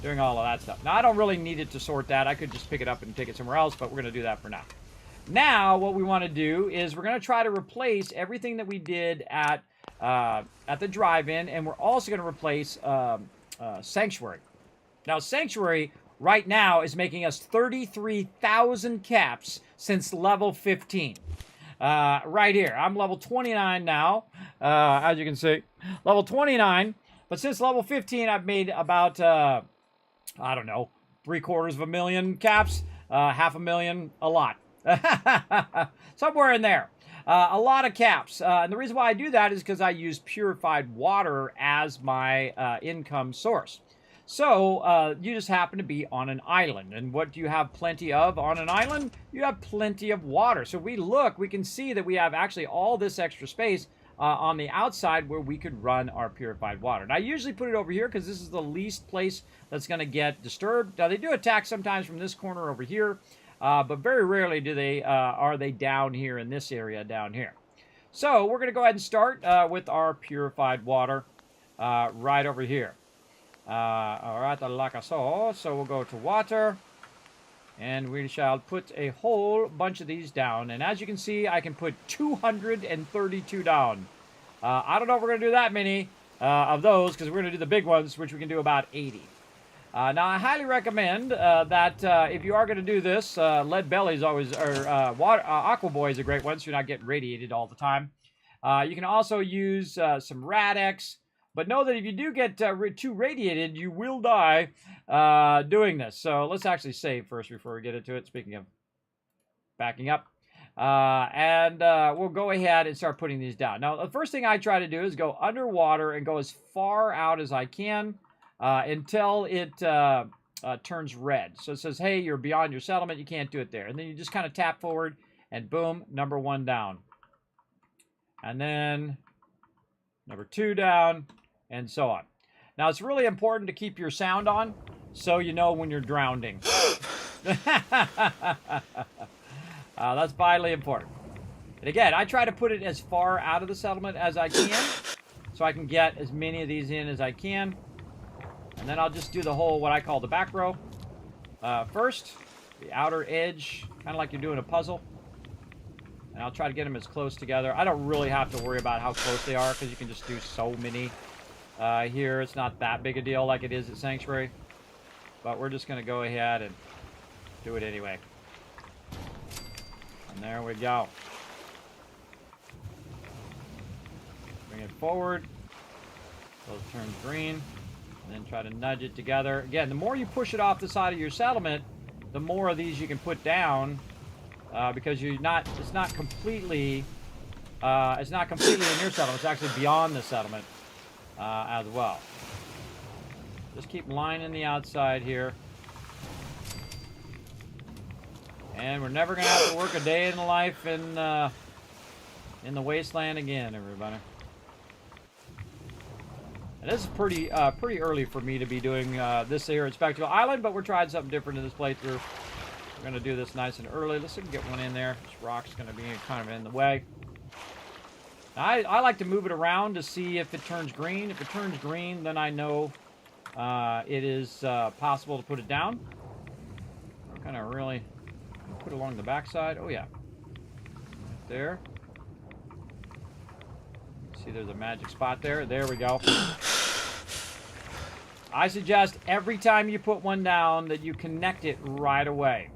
doing all of that stuff. Now, I don't really need it to sort that. I could just pick it up and take it somewhere else, but we're going to do that for now. Now, what we want to do is we're going to try to replace everything that we did at the drive-in, and we're also going to replace Sanctuary. Now, Sanctuary right now is making us 33,000 caps since level 15. Right here. I'm level 29 now, as you can see. Level 29. But since level 15, I've made about I don't know, 750,000 caps, 500,000, a lot. Somewhere in there. A lot of caps. And the reason why I do that is because I use purified water as my income source. So you just happen to be on an island. And what do you have plenty of on an island? You have plenty of water. So we can see that we have actually all this extra space on the outside where we could run our purified water. And I usually put it over here because this is the least place that's going to get disturbed. Now, they do attack sometimes from this corner over here, but very rarely do they are they down here in this area down here. So we're going to go ahead and start with our purified water right over here. All right, like I saw. So we'll go to water, and we shall put a whole bunch of these down. And as you can see, I can put 232 down. I don't know if we're going to do that many of those, because we're going to do the big ones, which we can do about 80. Now, I highly recommend that if you are going to do this, Lead Belly is always, or Aqua Boy is a great one, so you're not getting radiated all the time. You can also use some Rad-X. But know that if you do get too radiated, you will die doing this. So let's actually save first before we get into it. Speaking of backing up. And we'll go ahead and start putting these down. Now, the first thing I try to do is go underwater and go as far out as I can until it turns red. So it says, hey, you're beyond your settlement. You can't do it there. And then you just kind of tap forward and boom, number 1 down. And then number 2 down. And so on. Now, it's really important to keep your sound on so you know when you're drowning. That's vitally important. And again, I try to put it as far out of the settlement as I can so I can get as many of these in as I can. And then I'll just do the whole, what I call the back row. First, the outer edge, kind of like you're doing a puzzle. And I'll try to get them as close together. I don't really have to worry about how close they are because you can just do so many. Here, it's not that big a deal like it is at Sanctuary. But we're just going to go ahead and do it anyway. And there we go. Bring it forward. So it turns green. And then try to nudge it together. Again, the more you push it off the side of your settlement, the more of these you can put down. Because it's not completely in your settlement. It's actually beyond the settlement. As well. Just keep lining the outside here. And we're never going to have to work a day in the life in the wasteland again, everybody. And this is pretty early for me to be doing this here at Spectacle Island, but we're trying something different in this playthrough. We're going to do this nice and early. Let's see if we can get one in there. This rock's going to be kind of in the way. I like to move it around to see if it turns green. If it turns green, then I know it is possible to put it down. I'm kind of really put it along the backside. Oh, yeah. Right there. See, there's a magic spot there. There we go. I suggest every time you put one down that you connect it right away.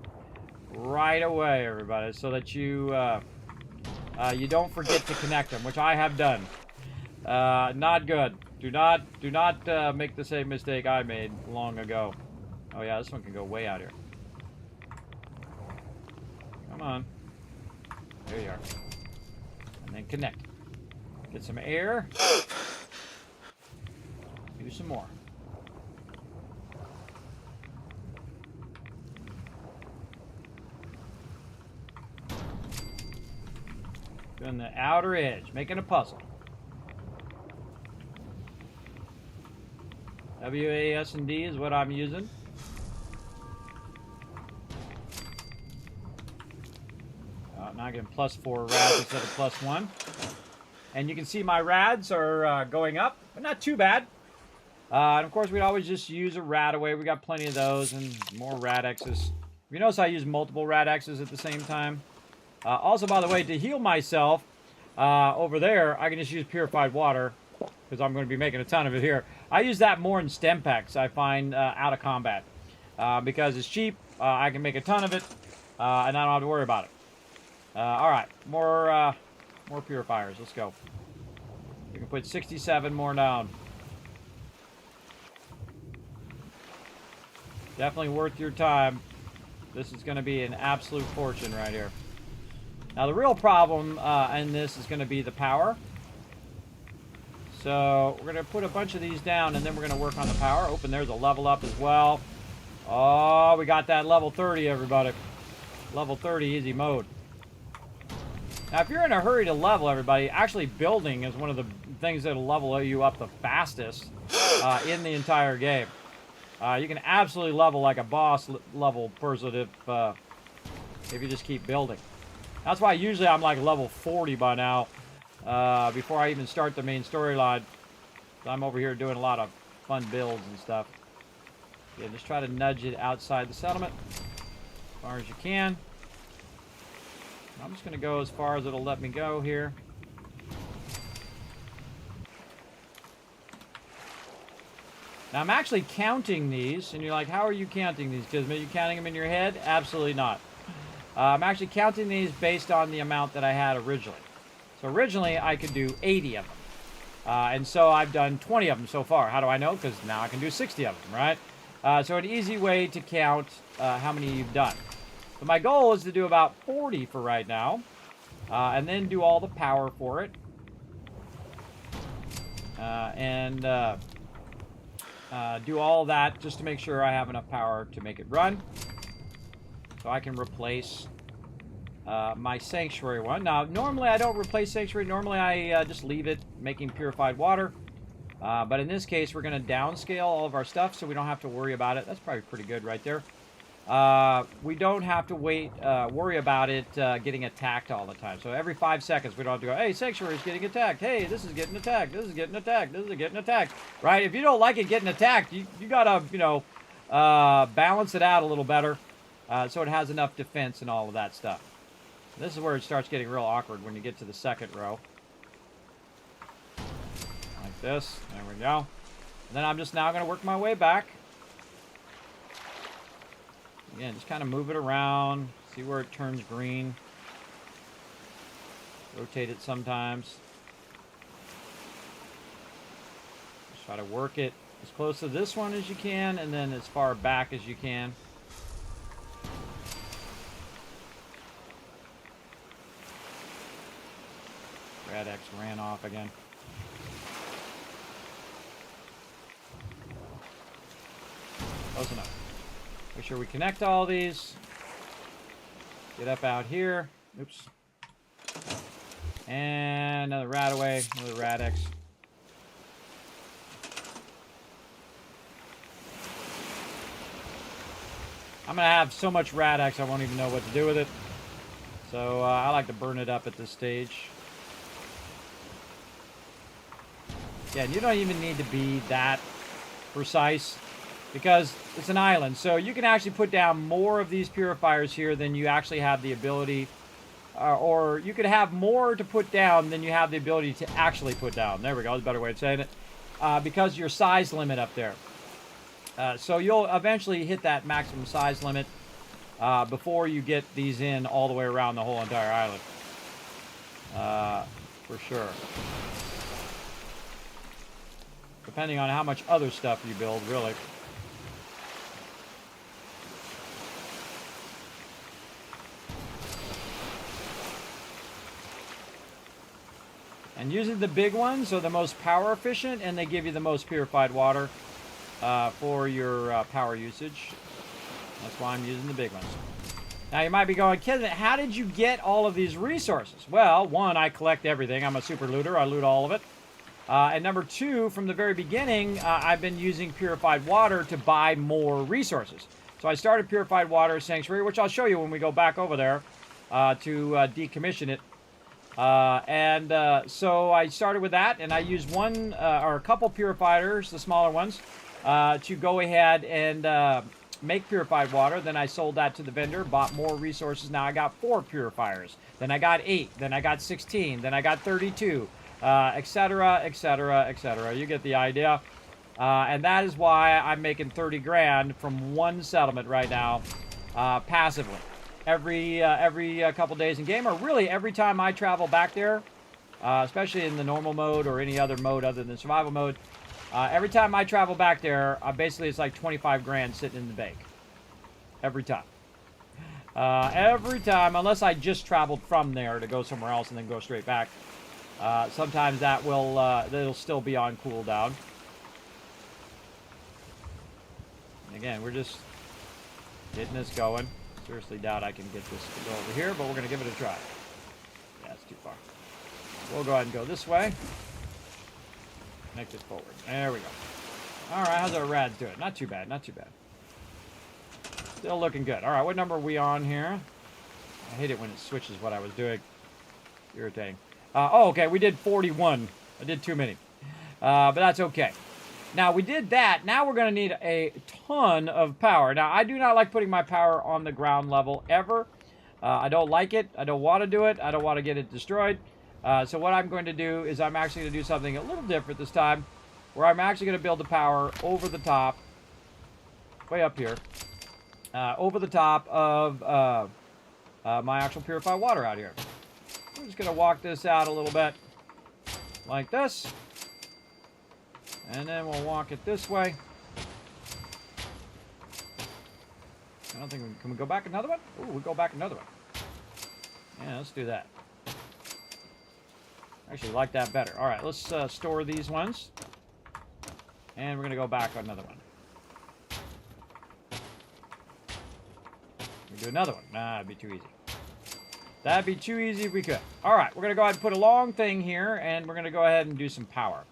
Right away, everybody, so that you don't forget to connect them, which I have done. Not good. Do not make the same mistake I made long ago. Oh yeah, this one can go way out here. Come on. There you are. And then connect. Get some air. Do some more. Doing the outer edge, making a puzzle. WASD is what I'm using. Now I get +4 rads instead of +1. And you can see my rads are going up, but not too bad. And of course, we'd always just use a rad away. We got plenty of those and more Rad-X's. You notice I use multiple Rad-X's at the same time. Also, by the way, to heal myself over there, I can just use purified water because I'm going to be making a ton of it here. I use that more in stem packs, I find, out of combat. Because it's cheap, I can make a ton of it, and I don't have to worry about it. Alright, more purifiers. Let's go. We can put 67 more down. Definitely worth your time. This is going to be an absolute fortune right here. Now, the real problem in this is going to be the power. So, we're going to put a bunch of these down, and then we're going to work on the power. Oh, and there's a level up as well. Oh, we got that level 30, everybody. Level 30 easy mode. Now, if you're in a hurry to level, everybody, actually building is one of the things that'll level you up the fastest in the entire game. You can absolutely level like a boss level person if you just keep building. That's why usually I'm like level 40 by now before I even start the main storyline. I'm over here doing a lot of fun builds and stuff. Yeah, just try to nudge it outside the settlement as far as you can. I'm just going to go as far as it'll let me go here. Now, I'm actually counting these, and you're like, how are you counting these, Kismet? Are you counting them in your head? Absolutely not. I'm actually counting these based on the amount that I had originally. So originally, I could do 80 of them. And so I've done 20 of them so far. How do I know? Because now I can do 60 of them, right? So an easy way to count how many you've done. But my goal is to do about 40 for right now, and then do all the power for it. Do all that just to make sure I have enough power to make it run. So I can replace my Sanctuary one. Now, normally I don't replace Sanctuary. Normally I just leave it making purified water. But in this case, we're going to downscale all of our stuff so we don't have to worry about it. That's probably pretty good right there. We don't have to worry about it getting attacked all the time. So every 5 seconds, we don't have to go, hey, Sanctuary is getting attacked. Hey, this is getting attacked. This is getting attacked. This is getting attacked. Right? If you don't like it getting attacked, you got to, balance it out a little better so it has enough defense and all of that stuff. This is where it starts getting real awkward when you get to the second row. Like this. There we go. And then I'm just now going to work my way back. Again, just kind of move it around, see where it turns green. Rotate it sometimes. Just try to work it as close to this one as you can, and then as far back as you can. Rad-X ran off again. Close enough. Make sure we connect all these. Get up out here. Oops. And another Radaway, another Rad-X. I'm going to have so much Rad-X I won't even know what to do with it. So I like to burn it up at this stage. Yeah, and you don't even need to be that precise because it's an island. So you can actually put down more of these purifiers here than you actually have the ability, or you could have more to put down than you have the ability to actually put down. There we go, that's a better way of saying it. Because your size limit up there. So you'll eventually hit that maximum size limit before you get these in all the way around the whole entire island. For sure. Depending on how much other stuff you build, really. And using the big ones are the most power efficient, and they give you the most purified water for your power usage. That's why I'm using the big ones. Now you might be going, Kismet, how did you get all of these resources? Well, one, I collect everything. I'm a super looter. I loot all of it. And number two, from the very beginning, I've been using purified water to buy more resources. So I started purified water sanctuary, which I'll show you when we go back over there to decommission it. So I started with that, and I used one or a couple purifiers, the smaller ones, to go ahead and make purified water. Then I sold that to the vendor, bought more resources. Now I got 4 purifiers. Then I got 8. Then I got 16. Then I got 32. Etc., etc., etc. You get the idea. And that is why I'm making 30 grand from one settlement right now, passively. Every couple days in game, or really every time I travel back there, especially in the normal mode or any other mode other than survival mode, every time I travel back there, basically it's like 25 grand sitting in the bank. Every time. Every time, unless I just traveled from there to go somewhere else and then go straight back. Sometimes that will, it'll still be on cooldown. And again, we're just getting this going. Seriously doubt I can get this to go over here, but we're going to give it a try. Yeah, it's too far. We'll go ahead and go this way. Connect it forward. There we go. All right, how's our rads doing? Not too bad, not too bad. Still looking good. All right, what number are we on here? I hate it when it switches what I was doing. Irritating. Oh, okay, we did 41. I did too many. But that's okay. Now, we did that. Now we're going to need a ton of power. Now, I do not like putting my power on the ground level ever. I don't like it. I don't want to do it. I don't want to get it destroyed. So what I'm going to do is I'm actually going to do something a little different this time, where I'm actually going to build the power over the top, way up here, over the top of my actual purified water out here. I'm just going to walk this out a little bit like this. And then we'll walk it this way. I don't think can we go back another one? Oh, we'll go back another one. Yeah, let's do that. Actually, like that better. All right, let's store these ones. And we're going to go back another one. We do another one. Nah, it'd be too easy. That'd be too easy if we could. All right, we're going to go ahead and put a long thing here, and we're going to go ahead and do some power.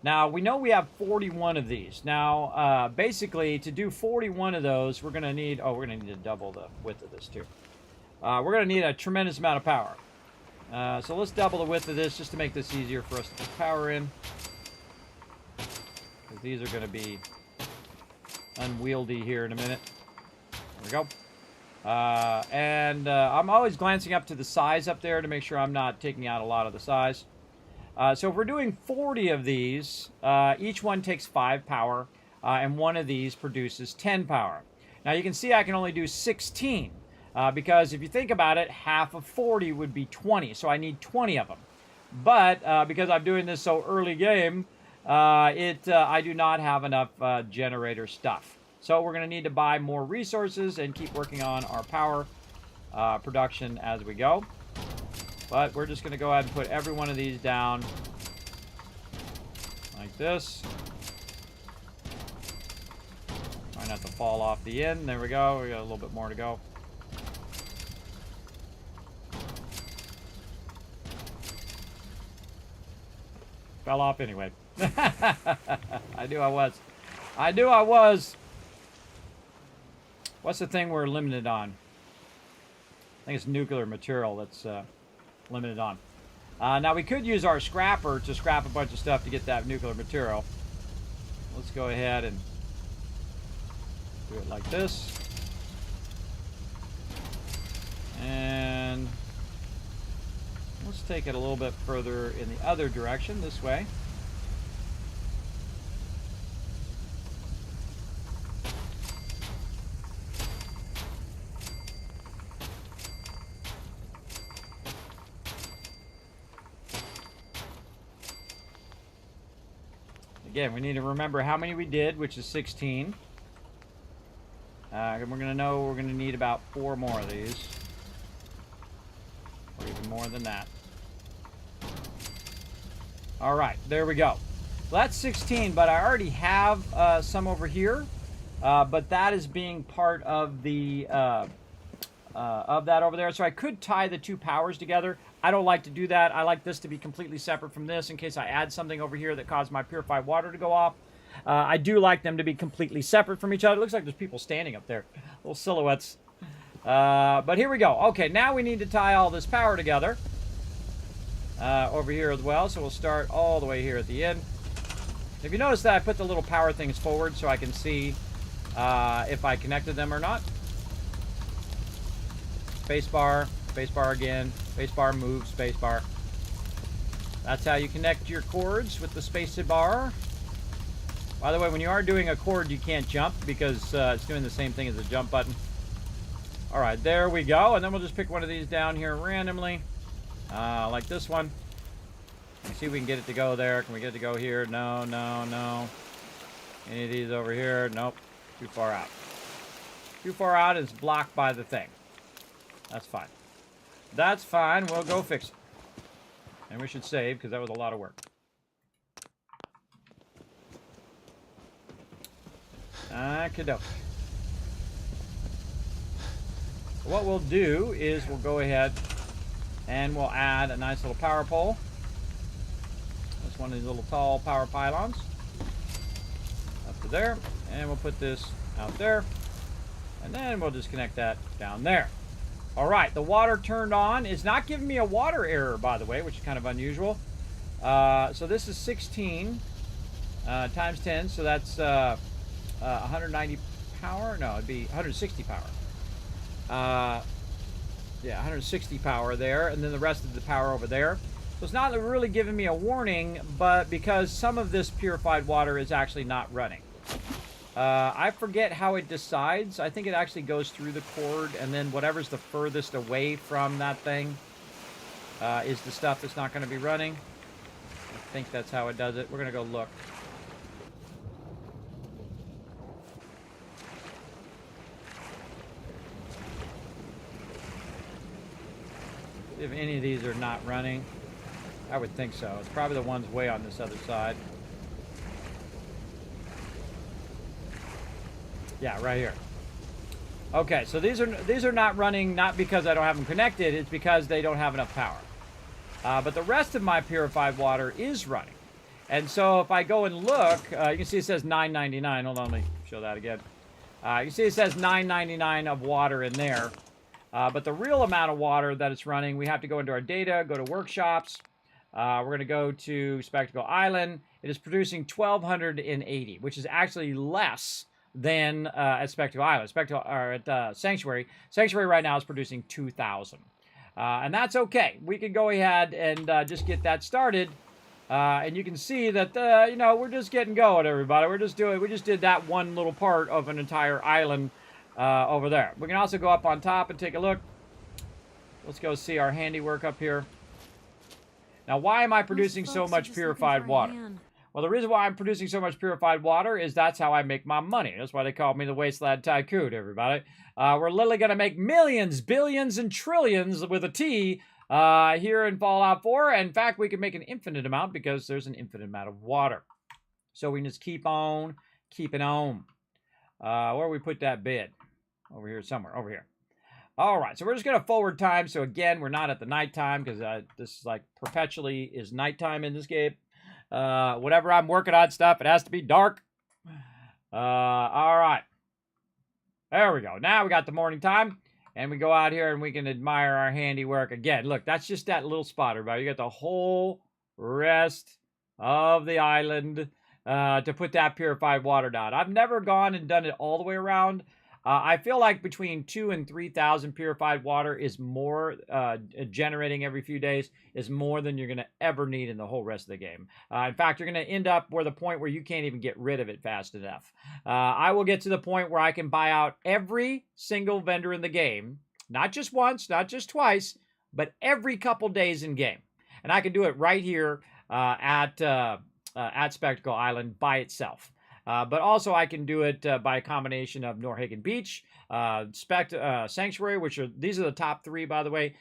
Now, we know we have 41 of these. Now, basically, to do 41 of those, we're going to need... Oh, we're going to need to double the width of this, too. We're going to need a tremendous amount of power. So let's double the width of this just to make this easier for us to put power in. Because these are going to be unwieldy here in a minute. There we go. I'm always glancing up to the size up there to make sure I'm not taking out a lot of the size. So if we're doing 40 of these, each one takes 5 power, and one of these produces 10 power. Now you can see I can only do 16, because if you think about it, half of 40 would be 20, so I need 20 of them. But because I'm doing this so early game, I do not have enough generator stuff. So we're going to need to buy more resources and keep working on our power production as we go. But we're just going to go ahead and put every one of these down like this. Try not to fall off the end. There we go. We got a little bit more to go. Fell off anyway. I knew I was. I knew I was. What's the thing we're limited on? I think it's nuclear material that's... limited on. Now we could use our scrapper to scrap a bunch of stuff to get that nuclear material. Let's go ahead and do it like this. And let's take it a little bit further in the other direction, this way. Again, we need to remember how many we did, which is 16. And we're going to know we're going to need about 4 more of these. Or even more than that. Alright, there we go. Well, that's 16, but I already have some over here. But that is being part of the of that over there. So I could tie the 2 powers together. I don't like to do that. I like this to be completely separate from this in case I add something over here that caused my purified water to go off. I do like them to be completely separate from each other. It looks like there's people standing up there. Little silhouettes. But here we go. Okay, now we need to tie all this power together. Over here as well. So we'll start all the way here at the end. If you notice that I put the little power things forward so I can see if I connected them or not. Spacebar. Spacebar again. Spacebar move. Spacebar. That's how you connect your cords with the spacebar. By the way, when you are doing a cord, you can't jump because it's doing the same thing as the jump button. All right, there we go. And then we'll just pick one of these down here randomly, like this one. Let's see if we can get it to go there. Can we get it to go here? No, no, no. Any of these over here? Nope. Too far out. Too far out and it's blocked by the thing. That's fine. That's fine. We'll go fix it. And we should save, because that was a lot of work. Okey-doke. What we'll do is we'll go ahead and we'll add a nice little power pole. That's one of these little tall power pylons. Up to there. And we'll put this out there. And then we'll just connect that down there. Alright, the water turned on. It's not giving me a water error, by the way, which is kind of unusual. So this is 16 times 10, so that's 190 power? No, it'd be 160 power. Yeah, 160 power there, and then the rest of the power over there. So it's not really giving me a warning, but because some of this purified water is actually not running. I forget how it decides. I think it actually goes through the cord, and then whatever's the furthest away from that thing is the stuff that's not going to be running. I think that's how it does it. We're going to go look. If any of these are not running, I would think so. It's probably the ones way on this other side. Yeah, right here. Okay, so these are not running, not because I don't have them connected. It's because they don't have enough power. But the rest of my purified water is running. And so if I go and look, you can see it says $9.99. Hold on, let me show that again. You can see it says $9.99 of water in there. But the real amount of water that it's running, we have to go into our data, go to workshops. We're going to go to Spectacle Island. It is producing 1,280, which is actually less than at Spectacle Island. At Sanctuary. Sanctuary right now is producing 2,000. And that's okay. We can go ahead and just get that started. And you can see that, you know, we're just getting going, everybody. We just did that one little part of an entire island over there. We can also go up on top and take a look. Let's go see our handiwork up here. Now, why am I producing so much purified water? Well, the reason why I'm producing so much purified water is that's how I make my money. That's why they call me the Wasteland Tycoon, everybody. We're literally going to make millions, billions, and trillions with a T here in Fallout 4. In fact, we can make an infinite amount because there's an infinite amount of water. So we can just keep on keeping on. Where we put that bed? Over here somewhere. Over here. All right, so we're just going to forward time. So again, we're not at the nighttime because this is like perpetually is nighttime in this game. Whenever I'm working on stuff, it has to be dark. All right. There we go. Now we got the morning time, and we go out here and we can admire our handiwork again. Look, that's just that little spot, everybody. You got the whole rest of the island to put that purified water down. I've never gone and done it all the way around. I feel like between 2,000 and 3,000 purified water is more, generating every few days is more than you're going to ever need in the whole rest of the game. In fact, you're going to end up where the point where you can't even get rid of it fast enough. I will get to the point where I can buy out every single vendor in the game, not just once, not just twice, but every couple days in game. And I can do it right here at Spectacle Island by itself. But also I can do it by a combination of Norhagen Beach, Sanctuary, these are the top three, by the way,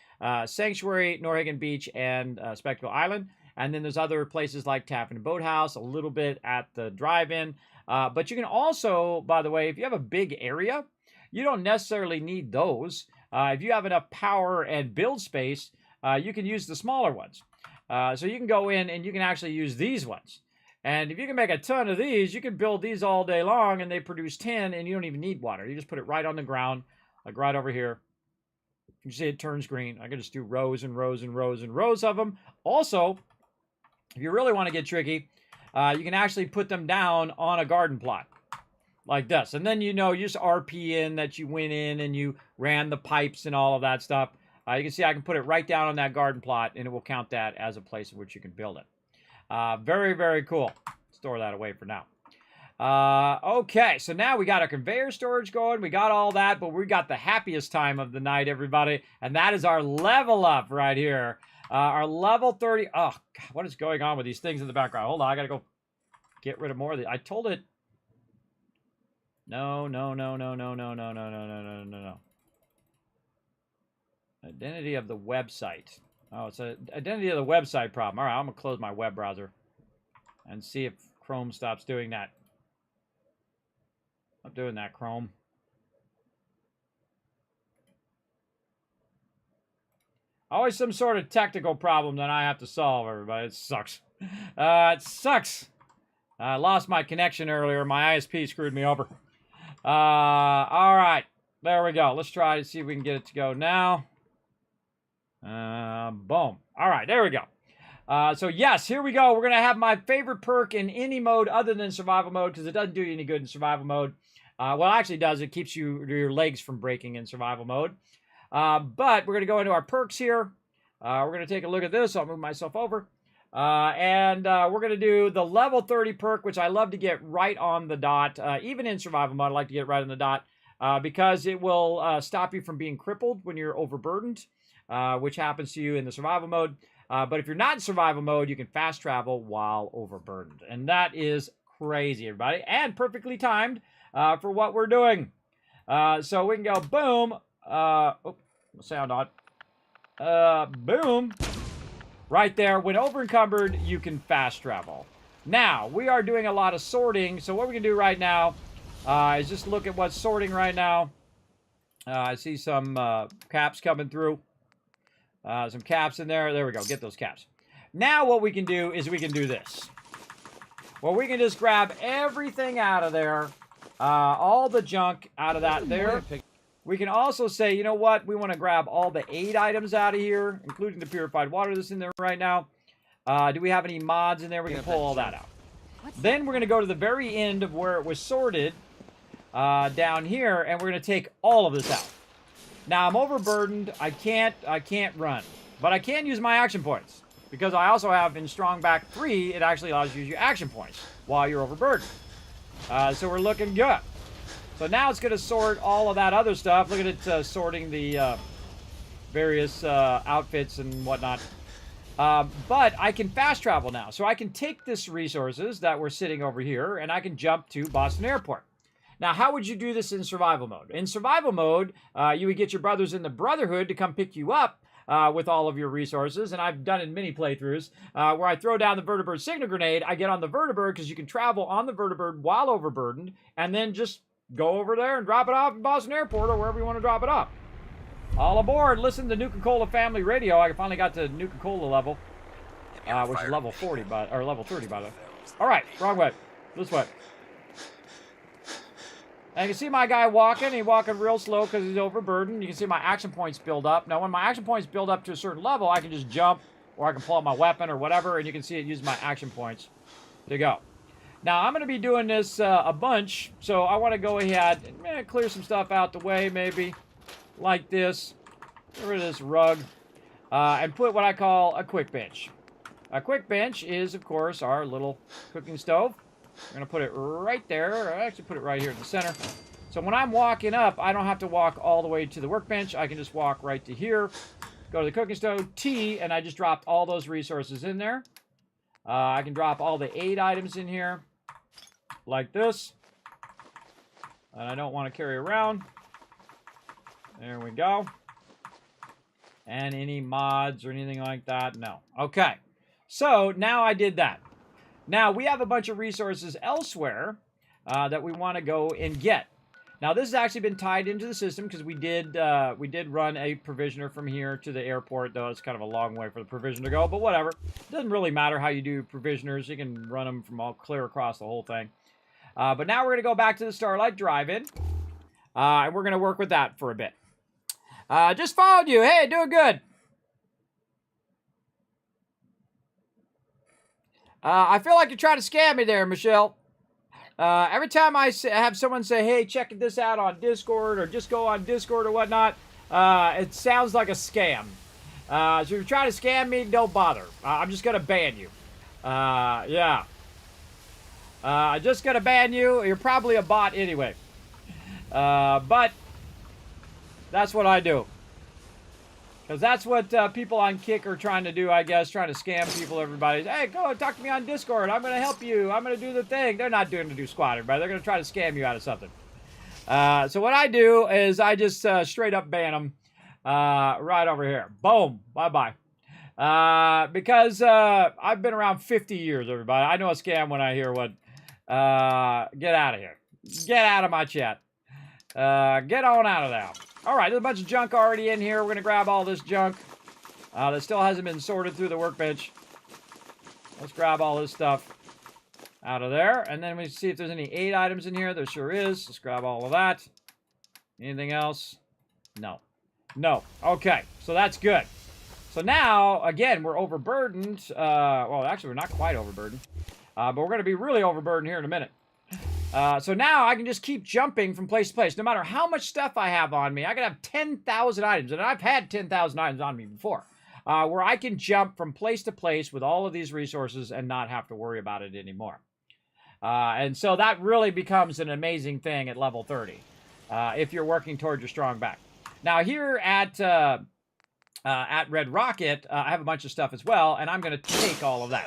Sanctuary, Norhagen Beach, and Spectacle Island. And then there's other places like Taffin Boathouse, a little bit at the drive-in. But you can also, by the way, if you have a big area, you don't necessarily need those. If you have enough power and build space, you can use the smaller ones. So you can go in and you can actually use these ones. And if you can make a ton of these, you can build these all day long, and they produce 10, and you don't even need water. You just put it right on the ground, like right over here. You see it turns green. I can just do rows and rows and rows and rows of them. Also, if you really want to get tricky, you can actually put them down on a garden plot, like this. And then, you know, you just RP in that you went in and you ran the pipes and all of that stuff. You can see I can put it right down on that garden plot, and it will count that as a place in which you can build it. Very, very cool. Store that away for now. Okay, so now we got our conveyor storage going. We got all that, but we got the happiest time of the night, everybody. And that is our level up right here. Our level 30. Oh, God, what is going on with these things in the background? Hold on, I got to go get rid of more of these. I told it. No, no, no, no, no, no, no, no, no, no, no, no, no. Identity of the website. Oh, it's an identity of the website problem. All right, I'm going to close my web browser and see if Chrome stops doing that. I'm doing that, Chrome. Always some sort of technical problem that I have to solve, everybody. It sucks. It sucks. I lost my connection earlier. My ISP screwed me over. All right. There we go. Let's try to see if we can get it to go now. Boom. All right. There we go. So, yes, here we go. We're going to have my favorite perk in any mode other than survival mode because it doesn't do you any good in survival mode. Well, it actually does. It keeps your legs from breaking in survival mode. But we're going to go into our perks here. We're going to take a look at this. I'll move myself over. And we're going to do the level 30 perk, which I love to get right on the dot. Even in survival mode, I like to get right on the dot because it will stop you from being crippled when you're overburdened, which happens to you in the survival mode. But if you're not in survival mode, you can fast travel while overburdened. And that is crazy, everybody. And perfectly timed for what we're doing. So we can go boom. Sound on. Boom. Right there. When over-encumbered, you can fast travel. Now, we are doing a lot of sorting. So what we can do right now is just look at what's sorting right now. I see some caps coming through. Some caps in there. There we go. Get those caps. Now what we can do is we can do this. Well, we can just grab everything out of there. All the junk out of that there. We can also say, you know what? We want to grab all the aid items out of here, including the purified water that's in there right now. Do we have any mods in there? We can pull all that out. Then we're going to go to the very end of where it was sorted down here, and we're going to take all of this out. Now, I'm overburdened. I can't run. But I can use my action points. Because I also have in Strong Back 3, it actually allows you to use your action points while you're overburdened. So we're looking good. So now it's going to sort all of that other stuff. Look at it sorting the various outfits and whatnot. But I can fast travel now. So I can take this resources that were sitting over here, and I can jump to Boston Airport. Now, how would you do this in survival mode? In survival mode, you would get your brothers in the Brotherhood to come pick you up with all of your resources, and I've done it in many playthroughs, where I throw down the Vertibird signal grenade, I get on the Vertibird, because you can travel on the Vertibird while overburdened, and then just go over there and drop it off at Boston Airport or wherever you want to drop it off. All aboard, listen to Nuka-Cola Family Radio. I finally got to Nuka-Cola level, which is level 40, or level 30, by the way. All right, wrong way. This way. And you can see my guy walking. He's walking real slow because he's overburdened. You can see my action points build up. Now, when my action points build up to a certain level, I can just jump, or I can pull out my weapon or whatever, and you can see it use my action points to go. Now, I'm going to be doing this a bunch, so I want to go ahead and clear some stuff out the way, maybe, like this. Get rid of this rug, and put what I call a quick bench. A quick bench is, of course, our little cooking stove. We're going to put it right there, or actually put it right here in the center. So when I'm walking up, I don't have to walk all the way to the workbench. I can just walk right to here, go to the cooking stove, T, and I just dropped all those resources in there. I can drop all the aid items in here, like this. And I don't want to carry around. There we go. And any mods or anything like that? No. Okay. So now I did that. Now we have a bunch of resources elsewhere that we want to go and get. Now this has actually been tied into the system because we did run a provisioner from here to the airport, though it's kind of a long way for the provision to go, but whatever. It doesn't really matter how you do provisioners. You can run them from all clear across the whole thing. But now we're going to go back to the Starlight Drive-In, and we're going to work with that for a bit. Just followed you. Hey, doing good. I feel like you're trying to scam me there, Michelle. Every time I have someone say, hey, check this out on Discord, or just go on Discord or whatnot, it sounds like a scam. So if you're trying to scam me, don't bother. I'm just going to ban you. Yeah. I'm just going to ban you. You're probably a bot anyway. But that's what I do. Because that's what people on Kick are trying to do, I guess, trying to scam people, everybody. Hey, go talk to me on Discord. I'm going to help you. I'm going to do the thing. They're not doing to do squat, everybody. They're going to try to scam you out of something. So what I do is I just straight up ban them right over here. Boom. Bye-bye. Because I've been around 50 years, everybody. I know a scam when I hear one. Get out of here. Get out of my chat. Get on out of there. All right, there's a bunch of junk already in here. We're going to grab all this junk that still hasn't been sorted through the workbench. Let's grab all this stuff out of there. And then we see if there's any 8 items in here. There sure is. Let's grab all of that. Anything else? No. No. Okay, so that's good. So now, again, we're overburdened. Well, actually, we're not quite overburdened. But we're going to be really overburdened here in a minute. So now I can just keep jumping from place to place. No matter how much stuff I have on me, I can have 10,000 items. And I've had 10,000 items on me before. Where I can jump from place to place with all of these resources and not have to worry about it anymore. And so that really becomes an amazing thing at level 30. If you're working towards your strong back. Now here at Red Rocket, I have a bunch of stuff as well. And I'm going to take all of that.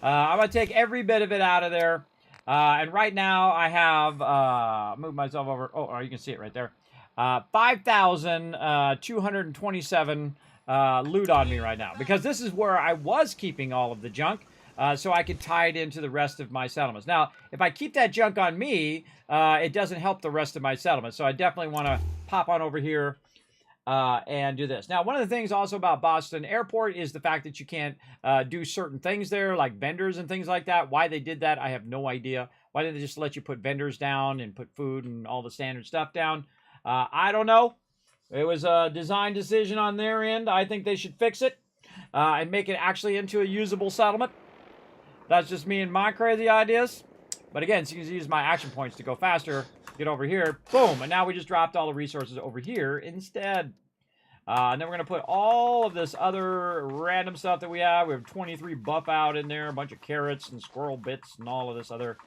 I'm going to take every bit of it out of there. And right now I have, moved myself over. Oh, you can see it right there. 5,227 loot on me right now. Because this is where I was keeping all of the junk. So I could tie it into the rest of my settlements. Now, if I keep that junk on me, it doesn't help the rest of my settlements. So I definitely want to pop on over here and do this. Now, one of the things also about Boston Airport is the fact that you can't do certain things there, like vendors and things like that. Why they did that, I have no idea. Why didn't they just let you put vendors down and put food and all the standard stuff down? I don't know. It was a design decision on their end. I think they should fix it and make it actually into a usable settlement. That's just me and my crazy ideas. But again, so you can use my action points to go faster. Get over here. Boom. And now we just dropped all the resources over here instead. And then we're going to put all of this other random stuff that we have. We have 23 buff out in there. A bunch of carrots and squirrel bits and all of this other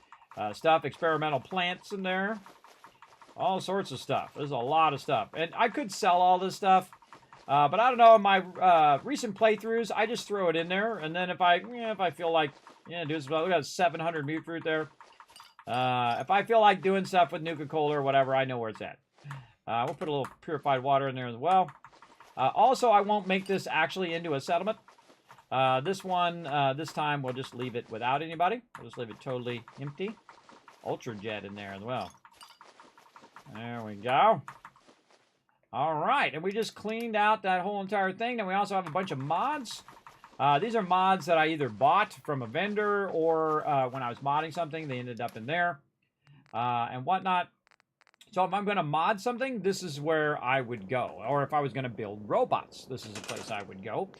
stuff. Experimental plants in there. All sorts of stuff. There's a lot of stuff. And I could sell all this stuff. But I don't know. In my recent playthroughs, I just throw it in there. And then if I feel like... Yeah, dude, we got 700 mute fruit there. If I feel like doing stuff with Nuka-Cola or whatever, I know where it's at. We'll put a little purified water in there as well. Also, I won't make this actually into a settlement. This time, we'll just leave it without anybody. We'll just leave it totally empty. Ultra jet in there as well. There we go. All right, and we just cleaned out that whole entire thing. Then we also have a bunch of mods. These are mods that I either bought from a vendor or when I was modding something, they ended up in there and whatnot. So if I'm going to mod something, this is where I would go. Or if I was going to build robots, this is the place I would go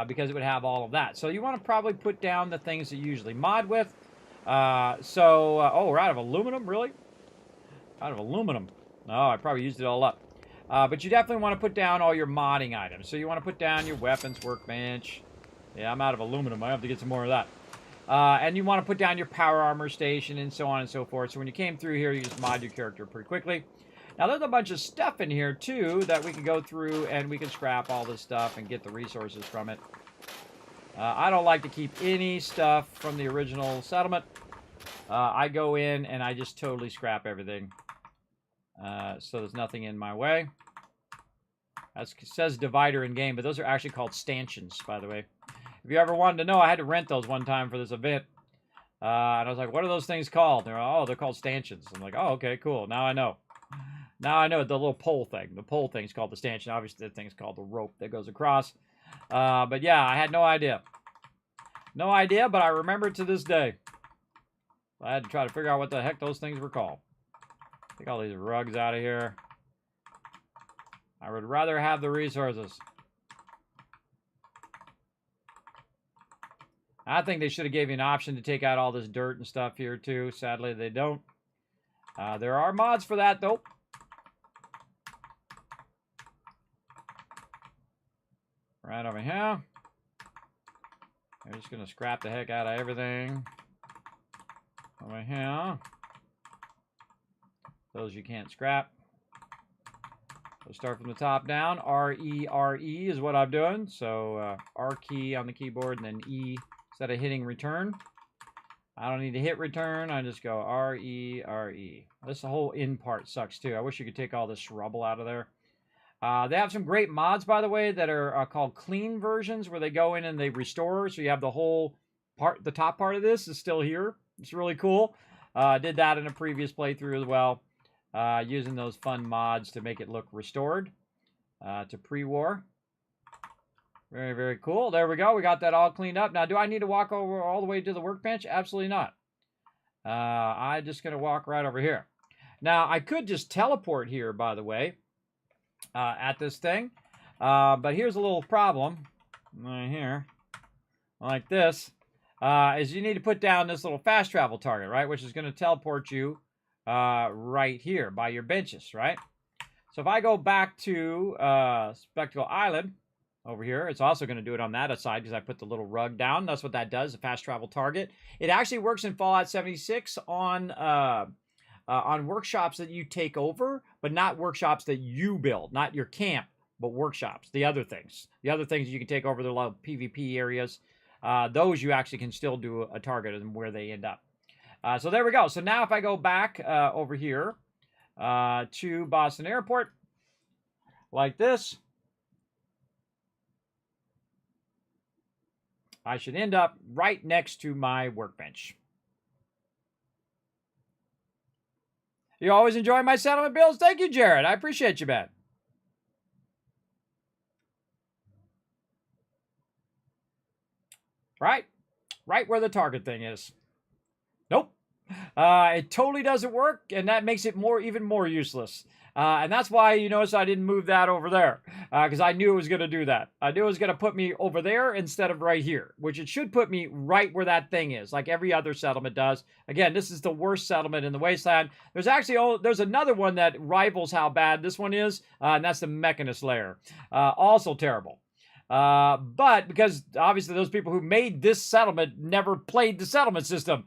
because it would have all of that. So you want to probably put down the things that you usually mod with. Oh, we're out of aluminum, really? Out of aluminum. Oh, I probably used it all up. But you definitely want to put down all your modding items. So you want to put down your weapons workbench. Yeah, I'm out of aluminum. I have to get some more of that. And you want to put down your power armor station and so on and so forth. So when you came through here, you just mod your character pretty quickly. Now, there's a bunch of stuff in here, too, that we can go through and we can scrap all this stuff and get the resources from it. I don't like to keep any stuff from the original settlement. I go in and I just totally scrap everything. So there's nothing in my way. It says divider in game, but those are actually called stanchions, by the way. If you ever wanted to know, I had to rent those one time for this event. And I was like, what are those things called? They're like, oh, they're called stanchions. I'm like, oh, okay, cool. Now I know. Now I know the little pole thing. The pole thing's called the stanchion. Obviously, the thing's called the rope that goes across. But yeah, I had no idea. No idea, but I remember it to this day. I had to try to figure out what the heck those things were called. Take all these rugs out of here. I would rather have the resources. I think they should have gave you an option to take out all this dirt and stuff here too. Sadly, they don't. There are mods for that, though. Right over here. I'm just going to scrap the heck out of everything. Over here. Those you can't scrap. We'll start from the top down. R-E-R-E is what I'm doing. So R key on the keyboard and then E instead of hitting return. I don't need to hit return. I just go R-E, R-E. This whole in part sucks too. I wish you could take all this rubble out of there. They have some great mods, by the way, that are called clean versions, where they go in and they restore. So you have the whole part, the top part of this is still here. It's really cool. Did that in a previous playthrough as well, using those fun mods to make it look restored to pre-war. Very, very cool. There we go. We got that all cleaned up. Now, do I need to walk over all the way to the workbench? Absolutely not. I'm just going to walk right over here. Now, I could just teleport here, by the way, at this thing. But here's a little problem right here, like this, is you need to put down this little fast travel target, right, which is going to teleport you right here by your benches, right? So if I go back to Spectacle Island, over here, it's also going to do it on that side because I put the little rug down. That's what that does, a fast travel target. It actually works in Fallout 76 on workshops that you take over, but not workshops that you build, not your camp, but workshops, the other things. The other things you can take over, the little PvP areas. Those you actually can still do a target and where they end up. So there we go. So now if I go back over here to Boston Airport, like this, I should end up right next to my workbench. You always enjoy my settlement builds? Thank you, Jared. I appreciate you, man. Right where the target thing is. Nope. It totally doesn't work, and that makes it even more useless. And that's why you notice I didn't move that over there, because I knew it was going to do that. I knew it was going to put me over there instead of right here, which it should put me right where that thing is, like every other settlement does. Again, this is the worst settlement in the Wasteland. There's another one that rivals how bad this one is, and that's the Mechanist layer. Also terrible. But because obviously those people who made this settlement never played the settlement system,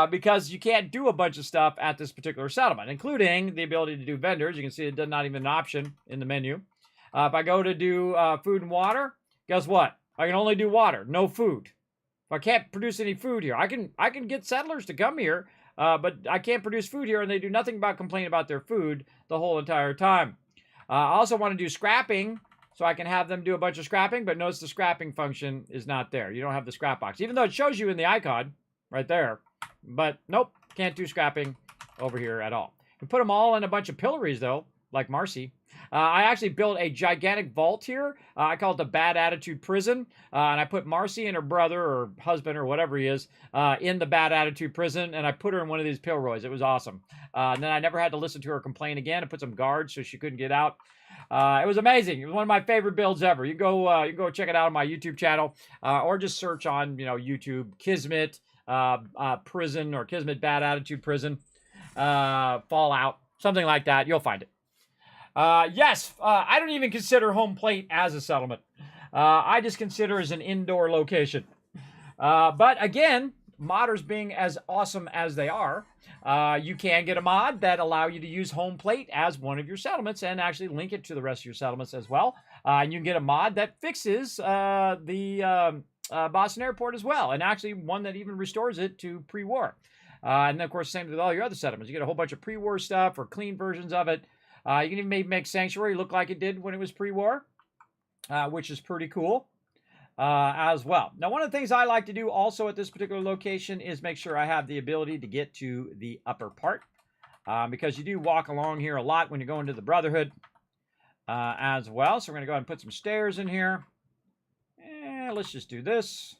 because you can't do a bunch of stuff at this particular settlement, including the ability to do vendors. You can see it's not even an option in the menu. If I go to do food and water, guess what? I can only do water, no food. If I can't produce any food here, I can get settlers to come here, but I can't produce food here, and they do nothing but complain about their food the whole entire time. I also want to do scrapping, so I can have them do a bunch of scrapping, but notice the scrapping function is not there. You don't have the scrap box, even though it shows you in the icon right there. But nope, can't do scrapping over here at all. You put them all in a bunch of pillories, though, like Marcy. I actually built a gigantic vault here. I call it the Bad Attitude Prison. And I put Marcy and her brother or husband or whatever he is in the Bad Attitude Prison. And I put her in one of these Pilroys. It was awesome. And then I never had to listen to her complain again. I put some guards so she couldn't get out. It was amazing. It was one of my favorite builds ever. You can go check it out on my YouTube channel, or just search on YouTube Kismet Prison or Kismet Bad Attitude Prison Fallout, something like that. You'll find it. Yes, I don't even consider Home Plate as a settlement. I just consider it as an indoor location. But again, modders being as awesome as they are, you can get a mod that allow you to use Home Plate as one of your settlements and actually link it to the rest of your settlements as well. And you can get a mod that fixes the Boston Airport as well, and actually one that even restores it to pre-war. And then, of course, same with all your other settlements. You get a whole bunch of pre-war stuff or clean versions of it. You can even maybe make Sanctuary look like it did when it was pre-war, which is pretty cool as well. Now, one of the things I like to do also at this particular location is make sure I have the ability to get to the upper part, because you do walk along here a lot when you go into the Brotherhood as well. So we're going to go ahead and put some stairs in here. And let's just do this.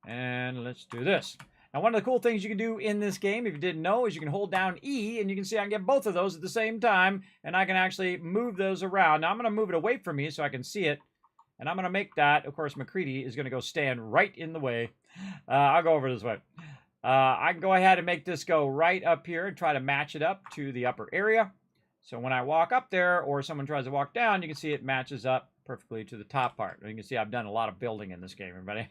And let's do this. Now, one of the cool things you can do in this game, if you didn't know, is you can hold down E, and you can see I can get both of those at the same time, and I can actually move those around. Now, I'm going to move it away from me so I can see it, and I'm going to make that, of course, McCready is going to go stand right in the way. I'll go over this way. I can go ahead and make this go right up here and try to match it up to the upper area. So when I walk up there, or someone tries to walk down, you can see it matches up perfectly to the top part. You can see I've done a lot of building in this game, everybody.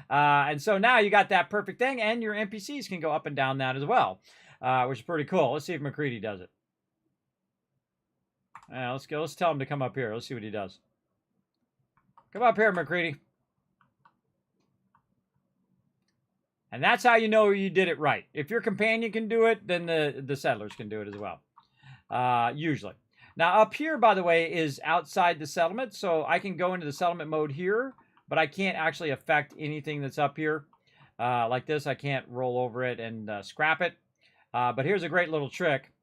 And so now you got that perfect thing, and your NPCs can go up and down that as well, which is pretty cool. Let's see if McCready does it. Let's go. Let's tell him to come up here. Let's see what he does. Come up here, McCready. And that's how you know you did it right. If your companion can do it, then the settlers can do it as well. Usually. Now up here, by the way, is outside the settlement. So I can go into the settlement mode here, but I can't actually affect anything that's up here. Like this, I can't roll over it and scrap it. But here's a great little trick.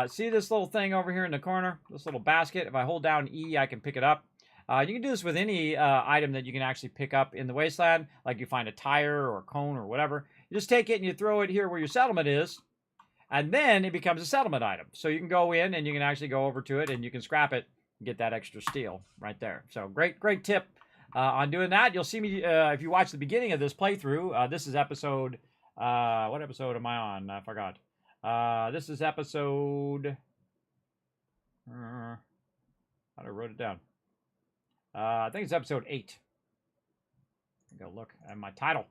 See this little thing over here in the corner? This little basket? If I hold down E, I can pick it up. You can do this with any item that you can actually pick up in the wasteland. Like you find a tire or a cone or whatever. You just take it and you throw it here where your settlement is. And then it becomes a settlement item. So you can go in and you can actually go over to it and you can scrap it and get that extra steel right there. So great tip on doing that. You'll see me, if you watch the beginning of this playthrough, this is episode, what episode am I on? I forgot. This is episode, I wrote it down. I think it's episode 8. Go look at my title.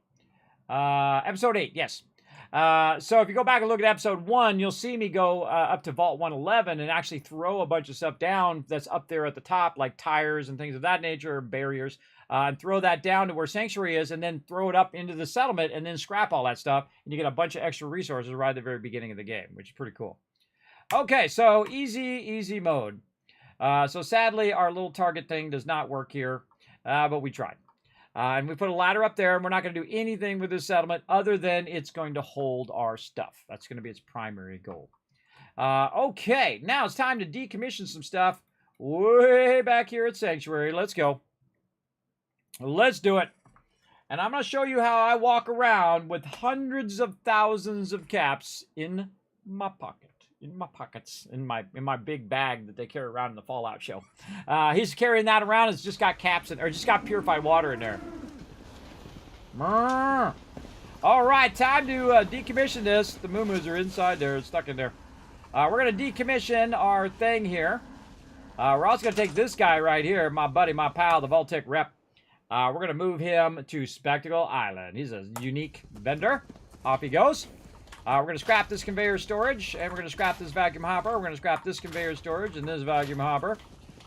Episode 8, yes. So if you go back and look at episode 1, you'll see me go up to Vault 111 and actually throw a bunch of stuff down that's up there at the top, like tires and things of that nature, or barriers, and throw that down to where Sanctuary is, and then throw it up into the settlement, and then scrap all that stuff, and you get a bunch of extra resources right at the very beginning of the game, which is pretty cool. Okay, so easy mode. So sadly, our little target thing does not work here, but we tried. And we put a ladder up there, and we're not going to do anything with this settlement other than it's going to hold our stuff. That's going to be its primary goal. Okay, now it's time to decommission some stuff way back here at Sanctuary. Let's go. Let's do it. And I'm going to show you how I walk around with hundreds of thousands of caps in my pocket. In my pockets, in my big bag that they carry around in the Fallout show. He's carrying that around. It's just got caps in, or just got purified water in there. All right, time to decommission this. The moo-moos are inside there, stuck in there. We're gonna decommission our thing here. We're also gonna take this guy right here, my buddy, my pal, the vault-tec rep. We're gonna move him to Spectacle Island. He's a unique vendor. Off he goes. We're going to scrap this conveyor storage, and we're going to scrap this vacuum hopper. We're going to scrap this conveyor storage and this vacuum hopper.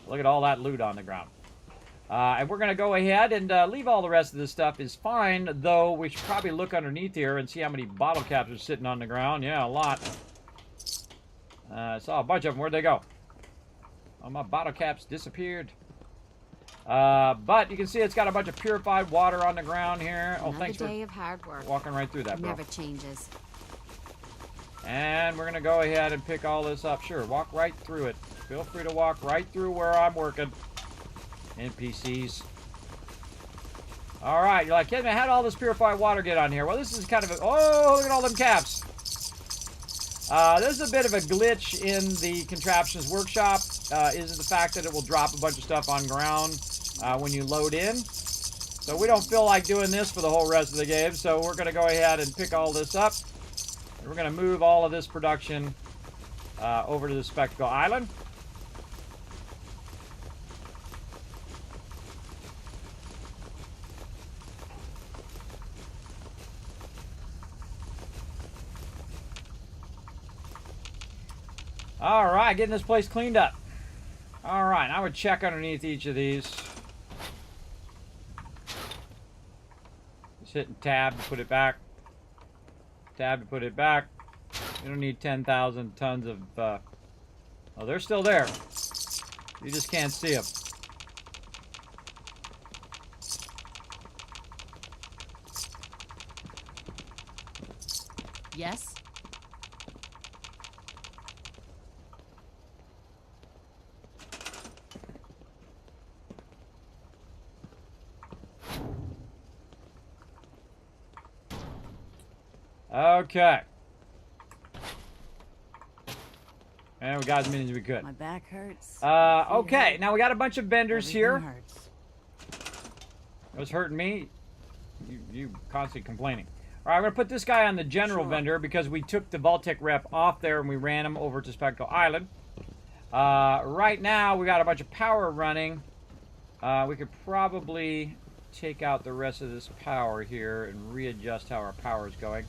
Look at all that loot on the ground. And we're going to go ahead and leave all the rest of this stuff is fine, though we should probably look underneath here and see how many bottle caps are sitting on the ground. Yeah, a lot. I saw a bunch of them. Where'd they go? Oh, my bottle caps disappeared. But you can see it's got a bunch of purified water on the ground here. Oh, thanks for day of hard work. Walking right through that, bro. Never changes. And we're going to go ahead and pick all this up. Sure, walk right through it. Feel free to walk right through where I'm working. NPCs. All right, you're like, Kismet, how did all this purified water get on here? Well, this is kind of a... Oh, look at all them caps. This is a bit of a glitch in the Contraptions Workshop. Is the fact that it will drop a bunch of stuff on ground when you load in. So we don't feel like doing this for the whole rest of the game. So we're going to go ahead and pick all this up. We're going to move all of this production over to the Spectacle Island. All right, getting this place cleaned up. All right, I would check underneath each of these. Just hitting tab to put it back. Tab to put it back. You don't need 10,000 tons of... Oh, they're still there. You just can't see them. Yes? Okay. And we got as many as we could. My back hurts. Okay, now we got a bunch of vendors here. Hurts. It was hurting me. You constantly complaining. All right, I'm going to put this guy on the general vendor because we took the vault-tec rep off there and we ran him over to Spectacle Island. Right now, we got a bunch of power running. We could probably take out the rest of this power here and readjust how our power is going.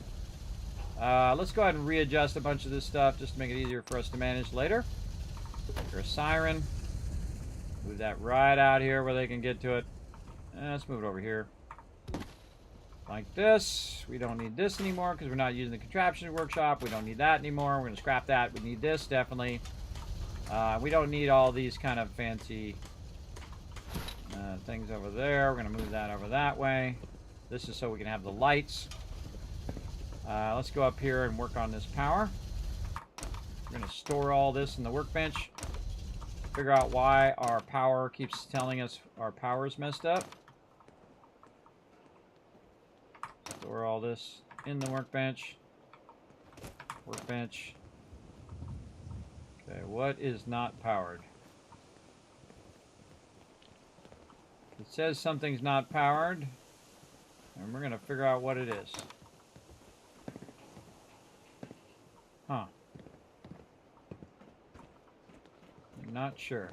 Let's go ahead and readjust a bunch of this stuff just to make it easier for us to manage later. There's a siren. Move that right out here where they can get to it. Let's move it over here. Like this. We don't need this anymore because we're not using the contraption workshop. We don't need that anymore. We're going to scrap that. We need this, definitely. We don't need all these kind of fancy things over there. We're going to move that over that way. This is so we can have the lights. Let's go up here and work on this power. We're going to store all this in the workbench. Figure out why our power keeps telling us our power's messed up. Store all this in the workbench. Workbench. Okay, what is not powered? It says something's not powered, and we're going to figure out what it is. Huh. I'm not sure.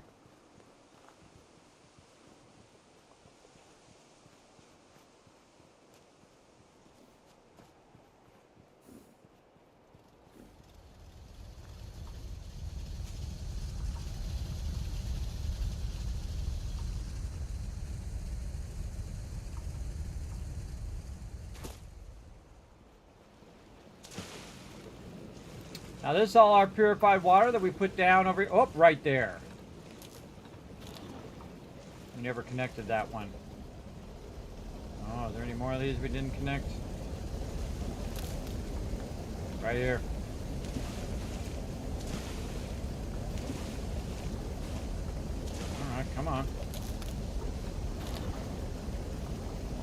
Now this is all our purified water that we put down over here. Oh, right there. We never connected that one. Oh, is there any more of these we didn't connect? Right here. Alright, come on.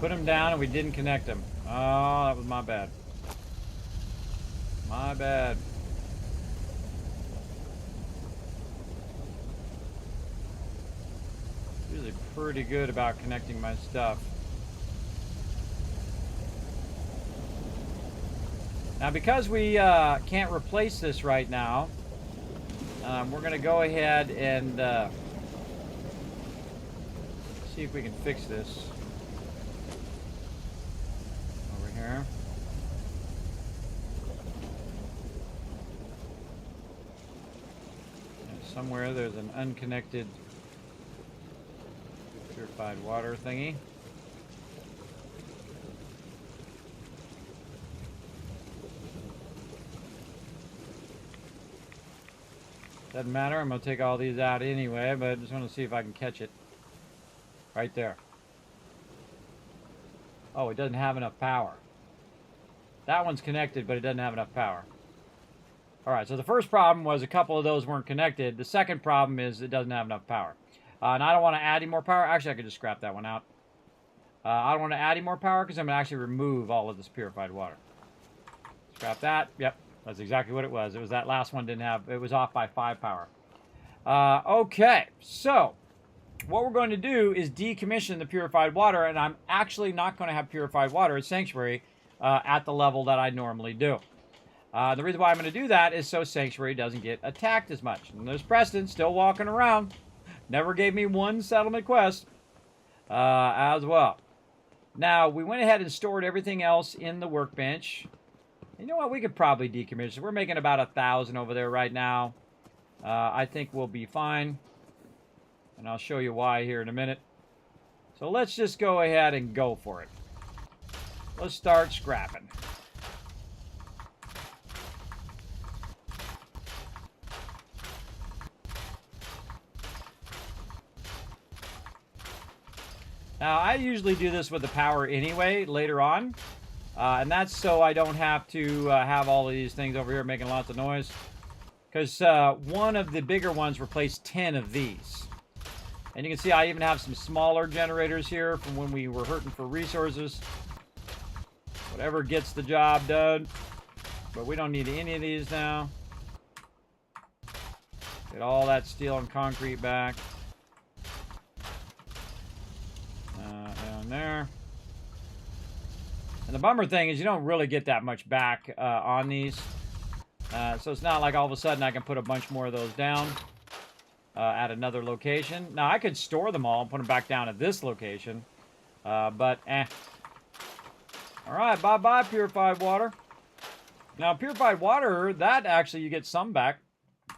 Put them down and we didn't connect them. Oh, that was my bad. My bad. Usually pretty good about connecting my stuff. Now, because we can't replace this right now, we're going to go ahead and see if we can fix this over here. And somewhere there's an unconnected purified water thingy. Doesn't matter, I'm going to take all these out anyway, but I just want to see if I can catch it. Right there. Oh, it doesn't have enough power. That one's connected, but it doesn't have enough power. Alright, so the first problem was a couple of those weren't connected. The second problem is it doesn't have enough power. And I don't want to add any more power. Actually, I could just scrap that one out. I don't want to add any more power because I'm going to actually remove all of this purified water. Scrap that. Yep, that's exactly what it was. It was that last one didn't have... It was off by 5 power. Okay, so what we're going to do is decommission the purified water, and I'm actually not going to have purified water at Sanctuary at the level that I normally do. The reason why I'm going to do that is so Sanctuary doesn't get attacked as much. And there's Preston still walking around. Never gave me one settlement quest as well. Now, we went ahead and stored everything else in the workbench. You know what? We could probably decommission. We're making about 1,000 over there right now. I think we'll be fine. And I'll show you why here in a minute. So let's just go ahead and go for it. Let's start scrapping. Now, I usually do this with the power anyway, later on. And that's so I don't have to have all of these things over here making lots of noise. Because one of the bigger ones replaced 10 of these. And you can see I even have some smaller generators here from when we were hurting for resources. Whatever gets the job done. But we don't need any of these now. Get all that steel and concrete back. Down there. And the bummer thing is you don't really get that much back on these. So it's not like all of a sudden I can put a bunch more of those down at another location. Now, I could store them all and put them back down at this location. But, Alright, bye-bye, purified water. Now, purified water, that actually you get some back.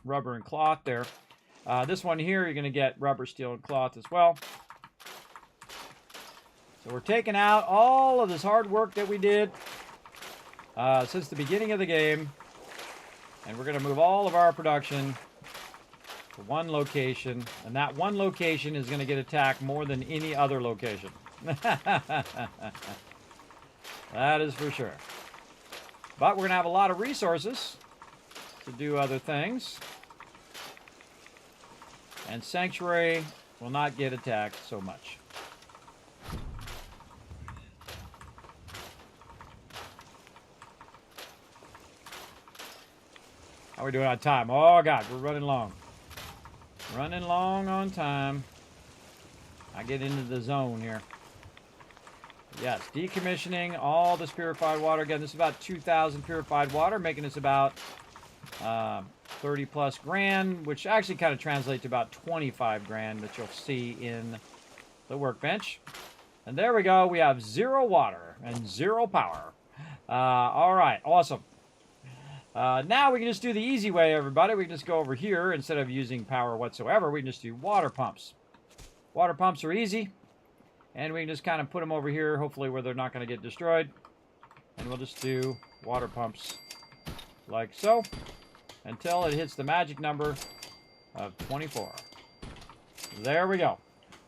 Rubber and cloth there. This one here, you're going to get rubber, steel, and cloth as well. So we're taking out all of this hard work that we did since the beginning of the game. And we're going to move all of our production to one location. And that one location is going to get attacked more than any other location. That is for sure. But we're going to have a lot of resources to do other things. And Sanctuary will not get attacked so much. How are we doing on time? Oh, God, we're running long. Running long on time. I get into the zone here. Yes, decommissioning all this purified water. Again, this is about 2,000 purified water, making us about 30 plus grand, which actually kind of translates to about 25 grand that you'll see in the workbench. And there we go. We have 0 water and 0 power. All right, awesome. Now we can just do the easy way, everybody. We can just go over here. Instead of using power whatsoever, we can just do water pumps. Water pumps are easy. And we can just kind of put them over here, hopefully where they're not going to get destroyed. And we'll just do water pumps like so until it hits the magic number of 24. There we go.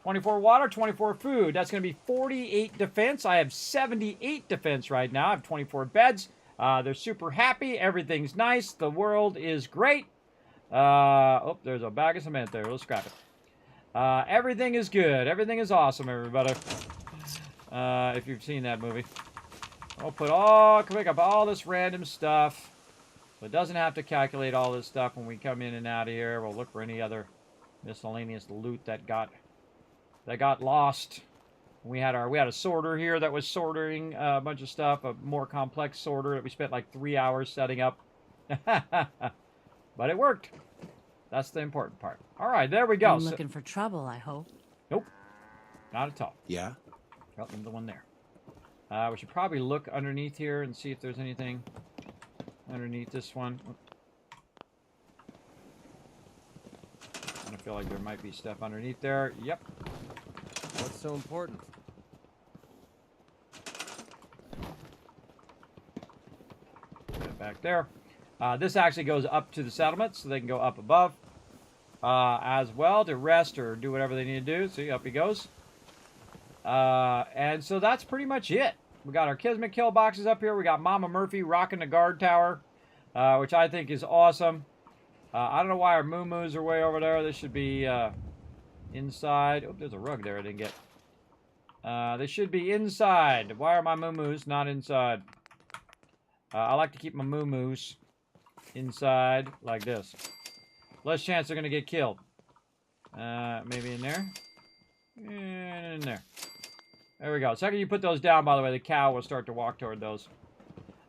24 water, 24 food. That's going to be 48 defense. I have 78 defense right now. I have 24 beds. They're super happy. Everything's nice. The world is great. Oh, there's a bag of cement there. Let's scrap it. Everything is good. Everything is awesome, everybody. If you've seen that movie. We'll pick up all this random stuff. So it doesn't have to calculate all this stuff when we come in and out of here. We'll look for any other miscellaneous loot that got lost. We had a sorter here that was sorting a bunch of stuff, a more complex sorter that we spent like 3 hours setting up. But it worked. That's the important part. All right, there we go. I'm looking for trouble, I hope. Nope, not at all. Yeah? Oh, there's the one there. We should probably look underneath here and see if there's anything underneath this one. I feel like there might be stuff underneath there. Yep. What's so important? Put it back there. This actually goes up to the settlement, so they can go up above as well to rest or do whatever they need to do. See, up he goes. And so that's pretty much it. We got our Kismet kill boxes up here. We got Mama Murphy rocking the guard tower, which I think is awesome. I don't know why our moo-moos are way over there. This should be inside. Oh, there's a rug there I didn't get. They should be inside. Why are my moo-moos not inside? I like to keep my moo-moos inside like this. Less chance they're going to get killed. Maybe in there. And in there. There we go. The second you put those down, by the way, the cow will start to walk toward those.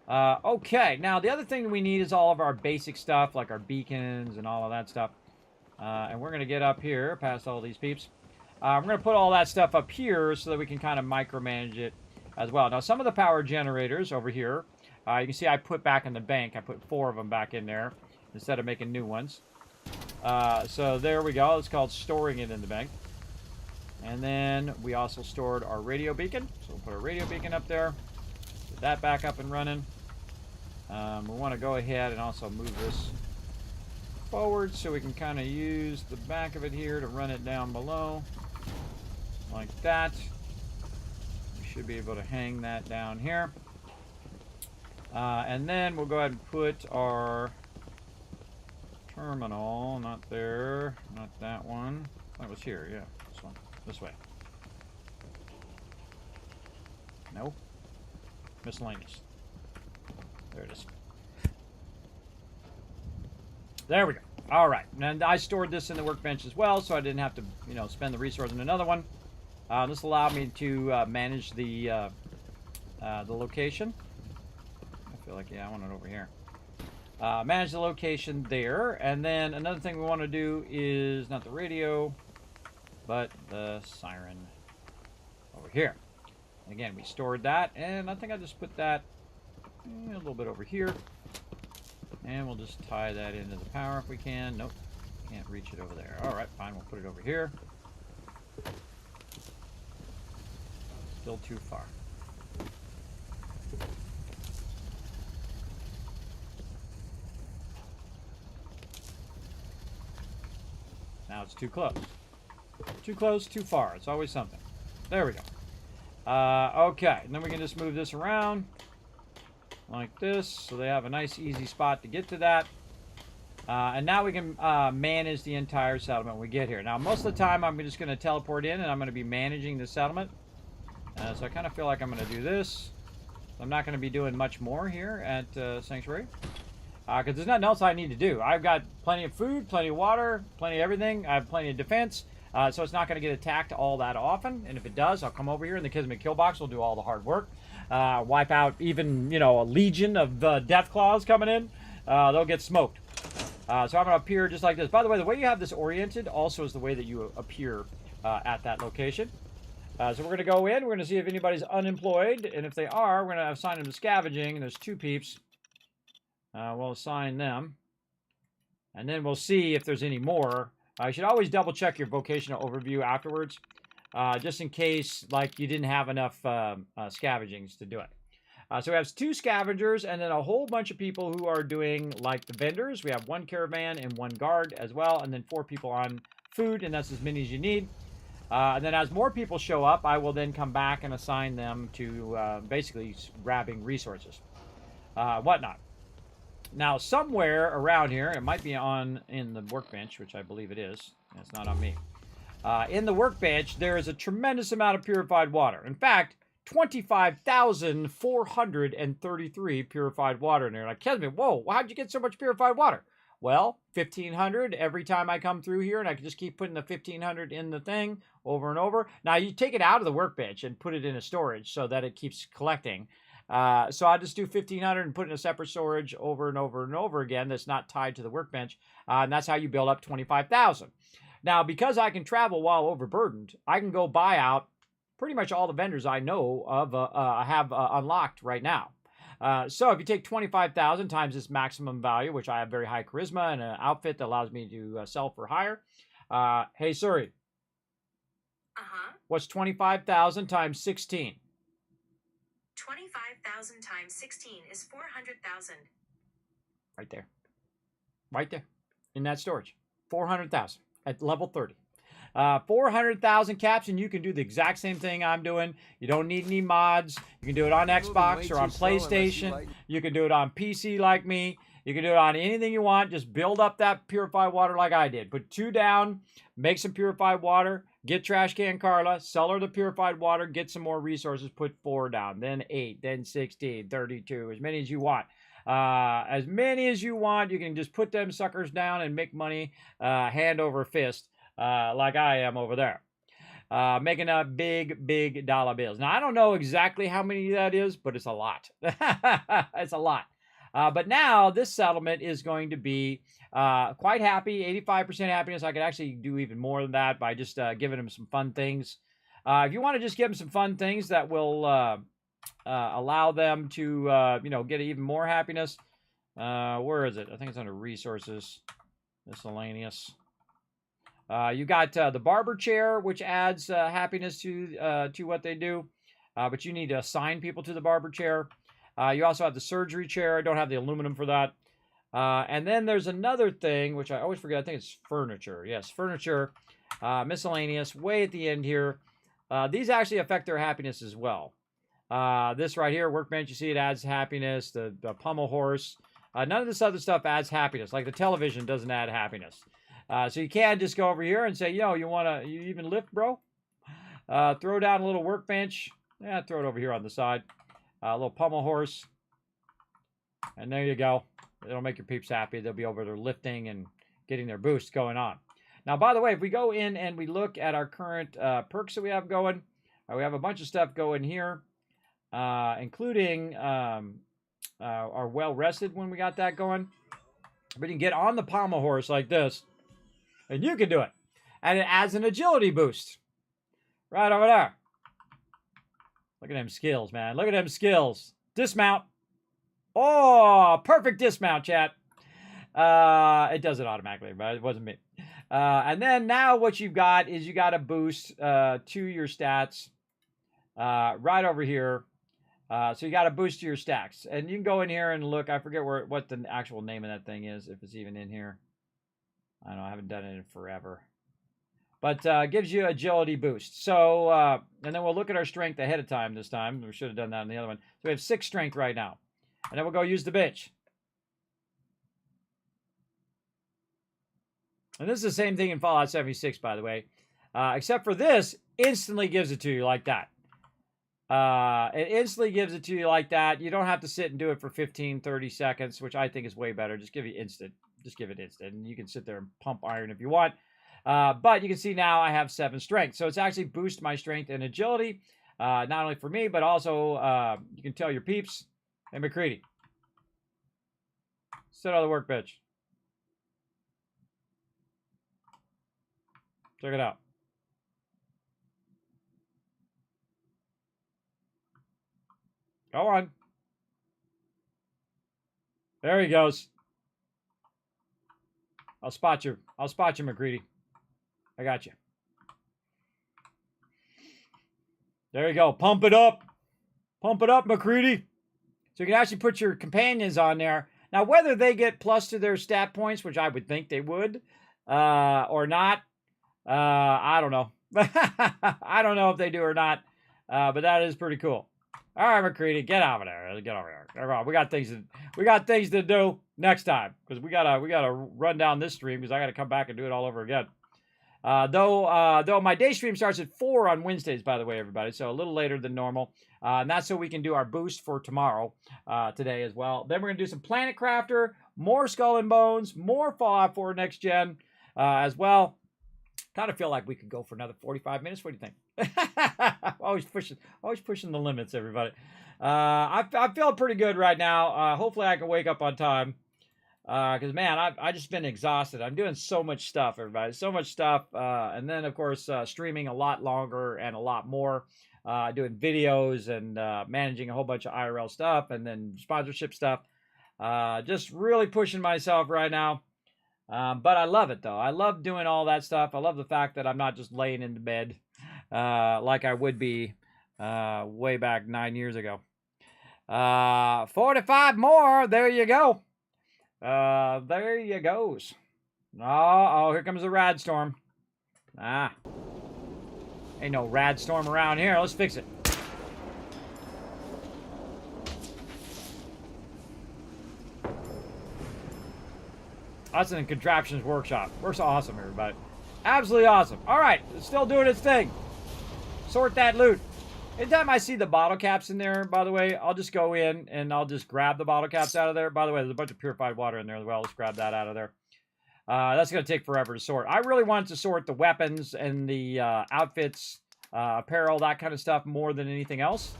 Okay, now the other thing we need is all of our basic stuff, like our beacons and all of that stuff. And we're going to get up here, past all these peeps. We're going to put all that stuff up here so that we can kind of micromanage it as well. Now, some of the power generators over here, you can see I put back in the bank. I put 4 of them back in there instead of making new ones. So there we go. It's called storing it in the bank. And then we also stored our radio beacon. So we'll put our radio beacon up there. Get that back up and running. We want to go ahead and also move this forward so we can kind of use the back of it here to run it down below. Like that. We should be able to hang that down here. And then we'll go ahead and put our terminal, not there, not that one. That was here, yeah, this one, this way. No, miscellaneous. There it is. There we go. All right, and I stored this in the workbench as well, so I didn't have to, spend the resource on another one. This allowed me to manage the location. I feel like, yeah, I want it over here. Manage the location there. And then another thing we want to do is not the radio, but the siren over here. And again, we stored that. And I think I just put that a little bit over here. And we'll just tie that into the power if we can. Nope, can't reach it over there. All right, fine, we'll put it over here. Still too far. Now it's too close. Too close, too far. It's always something. There we go. Okay, and then we can just move this around like this, so they have a nice, easy spot to get to that. And now we can manage the entire settlement when we get here. Now, most of the time, I'm just going to teleport in, and I'm going to be managing the settlement. So I kind of feel like I'm going to do this. I'm not going to be doing much more here at Sanctuary. Because there's nothing else I need to do. I've got plenty of food, plenty of water, plenty of everything. I have plenty of defense. So it's not going to get attacked all that often. And if it does, I'll come over here, and the Kismet kill box will do all the hard work. Wipe out even, a legion of death claws coming in. They'll get smoked. So I'm going to appear just like this. By the way you have this oriented also is the way that you appear at that location. So we're going to go in. We're going to see if anybody's unemployed. And if they are, we're going to assign them to scavenging. And there's 2 peeps. We'll assign them. And then we'll see if there's any more. You should always double check your vocational overview afterwards. Just in case like you didn't have enough scavengings to do it. So we have 2 scavengers and then a whole bunch of people who are doing like the vendors. We have 1 caravan and 1 guard as well. And then 4 people on food, and that's as many as you need. And then as more people show up, I will then come back and assign them to basically grabbing resources. Whatnot. Now, somewhere around here, it might be in the workbench, which I believe it is. It's not on me. In the workbench, there is a tremendous amount of purified water. In fact, 25,433 purified water in there. Like, Kismet, whoa, how'd you get so much purified water? Well, 1,500 every time I come through here, and I can just keep putting the 1,500 in the thing over and over. Now, you take it out of the workbench and put it in a storage so that it keeps collecting. So I just do 1,500 and put it in a separate storage over and over and over again that's not tied to the workbench. And that's how you build up 25,000. Now, because I can travel while overburdened, I can go buy out pretty much all the vendors I know of have unlocked right now. So if you take 25,000 times this maximum value, which I have very high charisma and an outfit that allows me to sell for higher. Hey, Suri. What's 25,000 times 16? 25,000 times 16 is 400,000. Right there. Right there. In that storage. 400,000 at level 30. 400,000 caps, and you can do the exact same thing I'm doing. You don't need any mods. You can do it on Xbox or on PlayStation. You can do it on PC like me. You can do it on anything you want. Just build up that purified water like I did. Put 2 down, make some purified water, get Trash Can Carla, sell her the purified water, get some more resources, put 4 down, then 8, then 16, 32, as many as you want. As many as you want. You can just put them suckers down and make money hand over fist. Like I am over there. Making up big dollar bills. Now, I don't know exactly how many that is, but it's a lot. It's a lot. But now this settlement is going to be quite happy, 85% happiness. I could actually do even more than that by just giving them some fun things. If you want to just give them some fun things that will allow them to, get even more happiness. Where is it? I think it's under resources, miscellaneous. You got the barber chair, which adds happiness to what they do, but you need to assign people to the barber chair. You also have the surgery chair. I don't have the aluminum for that. And then there's another thing, which I always forget. I think it's furniture. Yes, furniture, miscellaneous, way at the end here. These actually affect their happiness as well. This right here, workbench, you see it adds happiness. The pommel horse. None of this other stuff adds happiness. Like the television doesn't add happiness. So you can just go over here and say, you even lift, bro? Throw down a little workbench. Yeah, throw it over here on the side. A little pommel horse. And there you go. It'll make your peeps happy. They'll be over there lifting and getting their boost going on. Now, by the way, if we go in and we look at our current perks that we have going, we have a bunch of stuff going here, including our well-rested when we got that going. We can get on the pommel horse like this. And you can do it. And it adds an agility boost. Right over there. Look at them skills, man. Look at them skills. Dismount. Oh, perfect dismount, chat. It does it automatically, but it wasn't me. And then now what you've got is you got a boost to your stats. right over here. So you got to boost your stacks. And you can go in here and look. I forget what the actual name of that thing is, if it's even in here. I don't know. I haven't done it in forever. But gives you agility boost. So, and then we'll look at our strength ahead of time this time. We should have done that in the other one. So we have 6 strength right now. And then we'll go use the bitch. And this is the same thing in Fallout 76, by the way. Except for this, instantly gives it to you like that. It instantly gives it to you like that. You don't have to sit and do it for 15, 30 seconds, which I think is way better. Just give it instant. Just give it instant. And you can sit there and pump iron if you want. But you can see now I have 7 strength. So it's actually boosted my strength and agility. Not only for me, but also you can tell your peeps. Hey, McCready. Sit on the workbench. Check it out. Go on. There he goes. I'll spot you. I'll spot you, McCready. I got you. There you go. Pump it up. Pump it up, McCready. So you can actually put your companions on there. Now, whether they get plus to their stat points, which I would think they would, or not, I don't know. I don't know if they do or not, but that is pretty cool. All right, McCready, get over there. Get over there. We got things to do next time because we gotta run down this stream because I gotta come back and do it all over again. Though my day stream starts at 4 on Wednesdays, by the way, everybody, so a little later than normal. And that's so we can do our boost for tomorrow, today as well. Then we're gonna do some Planet Crafter, more Skull and Bones, more Fallout 4 Next Gen, as well. Kind of feel like we could go for another 45 minutes. What do you think? always pushing the limits, everybody. I feel pretty good right now. Hopefully I can wake up on time. Because, man, I've just been exhausted. I'm doing so much stuff, everybody. So much stuff. And then, of course, streaming a lot longer and a lot more. Doing videos and managing a whole bunch of IRL stuff. And then sponsorship stuff. Just really pushing myself right now. But I love it, though. I love doing all that stuff. I love the fact that I'm not just laying in the bed like I would be way back 9 years ago. 45 more. There you go. There you goes. Oh, here comes the rad storm. Ain't no rad storm around here. Let's fix it. That's in Contraptions Workshop. Works awesome, everybody. Absolutely awesome. All right, it's still doing its thing. Sort that loot. Anytime I see the bottle caps in there, by the way, I'll just go in and I'll just grab the bottle caps out of there. By the way, there's a bunch of purified water in there as well. Let's grab that out of there. That's going to take forever to sort. I really wanted to sort the weapons and the outfits, apparel, that kind of stuff more than anything else.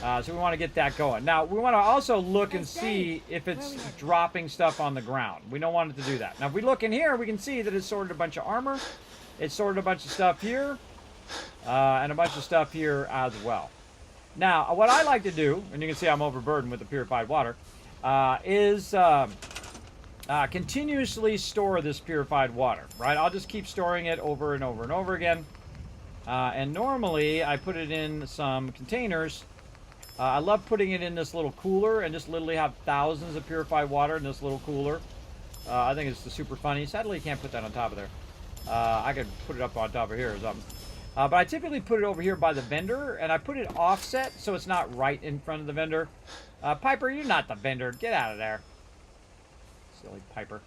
So we want to get that going. Now, we want to also look and see if it's dropping stuff on the ground. We don't want it to do that. Now, if we look in here, we can see that it's sorted a bunch of armor. It's sorted a bunch of stuff here. And a bunch of stuff here as well. Now, what I like to do, and you can see I'm overburdened with the purified water, is continuously store this purified water, right? I'll just keep storing it over and over and over again. And normally, I put it in some containers. I love putting it in this little cooler and just literally have thousands of purified water in this little cooler. I think it's super funny. Sadly, you can't put that on top of there. I could put it up on top of here or something. But I typically put it over here by the vendor, and I put it offset so it's not right in front of the vendor. Piper, you're not the vendor. Get out of there. Silly Piper.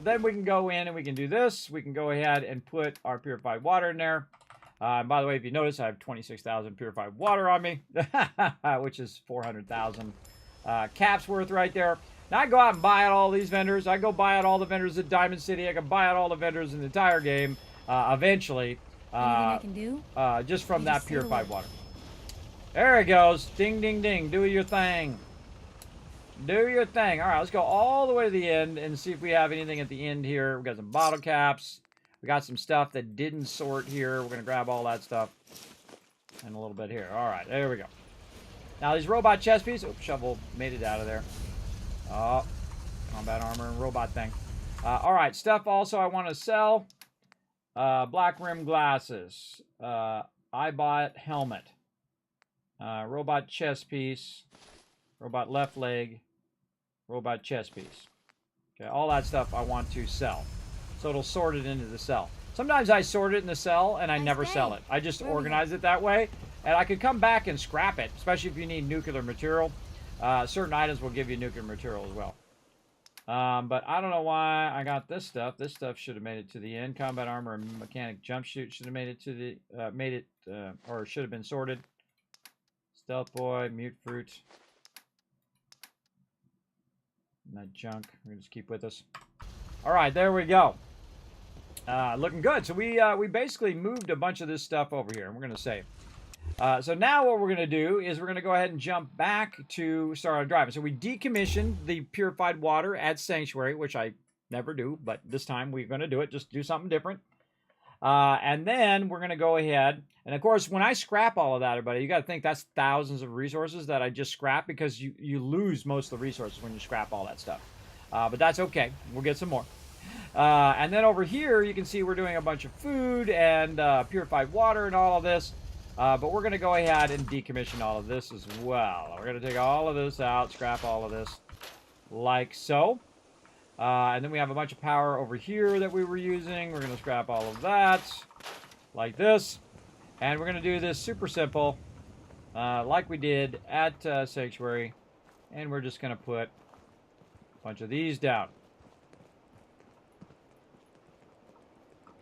Then we can go in and we can do this. We can go ahead and put our purified water in there. And by the way, if you notice, I have 26,000 purified water on me, which is 400,000 caps worth right there. Now I go out and buy out all these vendors. I go buy out all the vendors at Diamond City. I can buy out all the vendors in the entire game eventually. Anything I can do? Just from that purified water. There it goes. Ding, ding, ding. Do your thing. Do your thing. All right, let's go all the way to the end and see if we have anything at the end here. We got some bottle caps. We got some stuff that didn't sort here. We're going to grab all that stuff. And a little bit here. All right, there we go. Now, these robot chest pieces. Oops, shovel made it out of there. Oh, combat armor and robot thing. All right, stuff also I want to sell. Black rim glasses. Eyebot helmet. Robot chest piece. Robot left leg. Robot chest piece. Okay, all that stuff I want to sell. So it'll sort it into the cell. Sometimes I sort it in the cell and I never sell it. I just organize it that way. And I could come back and scrap it, especially if you need nuclear material. Certain items will give you nuclear material as well. But I don't know why I got this stuff. This stuff should have made it to the end. Combat armor and mechanic jump shoot should have made it to the, or should have been sorted. Stealth boy, mute fruit. And that junk. We're gonna just keep with us. All right, there we go. Looking good. So we basically moved a bunch of this stuff over here, and we're gonna save. So now what we're gonna do is we're gonna go ahead and jump back to start our driving. So we decommissioned the purified water at Sanctuary, which I never do, but this time we're gonna do it. Just do something different. And then we're gonna go ahead, and of course, when I scrap all of that, everybody, you got to think that's thousands of resources that I just scrapped, because you lose most of the resources when you scrap all that stuff. But that's okay. We'll get some more. And then over here, you can see we're doing a bunch of food and purified water and all of this. But we're going to go ahead and decommission all of this as well. We're going to take all of this out, scrap all of this, like so. And then we have a bunch of power over here that we were using. We're going to scrap all of that, like this. And we're going to do this super simple, like we did at Sanctuary. And we're just going to put a bunch of these down.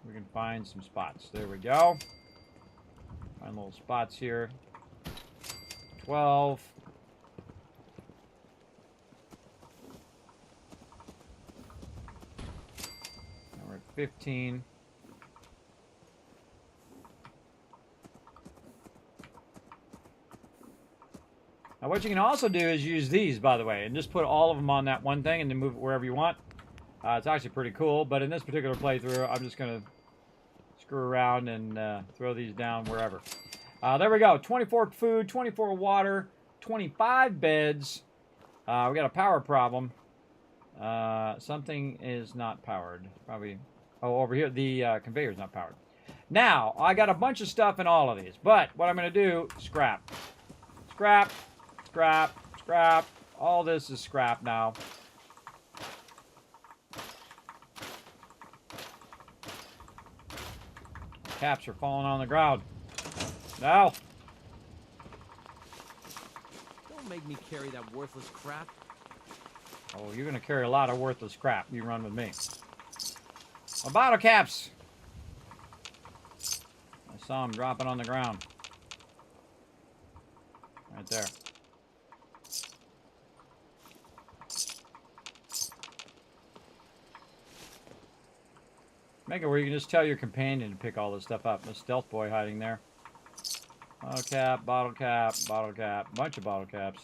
We can find some spots. There we go. Find little spots here. 12. Now we're at 15. Now what you can also do is use these, by the way, and just put all of them on that one thing and then move it wherever you want. It's actually pretty cool, but in this particular playthrough, I'm just going to screw around and throw these down wherever. There we go. 24 food, 24 water, 25 beds. We got a power problem. Something is not powered. Probably. Oh, over here, the conveyor is not powered. Now, I got a bunch of stuff in all of these, but what I'm going to do, scrap. Scrap, scrap, scrap. All this is scrap now. Caps are falling on the ground. No. Don't make me carry that worthless crap. Oh, you're going to carry a lot of worthless crap. You run with me. My bottle caps. I saw them dropping on the ground. Right there. Make it where you can just tell your companion to pick all this stuff up. The stealth boy hiding there. Bottle cap, bottle cap, bottle cap. Bunch of bottle caps.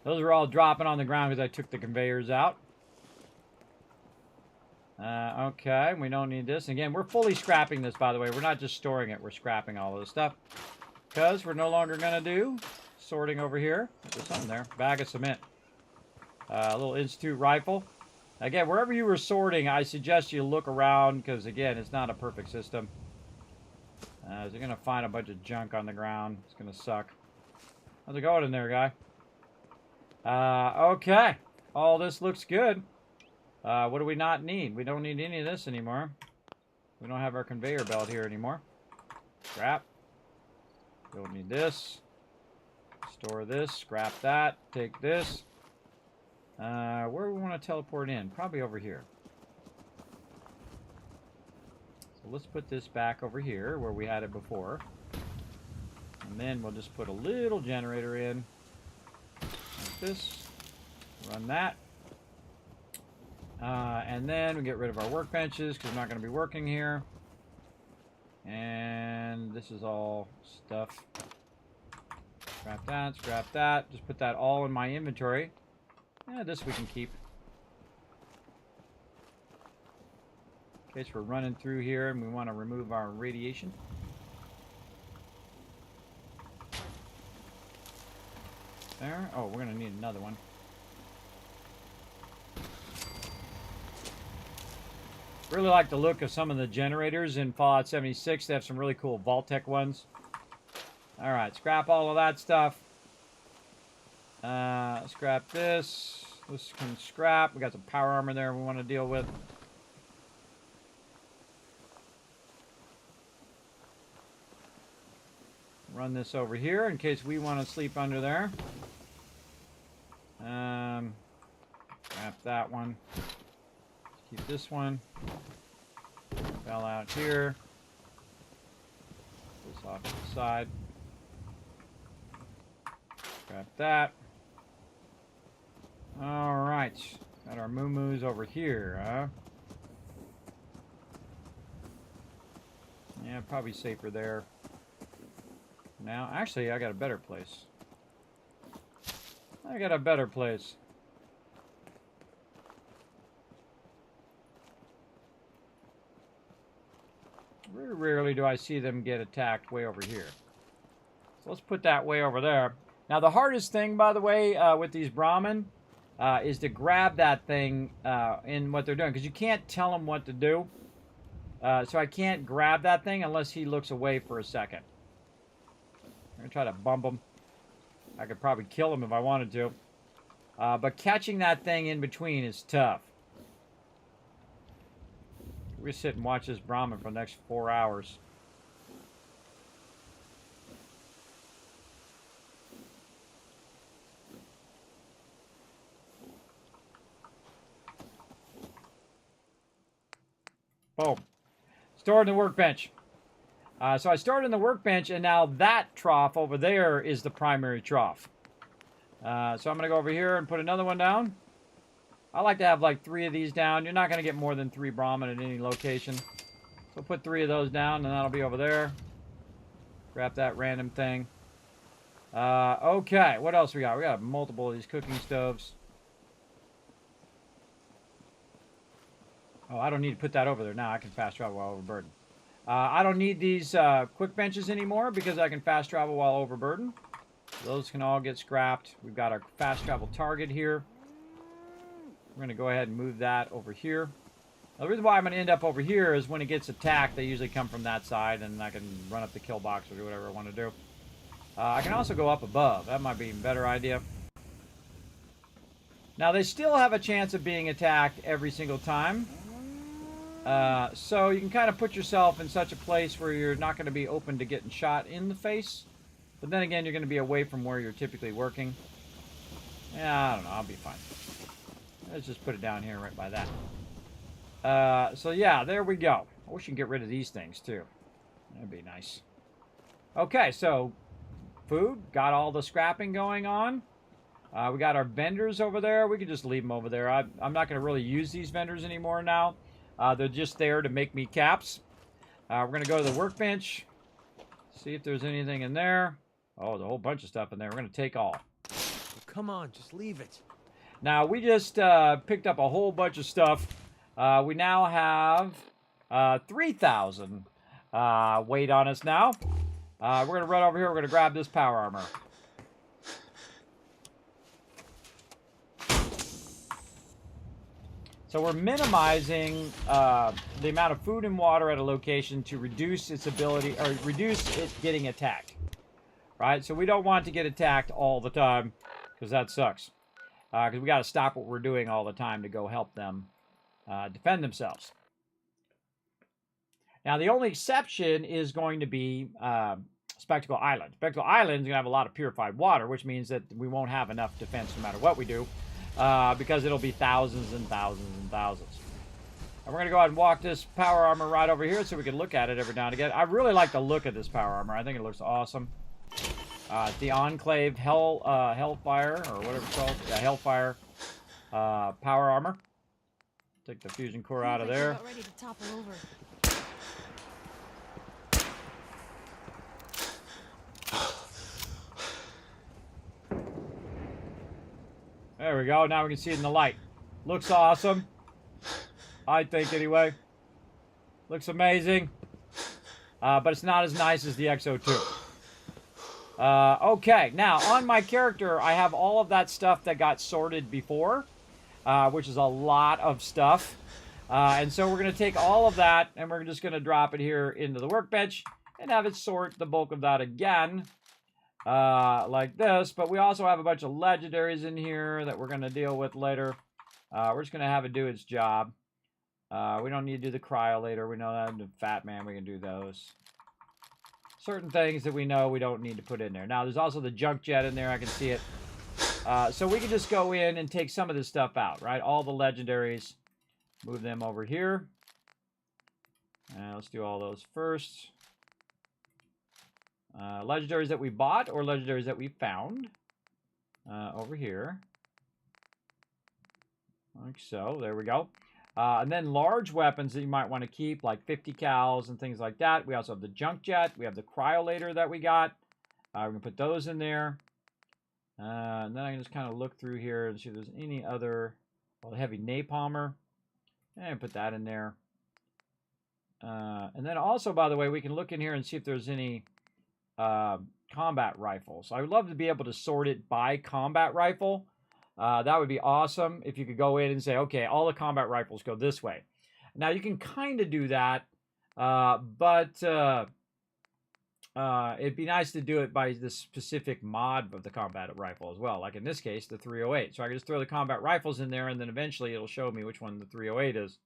Those are all dropping on the ground because I took the conveyors out. Okay, we don't need this. Again, we're fully scrapping this, by the way. We're not just storing it. We're scrapping all of this stuff. Because we're no longer going to do sorting over here. There's something there. Bag of cement. A little Institute rifle. Again, wherever you were sorting, I suggest you look around because, again, it's not a perfect system. So you're going to find a bunch of junk on the ground. It's going to suck. How's it going in there, guy? Okay. All this looks good. What do we not need? We don't need any of this anymore. We don't have our conveyor belt here anymore. Scrap. Don't need this. Store this. Scrap that. Take this. Where do we want to teleport in? Probably over here. So let's put this back over here where we had it before. And then we'll just put a little generator in. Like this. Run that. And then we get rid of our workbenches because we're not going to be working here. And this is all stuff. Scrap that, scrap that. Just put that all in my inventory. Yeah, this we can keep. In case we're running through here and we want to remove our radiation. there. Oh, we're gonna need another one. Really like the look of some of the generators in Fallout 76. They have some really cool vault-tec ones. Alright, scrap all of that stuff. Scrap this. This can scrap. We got some power armor there we want to deal with. Run this over here in case we want to sleep under there. Scrap that one. Keep this one. Fell out here. This off to the side. Scrap that. Alright. Got our moo-moos over here, huh? Yeah, probably safer there. Now, actually, I got a better place. I got a better place. Very rarely do I see them get attacked way over here. So let's put that way over there. Now, the hardest thing, by the way, with these Brahmin, is to grab that thing in what they're doing. Because you can't tell them what to do. So I can't grab that thing unless he looks away for a second. I'm going to try to bump him. I could probably kill him if I wanted to. But catching that thing in between is tough. We're going to sit and watch this Brahmin for the next 4 hours. Boom. Stored in the workbench. So I stored in the workbench, and now that trough over there is the primary trough. So I'm going to go over here and put another one down. I like to have like 3 of these down. You're not going to get more than 3 Brahmin at any location. So put 3 of those down, and that'll be over there. Grab that random thing. Okay, what else we got? We got multiple of these cooking stoves. Oh, I don't need to put that over there now. I can fast travel while overburdened. I don't need these quick benches anymore because I can fast travel while overburdened. Those can all get scrapped. We've got our fast travel target here. We're going to go ahead and move that over here. Now, the reason why I'm going to end up over here is when it gets attacked, they usually come from that side, and I can run up the kill box or do whatever I want to do. I can also go up above. That might be a better idea. Now, they still have a chance of being attacked every single time. So you can kind of put yourself in such a place where you're not going to be open to getting shot in the face. But then again, you're going to be away from where you're typically working. Yeah, I don't know. I'll be fine. Let's just put it down here right by that. So yeah, there we go. I wish you could get rid of these things too. That'd be nice. Okay, so food. Got all the scrapping going on. We got our vendors over there. We can just leave them over there. I'm not going to really use these vendors anymore now. They're just there to make me caps. We're going to go to the workbench. See if there's anything in there. Oh, there's a whole bunch of stuff in there. We're going to take all. Oh, come on, just leave it. Now, we just picked up a whole bunch of stuff. We now have 3,000 weight on us now. We're going to run over here. We're going to grab this power armor. So we're minimizing the amount of food and water at a location to reduce its ability, or reduce it getting attacked. Right? So we don't want to get attacked all the time, because that sucks. Because we got to stop what we're doing all the time to go help them defend themselves. Now, the only exception is going to be Spectacle Island. Spectacle Island is going to have a lot of purified water, which means that we won't have enough defense no matter what we do. Because it'll be thousands and thousands and thousands. And we're going to go ahead and walk this power armor right over here so we can look at it every now and again. I really like the look of this power armor. I think it looks awesome. The Enclave Hellfire, or whatever it's called. Yeah, Hellfire power armor. Take the fusion core out of there. About ready to topple over. There we go. Now we can see it in the light. Looks awesome. I think, anyway. Looks amazing. But it's not as nice as the XO2. Okay, now on my character, I have all of that stuff that got sorted before, which is a lot of stuff. And so we're going to take all of that, and we're just going to drop it here into the workbench and have it sort the bulk of that again, like this. But we also have a bunch of legendaries in here that we're going to deal with later. We're just going to have it do its job. We don't need to do the cryolator. We know that. The Fat Man, we can do those. Certain things that we know we don't need to put in there. Now, there's also the junk jet in there. I can see it. So we can just go in and take some of this stuff out, right? All the legendaries. Move them over here. Let's do all those first. Legendaries that we bought or legendaries that we found. Over here. Like so. There we go. And then large weapons that you might want to keep, like 50 cals and things like that. We also have the junk jet. We have the cryolator that we got. We're going to put those in there. And then I can just kind of look through here and see if there's any other... Well, the heavy napalmer. And put that in there. And then also, by the way, we can look in here and see if there's any combat rifles. I would love to be able to sort it by combat rifle. That would be awesome if you could go in and say, okay, all the combat rifles go this way. Now, you can kind of do that, but it'd be nice to do it by the specific mod of the combat rifle as well. Like in this case, the 308. So I can just throw the combat rifles in there, and then eventually it'll show me which one the 308 is.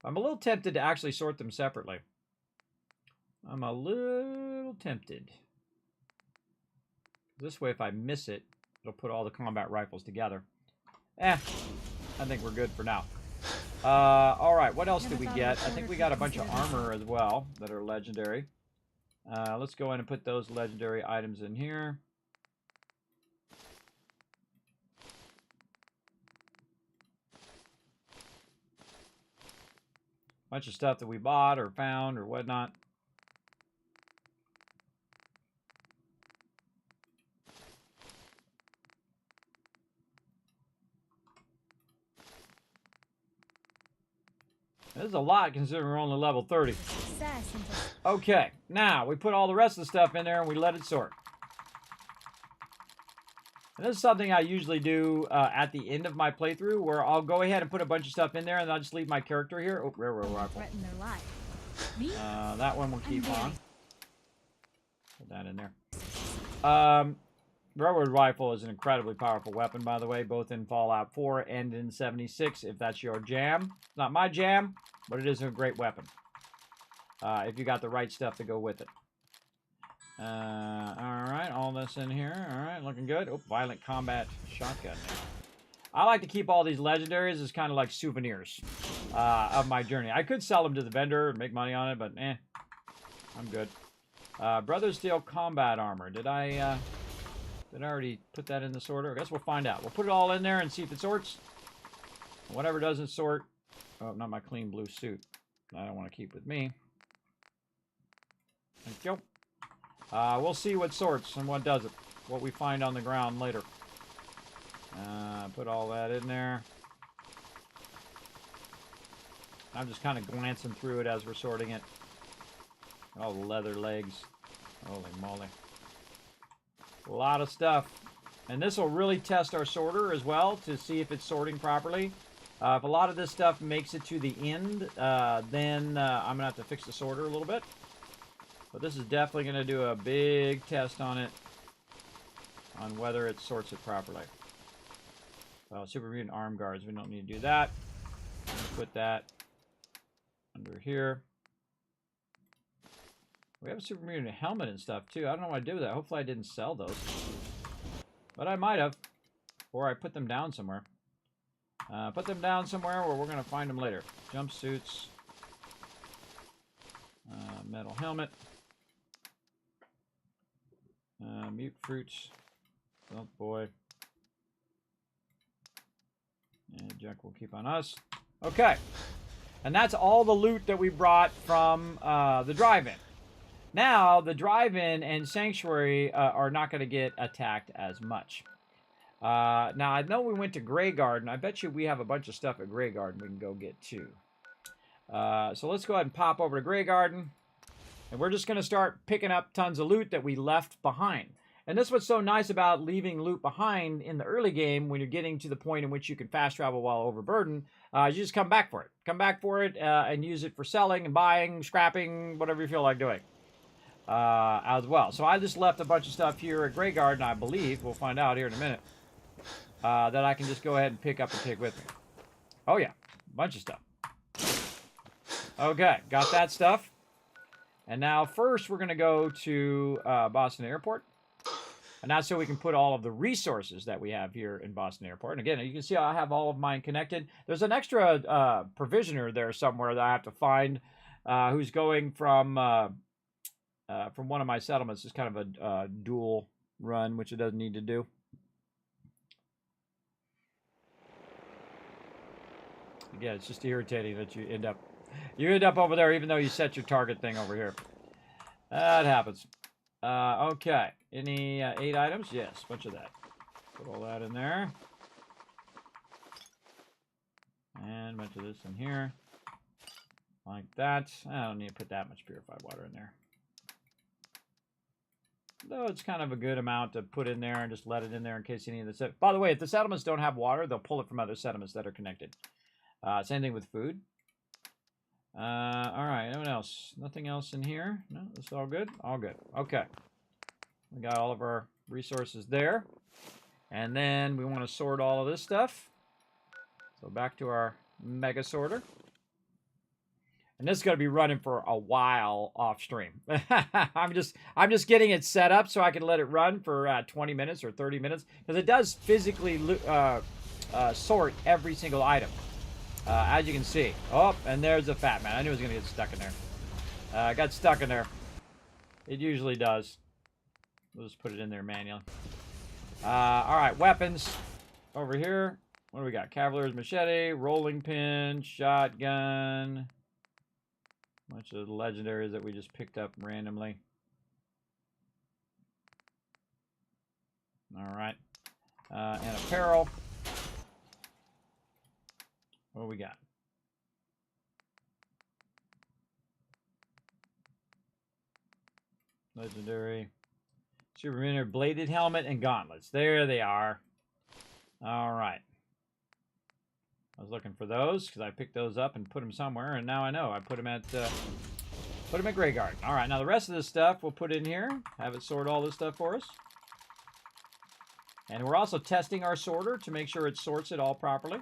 I'm a little tempted to actually sort them separately. I'm a little tempted. This way, if I miss it, it'll put all the combat rifles together. I think we're good for now. All right, what else did we get? I think we got a bunch of armor as well that are legendary. Let's go in and put those legendary items in here. Bunch of stuff that we bought or found or whatnot. This is a lot considering we're only level 30. Okay, now we put all the rest of the stuff in there and we let it sort. And this is something I usually do at the end of my playthrough, where I'll go ahead and put a bunch of stuff in there and I'll just leave my character here. Oh, railroad rifle. That one we'll keep on. Put that in there. Railroad rifle is an incredibly powerful weapon, by the way, both in Fallout 4 and in 76, if that's your jam. It's not my jam, but it is a great weapon. If you got the right stuff to go with it. Alright, all this in here. Alright, looking good. Oh, violent combat shotgun now. I like to keep all these legendaries as kind of like souvenirs of my journey. I could sell them to the vendor and make money on it, but I'm good. Brother Steel combat armor. Did I already put that in the sorter? I guess we'll find out. We'll put it all in there and see if it sorts. Whatever doesn't sort. Oh, not my clean blue suit. I don't want to keep with me. Thank you. We'll see what sorts and what doesn't. What we find on the ground later. Put all that in there. I'm just kind of glancing through it as we're sorting it. All the leather legs. Holy moly. A lot of stuff. And this will really test our sorter as well to see if it's sorting properly. If a lot of this stuff makes it to the end, then I'm going to have to fix the sorter a little bit. But this is definitely going to do a big test on it, on whether it sorts it properly. Super mutant arm guards, we don't need to do that. Put that under here. We have a super mutant helmet and stuff too. I don't know what I did with that. Hopefully I didn't sell those. But I might have. Or I put them down somewhere. Put them down somewhere where we're going to find them later. Jumpsuits. Metal helmet. Mute fruits. Oh boy. And junk we'll keep on us. Okay. And that's all the loot that we brought from the drive-in. Now, the drive-in and sanctuary are not going to get attacked as much. Now, I know we went to Grey Garden. I bet you we have a bunch of stuff at Grey Garden we can go get too. So let's go ahead and pop over to Grey Garden. And we're just going to start picking up tons of loot that we left behind. And this is what's so nice about leaving loot behind in the early game when you're getting to the point in which you can fast travel while overburdened. You just come back for it. Come back for it and use it for selling and buying, scrapping, whatever you feel like doing as well. So I just left a bunch of stuff here at Grey Garden, I believe. We'll find out here in a minute. That I can just go ahead and pick up and take with me. Oh, yeah. A bunch of stuff. Okay. Got that stuff. And now first we're going to go to Boston Airport. And that's so we can put all of the resources that we have here in Boston Airport. And again, you can see I have all of mine connected. There's an extra provisioner there somewhere that I have to find who's going from one of my settlements. It's kind of a dual run, which it doesn't need to do. Again, it's just irritating that you end up over there even though you set your target thing over here. That happens. Okay. Any 8 items? Yes, bunch of that. Put all that in there. And a bunch of this in here. Like that. I don't need to put that much purified water in there. Though it's kind of a good amount to put in there and just let it in there in case any of the... By the way, if the settlements don't have water, they'll pull it from other settlements that are connected. Same thing with food. All right, anyone else? Nothing else in here? No, it's all good? All good. Okay. We got all of our resources there. And then we want to sort all of this stuff. So back to our mega sorter. And this is going to be running for a while off stream. I'm just getting it set up so I can let it run for 20 minutes or 30 minutes. Because it does physically sort every single item. As you can see. Oh, and there's the fat man. I knew it was going to get stuck in there. Got stuck in there. It usually does. We'll just put it in there manually. Alright, weapons. Over here. What do we got? Cavalier's machete, rolling pin, shotgun. Bunch of the legendaries that we just picked up randomly. Alright. And apparel. What do we got? Legendary. Super bladed helmet and gauntlets. There they are. All right. I was looking for those because I picked those up and put them somewhere, and now I know. I put them at Grey Garden. All right. Now the rest of this stuff we'll put in here. Have it sort all this stuff for us. And we're also testing our sorter to make sure it sorts it all properly.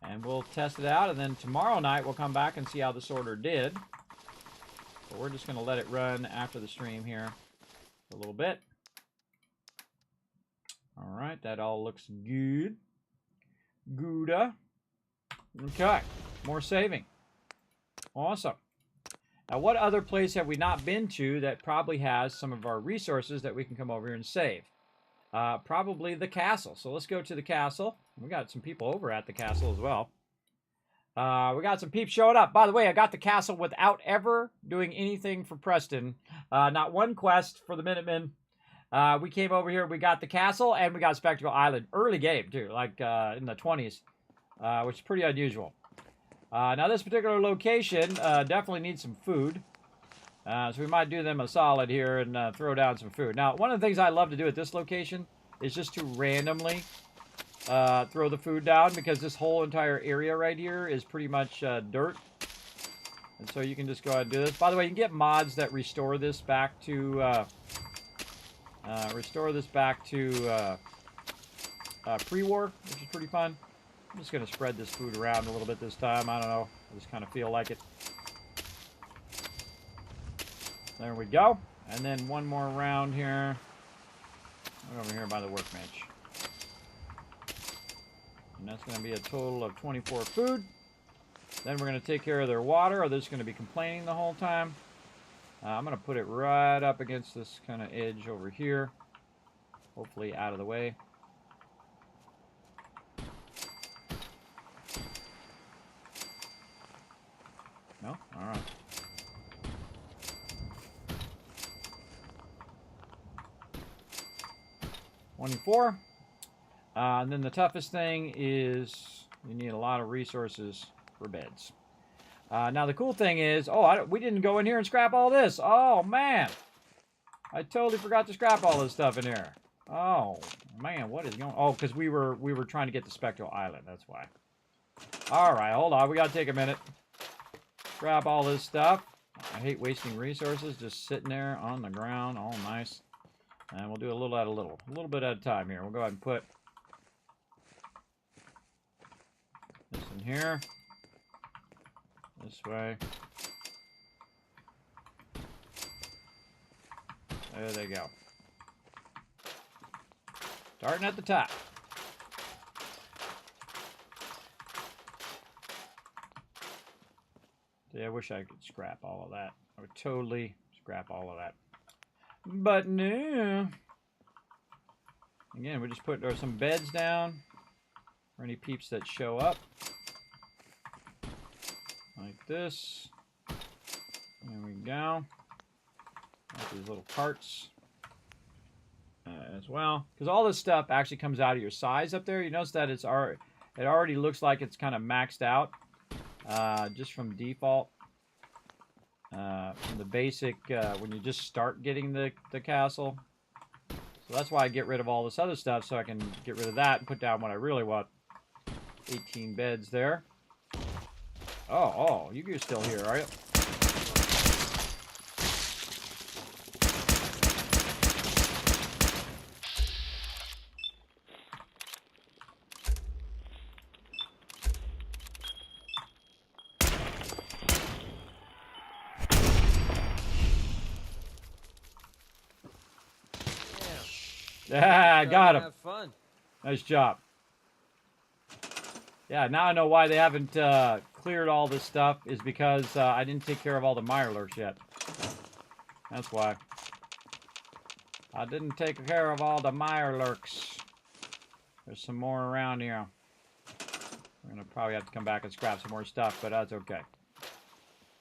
And we'll test it out, and then tomorrow night we'll come back and see how the sorter did. But we're just going to let it run after the stream here a little bit. All right, that all looks good. Gouda. Okay, more saving. Awesome. Now, what other place have we not been to that probably has some of our resources that we can come over here and save? Probably the castle. So let's go to the castle. We got some people over at the castle as well. We got some peeps showing up. By the way, I got the castle without ever doing anything for Preston. Not one quest for the Minutemen. We came over here, we got the castle, and we got Spectacle Island. Early game, too, like in the 20s, which is pretty unusual. Now, this particular location definitely needs some food. So we might do them a solid here and throw down some food. Now, one of the things I love to do at this location is just to randomly throw the food down, because this whole entire area right here is pretty much dirt. And so you can just go ahead and do this. By the way, you can get mods that restore this back to pre-war, which is pretty fun. I'm just going to spread this food around a little bit this time. I don't know. I just kind of feel like it. There we go. And then one more round here. Right over here by the workbench. And that's going to be a total of 24 food. Then we're going to take care of their water, or they're just going to be complaining the whole time. I'm going to put it right up against this kind of edge over here. Hopefully out of the way. No? All right. $24. And then the toughest thing is you need a lot of resources for beds. Now the cool thing is, we didn't go in here and scrap all this. Oh man, I totally forgot to scrap all this stuff in here. Oh, man, what is going on? Oh, because we were trying to get to Spectral Island. That's why. All right, hold on. We got to take a minute. Grab all this stuff. I hate wasting resources just sitting there on the ground, all nice. And we'll do a little bit at a time here. We'll go ahead and put this in here. This way. There they go. Starting at the top. Yeah, I wish I could scrap all of that. I would totally scrap all of that. But no. Again, we just put some beds down for any peeps that show up. Like this. There we go. Like these little carts as well. Because all this stuff actually comes out of your size up there. You notice that it already looks like it's kind of maxed out. Just from default. From the basic, when you just start getting the castle. So that's why I get rid of all this other stuff, so I can get rid of that and put down what I really want. 18 beds there. Oh, you're still here, are you? Yeah, I got him. Have fun. Nice job. Yeah, now I know why they haven't cleared all this stuff, is because I didn't take care of all the mirelurks yet. That's why. I didn't take care of all the mirelurks. There's some more around here. We're going to probably have to come back and scrap some more stuff, but that's okay.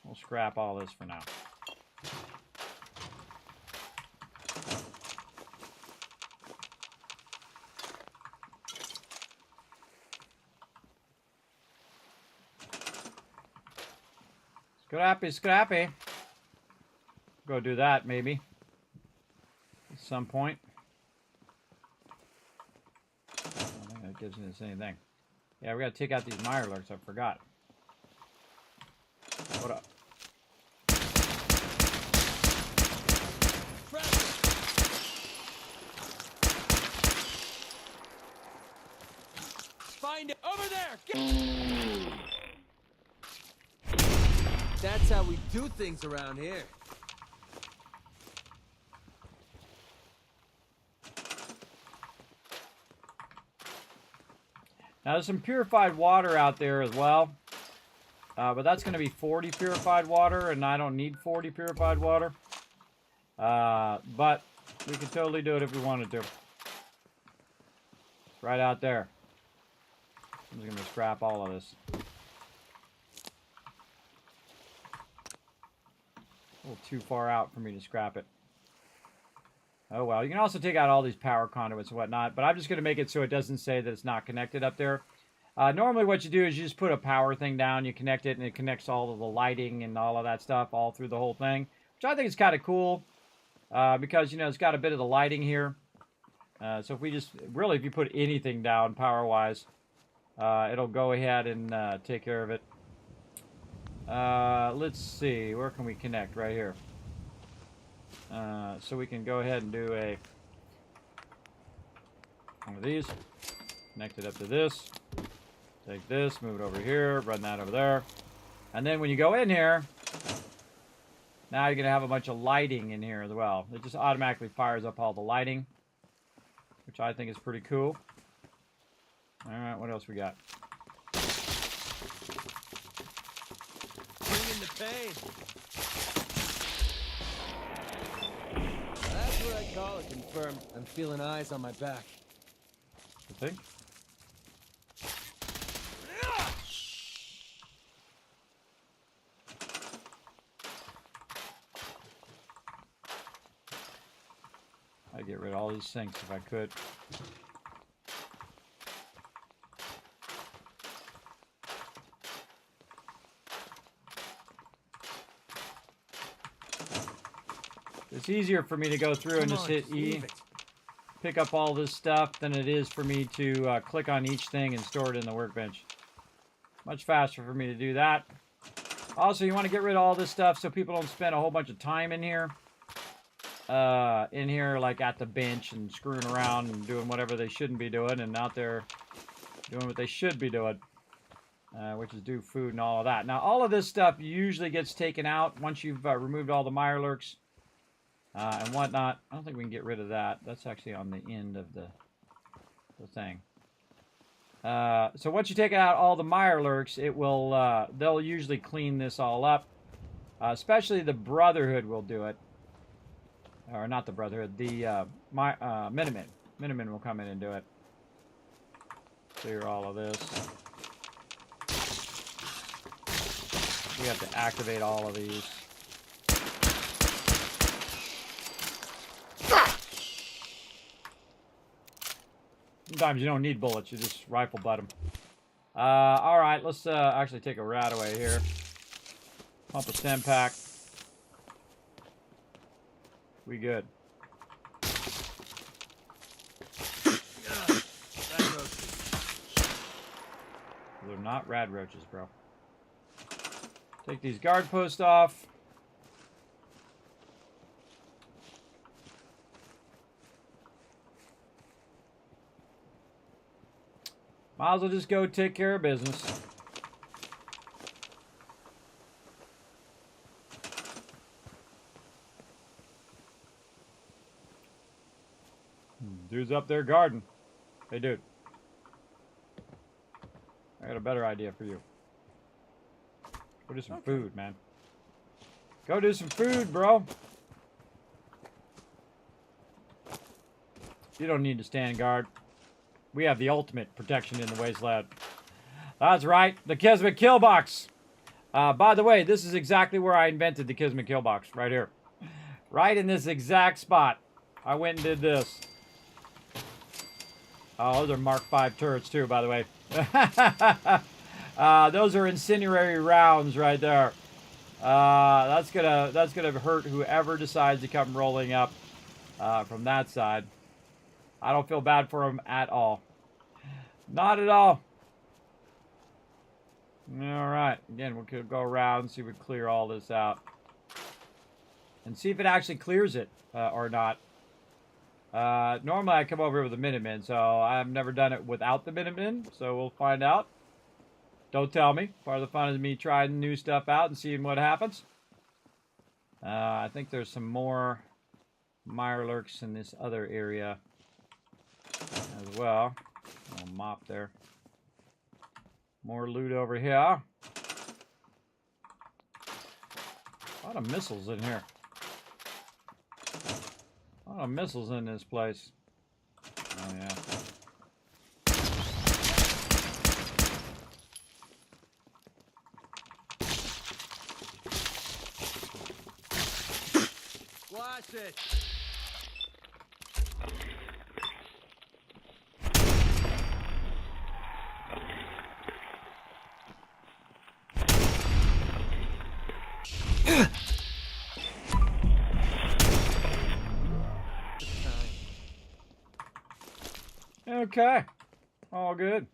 We'll scrap all this for now. Scrappy. Go do that, maybe. At some point. I don't think that gives us anything. Yeah, we gotta take out these mirelurks. I forgot. What up? Find it over there. That's how we do things around here. Now there's some purified water out there as well. But that's going to be 40 purified water, and I don't need 40 purified water. But we could totally do it if we wanted to. It's right out there. I'm just going to scrap all of this. A little too far out for me to scrap it. Oh well, you can also take out all these power conduits and whatnot, but I'm just going to make it so it doesn't say that it's not connected up there. Normally what you do is you just put a power thing down, you connect it, and it connects all of the lighting and all of that stuff all through the whole thing, which I think is kind of cool, because, you know, it's got a bit of the lighting here. So if we just, really, if you put anything down power-wise, it'll go ahead and take care of it. Let's see, where can we connect? Right here. So we can go ahead and do one of these, connect it up to this, take this, move it over here, run that over there, and then when you go in here, now you're going to have a bunch of lighting in here as well. It just automatically fires up all the lighting, which I think is pretty cool. Alright, what else we got? Bring in the pain. That's what I call it confirmed. I'm feeling eyes on my back. You think? I'd get rid of all these sinks if I could. It's easier for me to go through and just hit E, pick up all this stuff, than it is for me to click on each thing and store it in the workbench. Much faster for me to do that. Also, you want to get rid of all this stuff so people don't spend a whole bunch of time in here. Like at the bench and screwing around and doing whatever they shouldn't be doing, and out there doing what they should be doing, which is do food and all of that. Now, all of this stuff usually gets taken out once you've removed all the mirelurks and whatnot. I don't think we can get rid of that. That's actually on the end of the thing. So once you take out all the mirelurks, it will they'll usually clean this all up. Especially the Brotherhood will do it. Or not the Brotherhood, the Minutemen. Minutemen will come in and do it. Clear all of this. We have to activate all of these. Sometimes you don't need bullets, you just rifle butt them. Alright, let's actually take a rat away here. Pump a stem pack. We good. They're not rad roaches, bro. Take these guard posts off. Might as well just go take care of business. Dude's up there guarding. Hey, dude. I got a better idea for you. Go do some food, man. Go do some food, bro. You don't need to stand guard. We have the ultimate protection in the wasteland. That's right, the Kismet kill box. By the way, this is exactly where I invented the Kismet kill box, right here. Right in this exact spot. I went and did this. Oh, those are Mark V turrets too, by the way. Those are incendiary rounds right there. That's gonna hurt whoever decides to come rolling up from that side. I don't feel bad for them at all. Not at all. All right. Again, we could go around and see if we clear all this out, and see if it actually clears it or not. Normally I come over here with the Minutemen, so I've never done it without the Minutemen, so we'll find out. Don't tell me. Part of the fun is me trying new stuff out and seeing what happens. I think there's some more mirelurks in this other area as well. Little mop there. More loot over here. A lot of missiles in here. A lot of missiles in this place. Oh, yeah. Blast it! Okay. All good.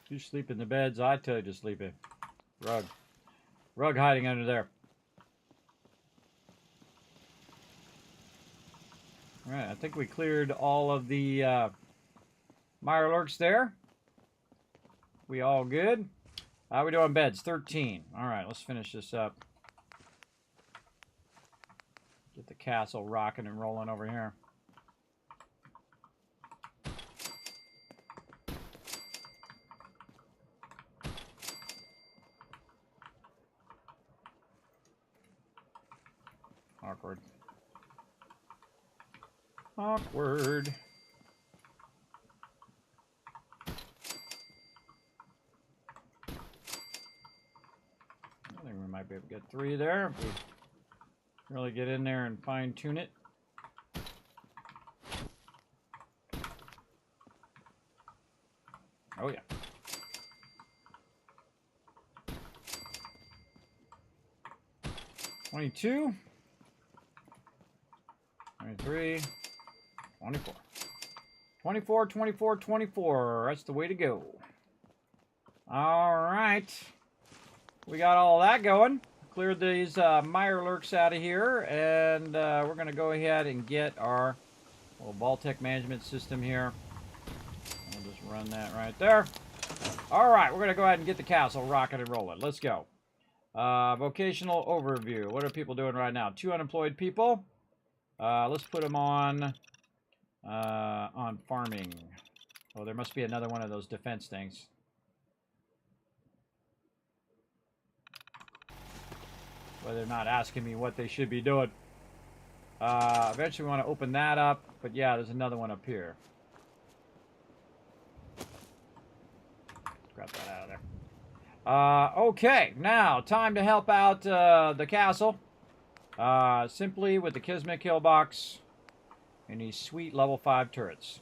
You sleep in the beds I tell you to sleep in. Rug. Rug hiding under there. Alright, I think we cleared all of the mirelurks there. We all good? How we doing beds? 13. Alright, let's finish this up. Get the castle rocking and rolling over here. Awkward. Awkward. I think we might be able to get 3 there. Really get in there and fine-tune it. Oh, yeah. $22, $23, $24. 24, 24, 24. That's the way to go. All right. We got all that going. Cleared these mire lurks out of here. And we're going to go ahead and get our little vault-tec management system here. We'll just run that right there. All right. We're going to go ahead and get the castle rocking and rolling. Let's go. Vocational overview. What are people doing right now? 2 unemployed people. Let's put them on farming. Oh, there must be another one of those defense things. Well, they're not asking me what they should be doing. Eventually we want to open that up, but yeah, there's another one up here. Grab that out of there. Okay, now time to help out the castle. Simply with the Kismet kill box and these sweet level 5 turrets.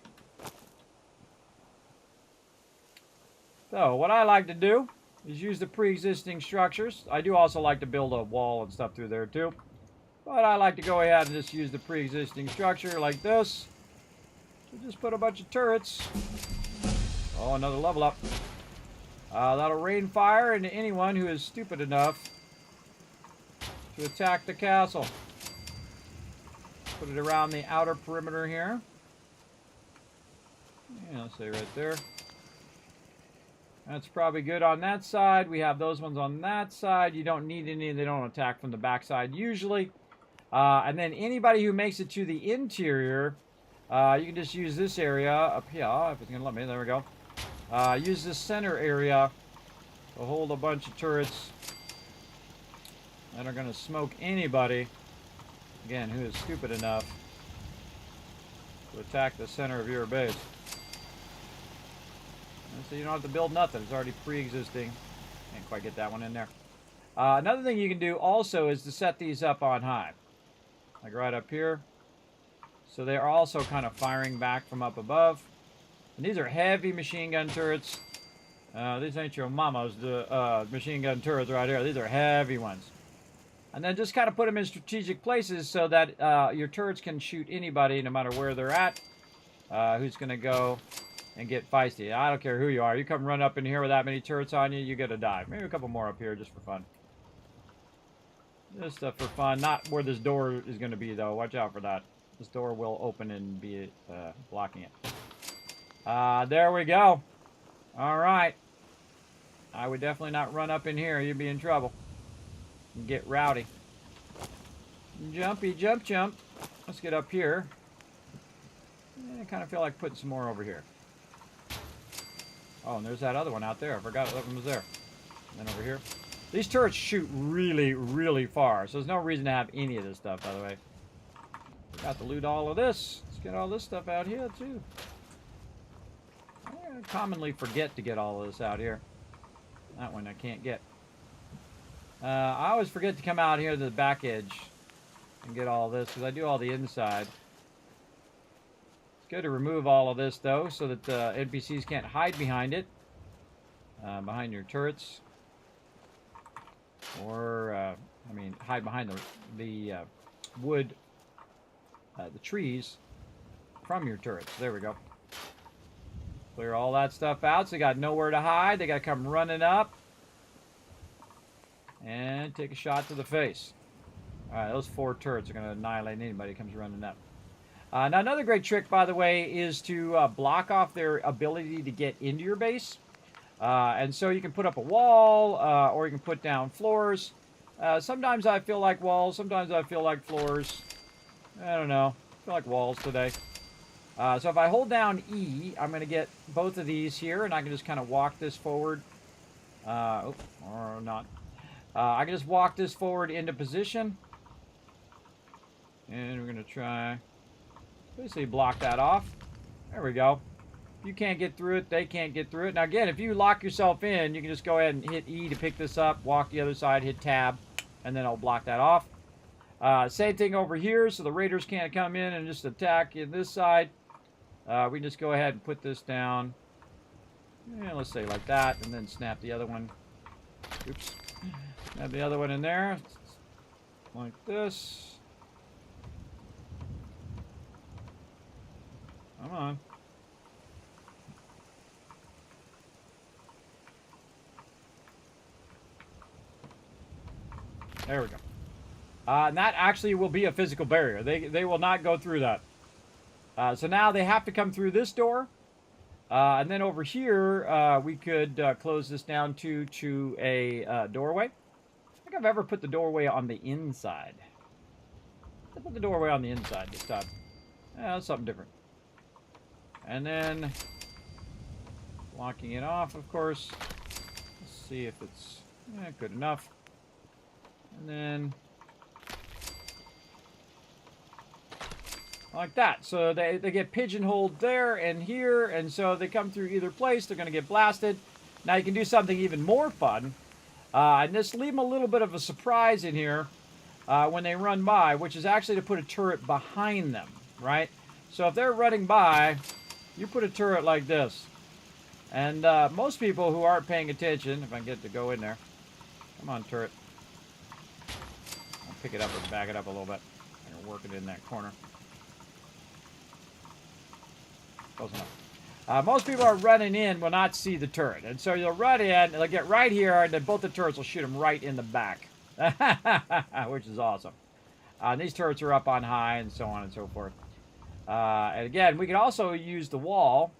So, what I like to do is use the pre-existing structures. I do also like to build a wall and stuff through there too. But I like to go ahead and just use the pre-existing structure like this. So just put a bunch of turrets. Oh, another level up. That'll rain fire into anyone who is stupid enough to attack the castle. Put it around the outer perimeter here. Yeah, let's say right there. That's probably good on that side. We have those ones on that side. You don't need any. They don't attack from the back side usually. And then anybody who makes it to the interior, you can just use this area up here. If it's going to let me. There we go. Use this center area to hold a bunch of turrets that are going to smoke anybody, again, who is stupid enough to attack the center of your base. And so you don't have to build nothing. It's already pre-existing. Can't quite get that one in there. Another thing you can do also is to set these up on high. Like right up here. So they are also kind of firing back from up above. And these are heavy machine gun turrets. These ain't your mama's machine gun turrets right here. These are heavy ones. And then just kind of put them in strategic places so that your turrets can shoot anybody, no matter where they're at, who's going to go and get feisty. I don't care who you are. You come run up in here with that many turrets on you, you get to die. Maybe a couple more up here just for fun. Just for fun. Not where this door is going to be, though. Watch out for that. This door will open and be blocking it. There we go. All right. I would definitely not run up in here. You'd be in trouble. And get rowdy. Jumpy, jump, jump. Let's get up here. I kind of feel like putting some more over here. Oh, and there's that other one out there. I forgot that one was there. And then over here. These turrets shoot really, really far. So there's no reason to have any of this stuff, by the way. Got to loot all of this. Let's get all this stuff out here, too. I commonly forget to get all of this out here. That one I can't get. I always forget to come out here to the back edge and get all this, because I do all the inside. It's good to remove all of this, though, so that NPCs can't hide behind it. Behind your turrets. Or, I mean, hide behind the wood, the trees from your turrets. There we go. Clear all that stuff out, so they got nowhere to hide. They got to come running up. And take a shot to the face. Alright, those 4 turrets are going to annihilate anybody who comes running up. Now, another great trick, by the way, is to block off their ability to get into your base. And so you can put up a wall, or you can put down floors. Sometimes I feel like walls, sometimes I feel like floors. I don't know. I feel like walls today. So if I hold down E, I'm going to get both of these here, and I can just kind of walk this forward. Or not. I can just walk this forward into position. And we're going to try, basically block that off. There we go. You can't get through it, they can't get through it. Now again, if you lock yourself in, you can just go ahead and hit E to pick this up, walk the other side, hit tab, and then I'll block that off. Same thing over here, so the raiders can't come in and just attack in this side. We can just go ahead and put this down. Yeah, let's say like that, and then snap the other one. Oops. Snap the other one in there. Like this. Come on. There we go. And that actually will be a physical barrier. They will not go through that. So now they have to come through this door. And then over here, we could close this down to a doorway. I don't think I've ever put the doorway on the inside. I put the doorway on the inside this time. Yeah, that's something different. And then locking it off, of course. Let's see if it's good enough. And then like that. So they get pigeonholed there and here, and so they come through either place, they're going to get blasted. Now you can do something even more fun, and just leave them a little bit of a surprise in here when they run by, which is actually to put a turret behind them, right? So if they're running by, you put a turret like this. And most people who aren't paying attention, if I can get it to go in there. Come on, turret. I'll pick it up and back it up a little bit. And work it in that corner. Close enough. Most people are running in will not see the turret. And so you'll run in, they'll get right here, and then both the turrets will shoot them right in the back. Which is awesome. And these turrets are up on high and so on and so forth. And again, we can also use the wall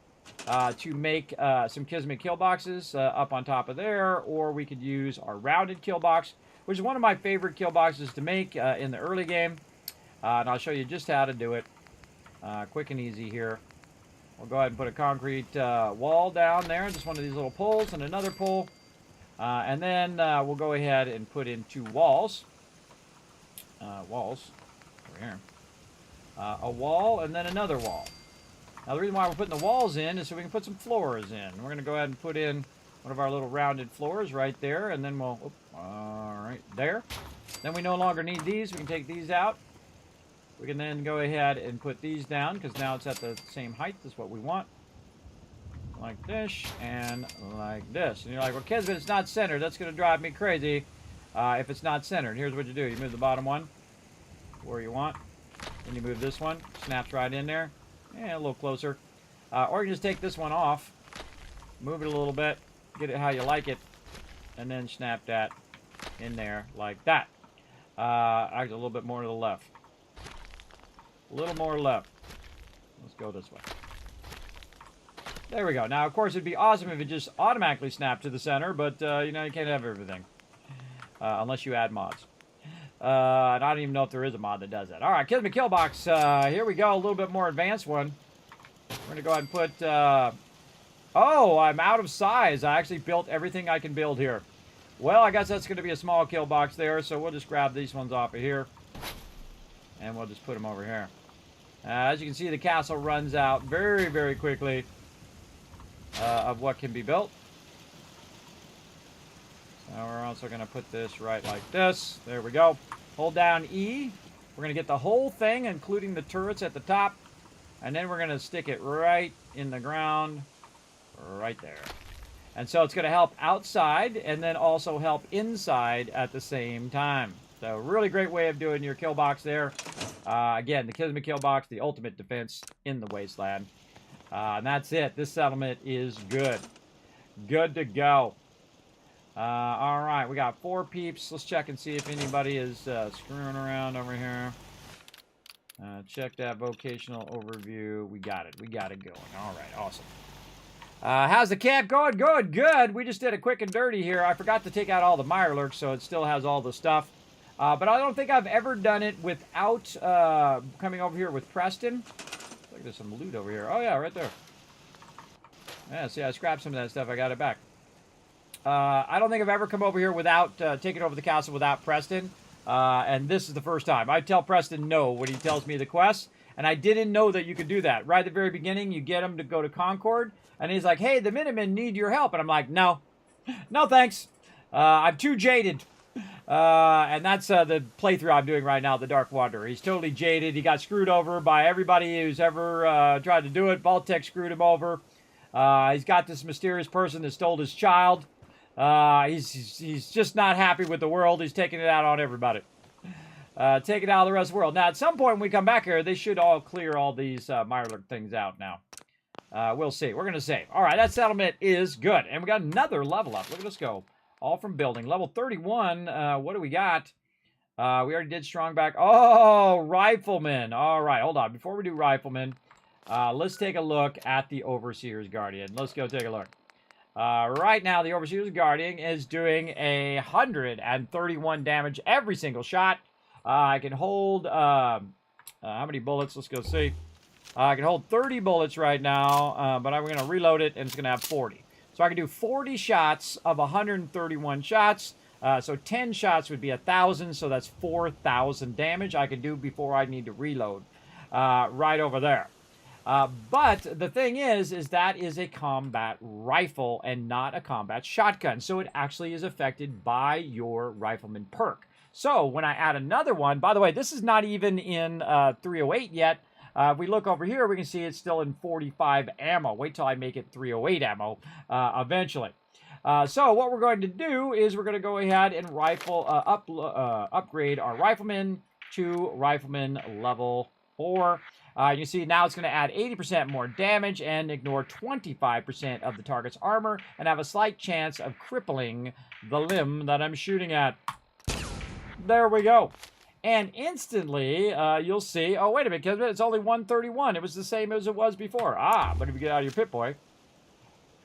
to make some Kismet kill boxes up on top of there, or we could use our rounded kill box, which is one of my favorite kill boxes to make in the early game. And I'll show you just how to do it. Quick and easy here. We'll go ahead and put a concrete wall down there, just one of these little poles and another pole. And then we'll go ahead and put in 2 walls. Walls over here. A wall and then another wall. Now the reason why we're putting the walls in is so we can put some floors in. We're going to go ahead and put in one of our little rounded floors right there, and then we'll, right there. Then we no longer need these. We can take these out. We can then go ahead and put these down because now it's at the same height as what we want. Like this and like this. And you're like, well, Kismet, it's not centered. That's going to drive me crazy if it's not centered. Here's what you do. You move the bottom one where you want. Then you move this one. Snaps right in there. And a little closer. Or you can just take this one off. Move it a little bit. Get it how you like it. And then snap that in there like that. Actually, a little bit more to the left. A little more left. Let's go this way. There we go. Now, of course, it'd be awesome if it just automatically snapped to the center, but, you know, you can't have everything. Unless you add mods. And I don't even know if there is a mod that does that. All right, Kismet kill box. Here we go. A little bit more advanced one. We're going to go ahead and put... oh, I'm out of size. I actually built everything I can build here. Well, I guess that's going to be a small kill box there, so we'll just grab these ones off of here. And we'll just put them over here. As you can see, the castle runs out very, very quickly of what can be built. So we're also going to put this right like this. There we go. Hold down E. We're going to get the whole thing, including the turrets at the top. And then we're going to stick it right in the ground. Right there. And so it's going to help outside and then also help inside at the same time. So really great way of doing your kill box there. Again, the Kismet kill box, the ultimate defense in the wasteland. And that's it. This settlement is good. Good to go. All right, we got 4 peeps. Let's check and see if anybody is screwing around over here. Check that vocational overview. We got it. We got it going. All right, awesome. How's the camp going? Good, good. We just did a quick and dirty here. I forgot to take out all the Mirelurks, so it still has all the stuff. But I don't think I've ever done it without coming over here with Preston. Look, there's some loot over here. Oh, yeah, right there. Yeah, see, I scrapped some of that stuff. I got it back. I don't think I've ever come over here without taking over the castle without Preston. And this is the first time. I tell Preston no when he tells me the quest. And I didn't know that you could do that. Right at the very beginning, you get him to go to Concord. And he's like, hey, the Minutemen need your help. And I'm like, no. No, thanks. I'm too jaded. And that's the playthrough I'm doing right now, the Dark Wanderer. He's totally jaded. He got screwed over by everybody who's ever tried to do it. Vault-tec screwed him over. He's got this mysterious person that stole his child. He's just not happy with the world. He's taking it out on everybody. Taking out the rest of the world. Now, at some point when we come back here, they should all clear all these Mirelurk things out now. We'll see. We're going to save. All right, that settlement is good. And we got another level up. Look at us go. All from building. Level 31. What do we got? We already did strong back. Oh, rifleman. All right, hold on. Before we do rifleman, let's take a look at the Overseer's Guardian. Let's go take a look. Right now, the Overseer's Guardian is doing 131 damage every single shot. I can hold, how many bullets? Let's go see. I can hold 30 bullets right now, but I'm going to reload it, and it's going to have 40. So I can do 40 shots of 131 shots. So 10 shots would be 1,000, so that's 4,000 damage I can do before I need to reload. Right over there. But the thing is that is a combat rifle and not a combat shotgun. So it actually is affected by your rifleman perk. So when I add another one, by the way, this is not even in 308 yet. If we look over here, we can see it's still in 45 ammo. Wait till I make it 308 ammo eventually. So what we're going to do is we're going to go ahead and upgrade our rifleman to rifleman level 4. You see now it's going to add 80% more damage and ignore 25% of the target's armor and have a slight chance of crippling the limb that I'm shooting at. There we go. And instantly, you'll see, oh, wait a minute, Kismet, it's only 131. It was the same as it was before. But if you get out of your Pip-Boy,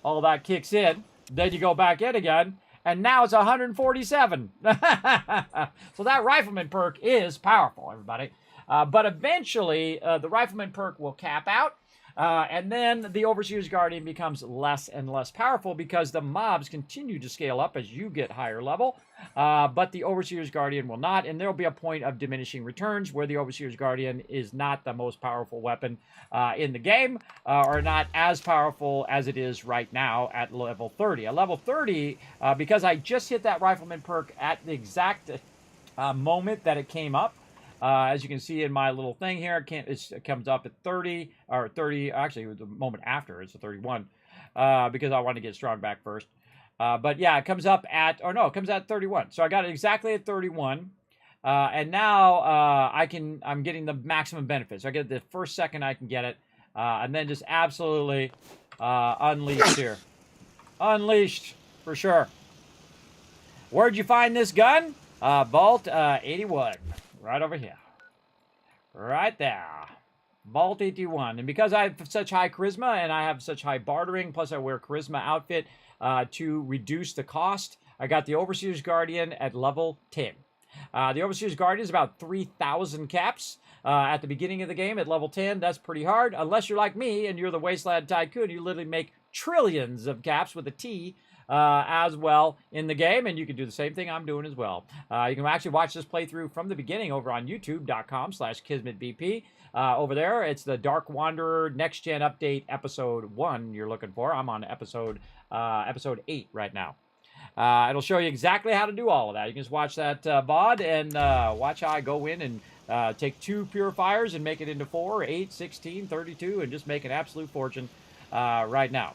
all that kicks in. Then you go back in again, and now it's 147. So that rifleman perk is powerful, everybody. But eventually, the rifleman perk will cap out, and then the Overseer's Guardian becomes less and less powerful because the mobs continue to scale up as you get higher level, but the Overseer's Guardian will not, and there will be a point of diminishing returns where the Overseer's Guardian is not the most powerful weapon in the game, or not as powerful as it is right now at level 30. At level 30, because I just hit that rifleman perk at the exact moment that it came up, as you can see in my little thing here, it comes up at 30, or 30, actually, it was the moment after, it's a 31, because I wanted to get strong back first. But yeah, it comes up at, or no, it comes at 31. So I got it exactly at 31, and now I'm getting the maximum benefit. So I get the first second I can get it, and then just absolutely unleashed here. Unleashed, for sure. Where'd you find this gun? Vault 81. Right over here. Right there. Vault 81. And because I have such high charisma and I have such high bartering, plus I wear charisma outfit to reduce the cost, I got the Overseer's Guardian at level 10. The Overseer's Guardian is about 3,000 caps at the beginning of the game at level 10. That's pretty hard. Unless you're like me and you're the Wasteland Tycoon, you literally make trillions of caps with a T as well in the game, and you can do the same thing I'm doing as well. You can actually watch this playthrough from the beginning over on youtube.com/KismetBP. Over there, it's the Dark Wanderer Next Gen Update Episode 1 you're looking for. I'm on episode 8 right now. It'll show you exactly how to do all of that. You can just watch that VOD and watch how I go in and take 2 purifiers and make it into 4, 8, 16, 32, and just make an absolute fortune right now.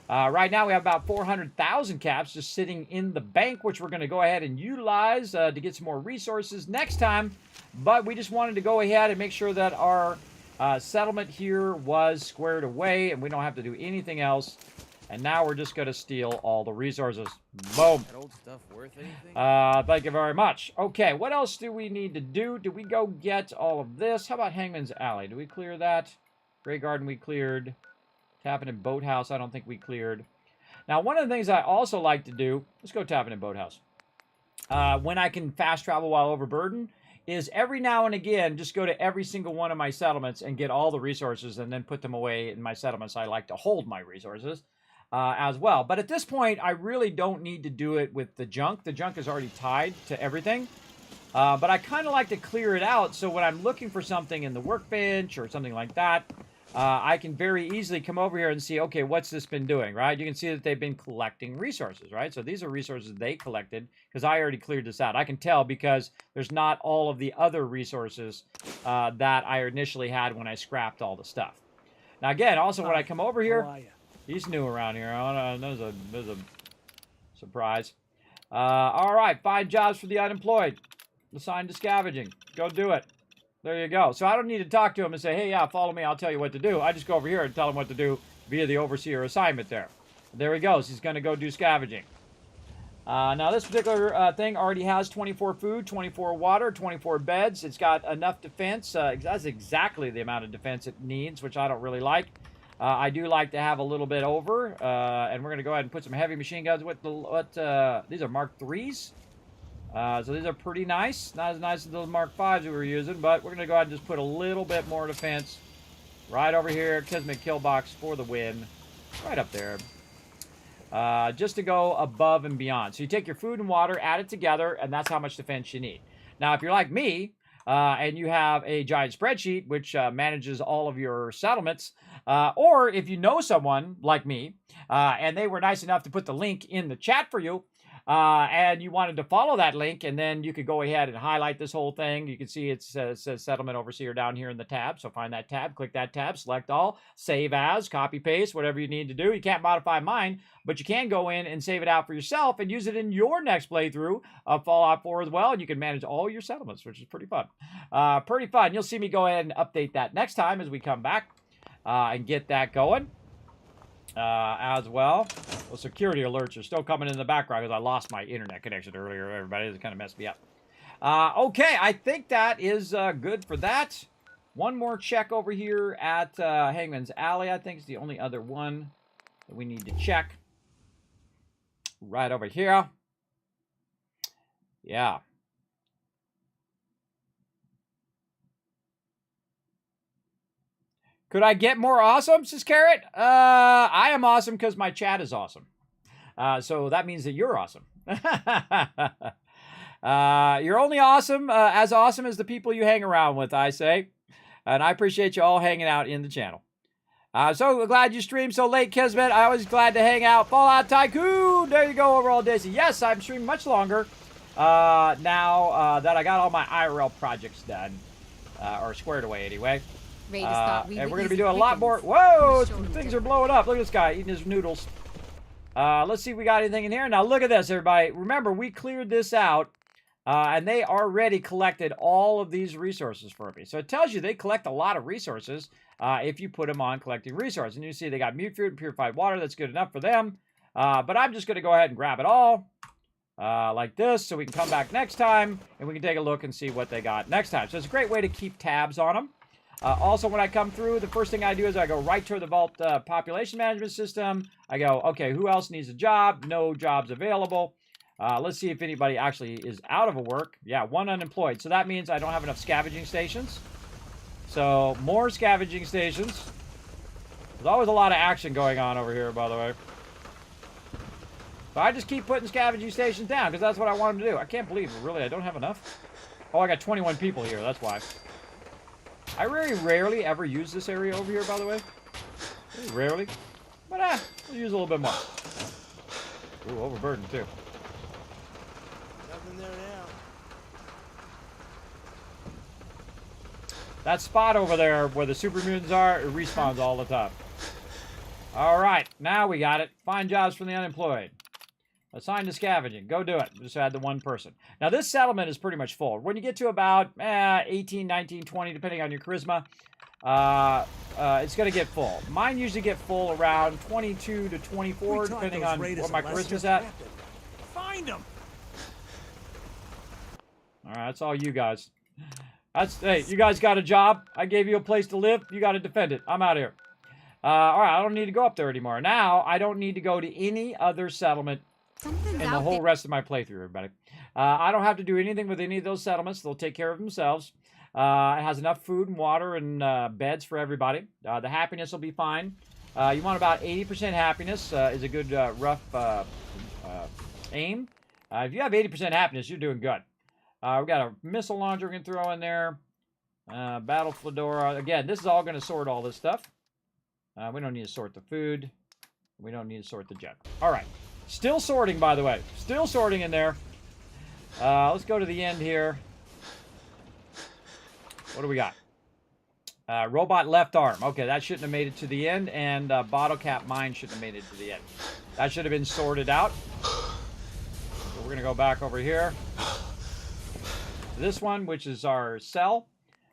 Right now, we have about 400,000 caps just sitting in the bank, which we're going to go ahead and utilize to get some more resources next time. But we just wanted to go ahead and make sure that our settlement here was squared away and we don't have to do anything else. And now we're just going to steal all the resources. Boom. That old stuff worth anything? Thank you very much. Okay, what else do we need to do? Do we go get all of this? How about Hangman's Alley? Do we clear that? Grey Garden we cleared. Tapping in Boathouse, I don't think we cleared. Now, one of the things I also like to do, let's go tapping in Boathouse. When I can fast travel while overburdened, is every now and again, just go to every single one of my settlements and get all the resources and then put them away in my settlements. I like to hold my resources as well. But at this point, I really don't need to do it with the junk. The junk is already tied to everything. But I kind of like to clear it out so when I'm looking for something in the workbench or something like that, I can very easily come over here and see, okay, what's this been doing, right? You can see that they've been collecting resources, right? So these are resources they collected because I already cleared this out. I can tell because there's not all of the other resources that I initially had when I scrapped all the stuff. Now, again, also when I come over here, he's new around here. There's a surprise. All right, find jobs for the unemployed. Assigned to scavenging. Go do it. There you go. So I don't need to talk to him and say, hey, yeah, follow me. I'll tell you what to do. I just go over here and tell him what to do via the overseer assignment there. There he goes. He's going to go do scavenging. Now, this particular thing already has 24 food, 24 water, 24 beds. It's got enough defense. That's exactly the amount of defense it needs, which I don't really like. I do like to have a little bit over. And we're going to go ahead and put some heavy machine guns with the... these are Mark 3s. So these are pretty nice. Not as nice as those Mark 5s we were using, but we're going to go ahead and just put a little bit more defense right over here. Kismet kill box for the win. Right up there. Just to go above and beyond. So you take your food and water, add it together, and that's how much defense you need. Now, if you're like me, and you have a giant spreadsheet which manages all of your settlements, or if you know someone like me, and they were nice enough to put the link in the chat for you, and you wanted to follow that link, and then you could go ahead and highlight this whole thing. You can see it says Settlement Overseer down here in the tab. So find that tab, click that tab, select all, save as, copy, paste, whatever you need to do. You can't modify mine, but you can go in and save it out for yourself and use it in your next playthrough of Fallout 4 as well, and you can manage all your settlements, which is pretty fun. Pretty fun. You'll see me go ahead and update that next time as we come back and get that going. As well. Well, security alerts are still coming in the background because I lost my internet connection earlier. Everybody, it kind of messed me up. Okay, I think that is good for that. One more check over here at Hangman's Alley. I think is the only other one that we need to check. Right over here. Yeah. Could I get more awesome, says Carrot? I am awesome because my chat is awesome. So that means that you're awesome. You're only awesome as the people you hang around with, I say. And I appreciate you all hanging out in the channel. So glad you streamed so late, Kismet. I was glad to hang out. Fallout Tycoon! There you go, Overall Daisy. Yes, I'm streaming much longer now that I got all my IRL projects done. Or squared away, anyway. And we're going to be doing a lot more. Whoa! Things are blowing up. Look at this guy eating his noodles. Let's see if we got anything in here. Now, look at this, everybody. Remember, we cleared this out, and they already collected all of these resources for me. So it tells you they collect a lot of resources if you put them on collecting resources. And you see they got mute fruit and purified water. That's good enough for them. But I'm just going to go ahead and grab it all like this so we can come back next time, and we can take a look and see what they got next time. So it's a great way to keep tabs on them. Also, when I come through, the first thing I do is I go right to the Vault population management system. I go, okay, who else needs a job? No jobs available. Let's see if anybody actually is out of a work. Yeah, one unemployed. So that means I don't have enough scavenging stations. So more scavenging stations. There's always a lot of action going on over here, by the way. So I just keep putting scavenging stations down because that's what I want them to do. I can't believe, really, I don't have enough. Oh, I got 21 people here. That's why. I very rarely ever use this area over here, by the way. Very rarely. But we'll use a little bit more. Ooh, overburdened, too. Nothing there now. That spot over there where the super mutants are, it respawns all the time. Alright, now we got it. Find jobs for the unemployed. Assigned to scavenging. Go do it. Just add the one person. Now, this settlement is pretty much full. When you get to about 18, 19, 20, depending on your charisma, it's going to get full. Mine usually get full around 22 to 24, depending on what my charisma's at. Find them. All right, that's all you guys. Hey, you guys got a job. I gave you a place to live. You got to defend it. I'm out of here. All right, I don't need to go up there anymore. Now, I don't need to go to any other settlement in the whole rest of my playthrough, everybody. I don't have to do anything with any of those settlements. They'll take care of themselves. It has enough food and water and beds for everybody. The happiness will be fine. You want about 80% happiness is a good rough aim. If you have 80% happiness, you're doing good. We've got a missile launcher we can throw in there. Battle Fedora. Again, this is all going to sort all this stuff. We don't need to sort the food. We don't need to sort the junk. All right. Still sorting, by the way. Still sorting in there. Let's go to the end here. What do we got? Robot left arm. Okay, that shouldn't have made it to the end. And bottle cap mine shouldn't have made it to the end. That should have been sorted out. So we're going to go back over here. This one, which is our cell.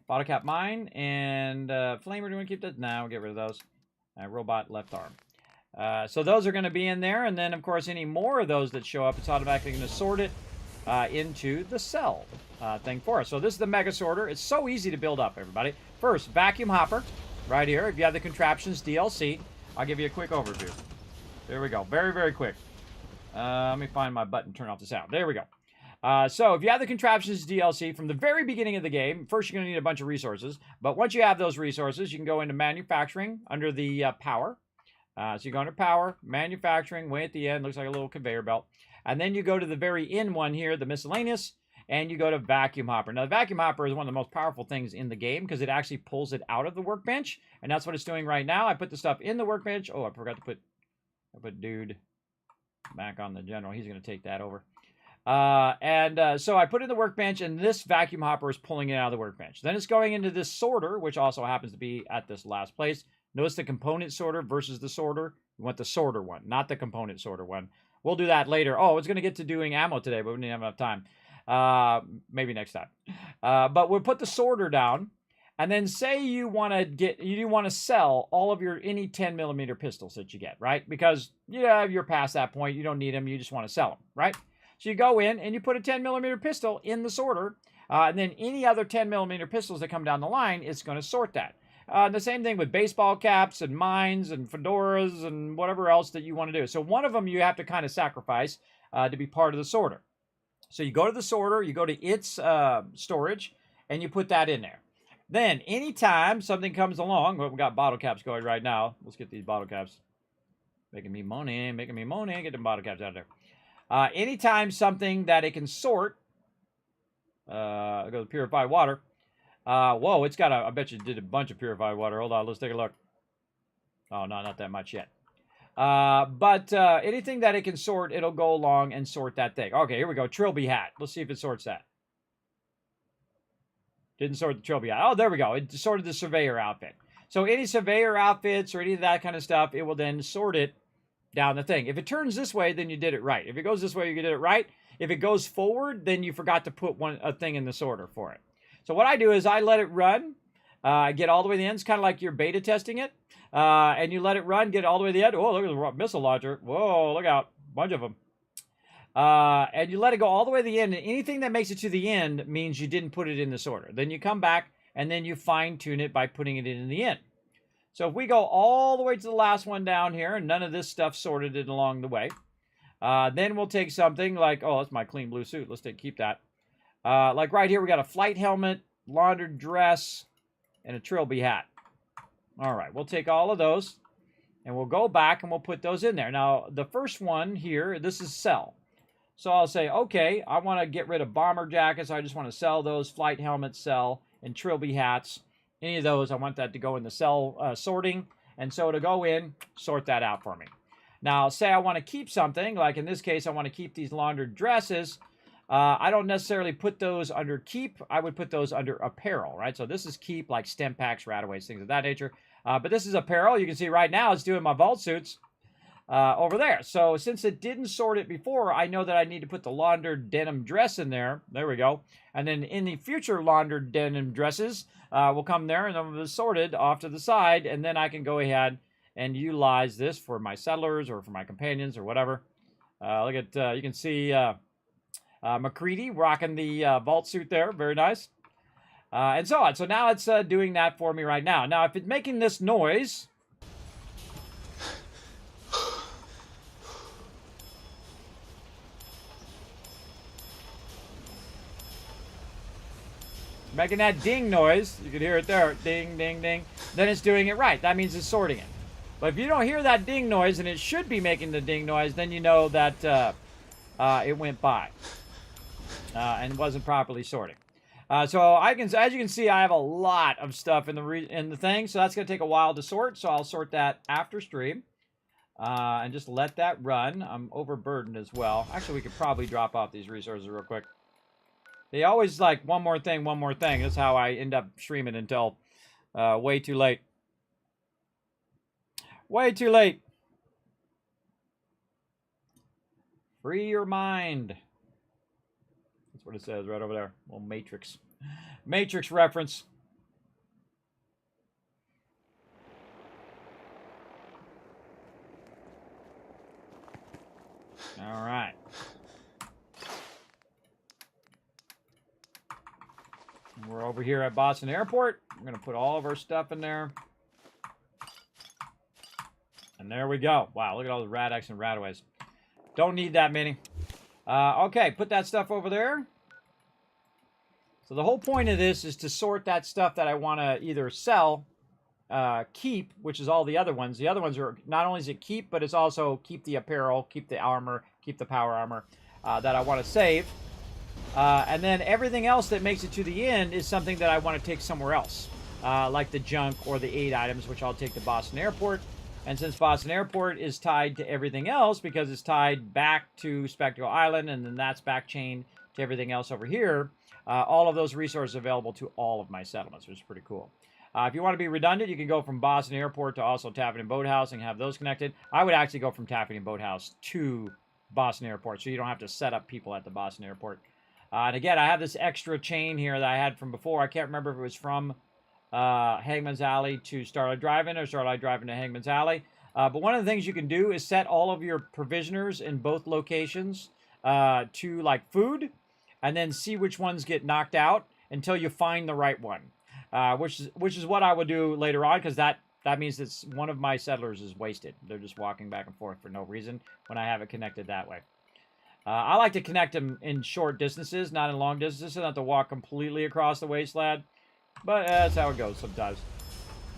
Bottle cap mine. And flamer, do you want to keep that? No, we'll get rid of those. Robot left arm. So those are going to be in there. And then, of course, any more of those that show up, it's automatically going to sort it into the cell thing for us. So this is the mega sorter. It's so easy to build up, everybody. First, vacuum hopper right here. If you have the contraptions DLC, I'll give you a quick overview. There we go. Very, very quick. Let me find my button, turn off the sound. There we go. So if you have the contraptions DLC from the very beginning of the game, first you're going to need a bunch of resources. But once you have those resources, you can go into manufacturing under the power. So you go under power, manufacturing, way at the end, looks like a little conveyor belt. And then you go to the very end one here, the miscellaneous, and you go to vacuum hopper. Now, the vacuum hopper is one of the most powerful things in the game because it actually pulls it out of the workbench. And that's what it's doing right now. I put the stuff in the workbench. Oh, I forgot to put dude back on the general. He's going to take that over. So I put in the workbench, and this vacuum hopper is pulling it out of the workbench. Then it's going into this sorter, which also happens to be at this last place. Notice the component sorter versus the sorter. You want the sorter one, not the component sorter one. We'll do that later. Oh, I was going to get to doing ammo today, but we didn't have enough time. Maybe next time. But we'll put the sorter down, and then say you want to sell all of any 10mm pistols that you get, right? Because you're past that point. You don't need them. You just want to sell them, right? So you go in and you put a 10mm pistol in the sorter, and then any other 10mm pistols that come down the line, it's going to sort that. The same thing with baseball caps and mines and fedoras and whatever else that you want to do. So one of them you have to kind of sacrifice to be part of the sorter. So you go to the sorter, you go to its storage, and you put that in there. Then anytime something comes along, well, we've got bottle caps going right now. Let's get these bottle caps. Making me money. Get them bottle caps out of there. Anytime something that it can sort, go to purified water. Whoa, it's got I bet you did a bunch of purified water. Hold on, let's take a look. Oh, no, not that much yet. But anything that it can sort, it'll go along and sort that thing. Okay, here we go. Trilby hat. Let's see if it sorts that. Didn't sort the trilby hat. Oh, there we go. It sorted the surveyor outfit. So any surveyor outfits or any of that kind of stuff, it will then sort it down the thing. If it turns this way, then you did it right. If it goes this way, you did it right. If it goes forward, then you forgot to put a thing in the sorter for it. So what I do is I let it run, get all the way to the end. It's kind of like you're beta testing it. And you let it run, get all the way to the end. Oh, look at the missile launcher. Whoa, look out. Bunch of them. And you let it go all the way to the end. And anything that makes it to the end means you didn't put it in the sorter. Then you come back, and then you fine-tune it by putting it in the end. So if we go all the way to the last one down here, and none of this stuff sorted it along the way, then we'll take something like, oh, that's my clean blue suit. Let's keep that. Like right here, we got a flight helmet, laundered dress, and a trilby hat. All right, we'll take all of those, and we'll go back, and we'll put those in there. Now, the first one here, this is sell. So I'll say, okay, I want to get rid of bomber jackets. I just want to sell those. Flight helmets sell, and trilby hats. Any of those, I want that to go in the sell sorting. And so to go in, sort that out for me. Now, say I want to keep something. Like in this case, I want to keep these laundered dresses. I don't necessarily put those under keep. I would put those under apparel, right? So this is keep, like stem packs, rataways, things of that nature. But this is apparel. You can see right now it's doing my vault suits over there. So since it didn't sort it before, I know that I need to put the laundered denim dress in there. There we go. And then in the future laundered denim dresses will come there, and they'll be sorted off to the side. And then I can go ahead and utilize this for my settlers or for my companions or whatever. Look at, you can see McCready rocking the vault suit there. Very nice. And so on. So now it's doing that for me right now. Now, if it's making this noise, making that ding noise, you can hear it there, ding, ding, ding, then it's doing it right. That means it's sorting it. But if you don't hear that ding noise, and it should be making the ding noise, then you know that it went by and wasn't properly sorting. So as you can see, I have a lot of stuff in the thing, so that's going to take a while to sort. So I'll sort that after stream, and just let that run. I'm overburdened as well. Actually, we could probably drop off these resources real quick. They always like one more thing, one more thing. That's how I end up streaming until way too late. Way too late. Free your mind. That's what it says right over there. Little Matrix. Matrix reference. All right. We're over here at Boston Airport. We're going to put all of our stuff in there. And there we go. Wow, look at all the Rad-X and Radaways. Don't need that many. Okay, put that stuff over there. So the whole point of this is to sort that stuff that I want to either sell, keep, which is all the other ones. The other ones are not only is it keep, but it's also keep the apparel, keep the armor, keep the power armor that I want to save. And then everything else that makes it to the end is something that I want to take somewhere else, like the junk or the aid items, which I'll take to Boston Airport. And since Boston Airport is tied to everything else because it's tied back to Spectacle Island, and then that's back chained to everything else over here, all of those resources are available to all of my settlements, which is pretty cool. If you want to be redundant, you can go from Boston Airport to also Taffington Boathouse and have those connected. I would actually go from Taffington Boathouse to Boston Airport, so you don't have to set up people at the Boston Airport. And again, I have this extra chain here that I had from before. I can't remember if it was from Hangman's Alley to Starlight Drive-In or Starlight Drive-In to Hangman's Alley. But one of the things you can do is set all of your provisioners in both locations to like food, and then see which ones get knocked out until you find the right one. Which is what I will do later on, because that means that one of my settlers is wasted. They're just walking back and forth for no reason when I have it connected that way. I like to connect them in short distances, not in long distances, so not to walk completely across the wasteland. But that's how it goes sometimes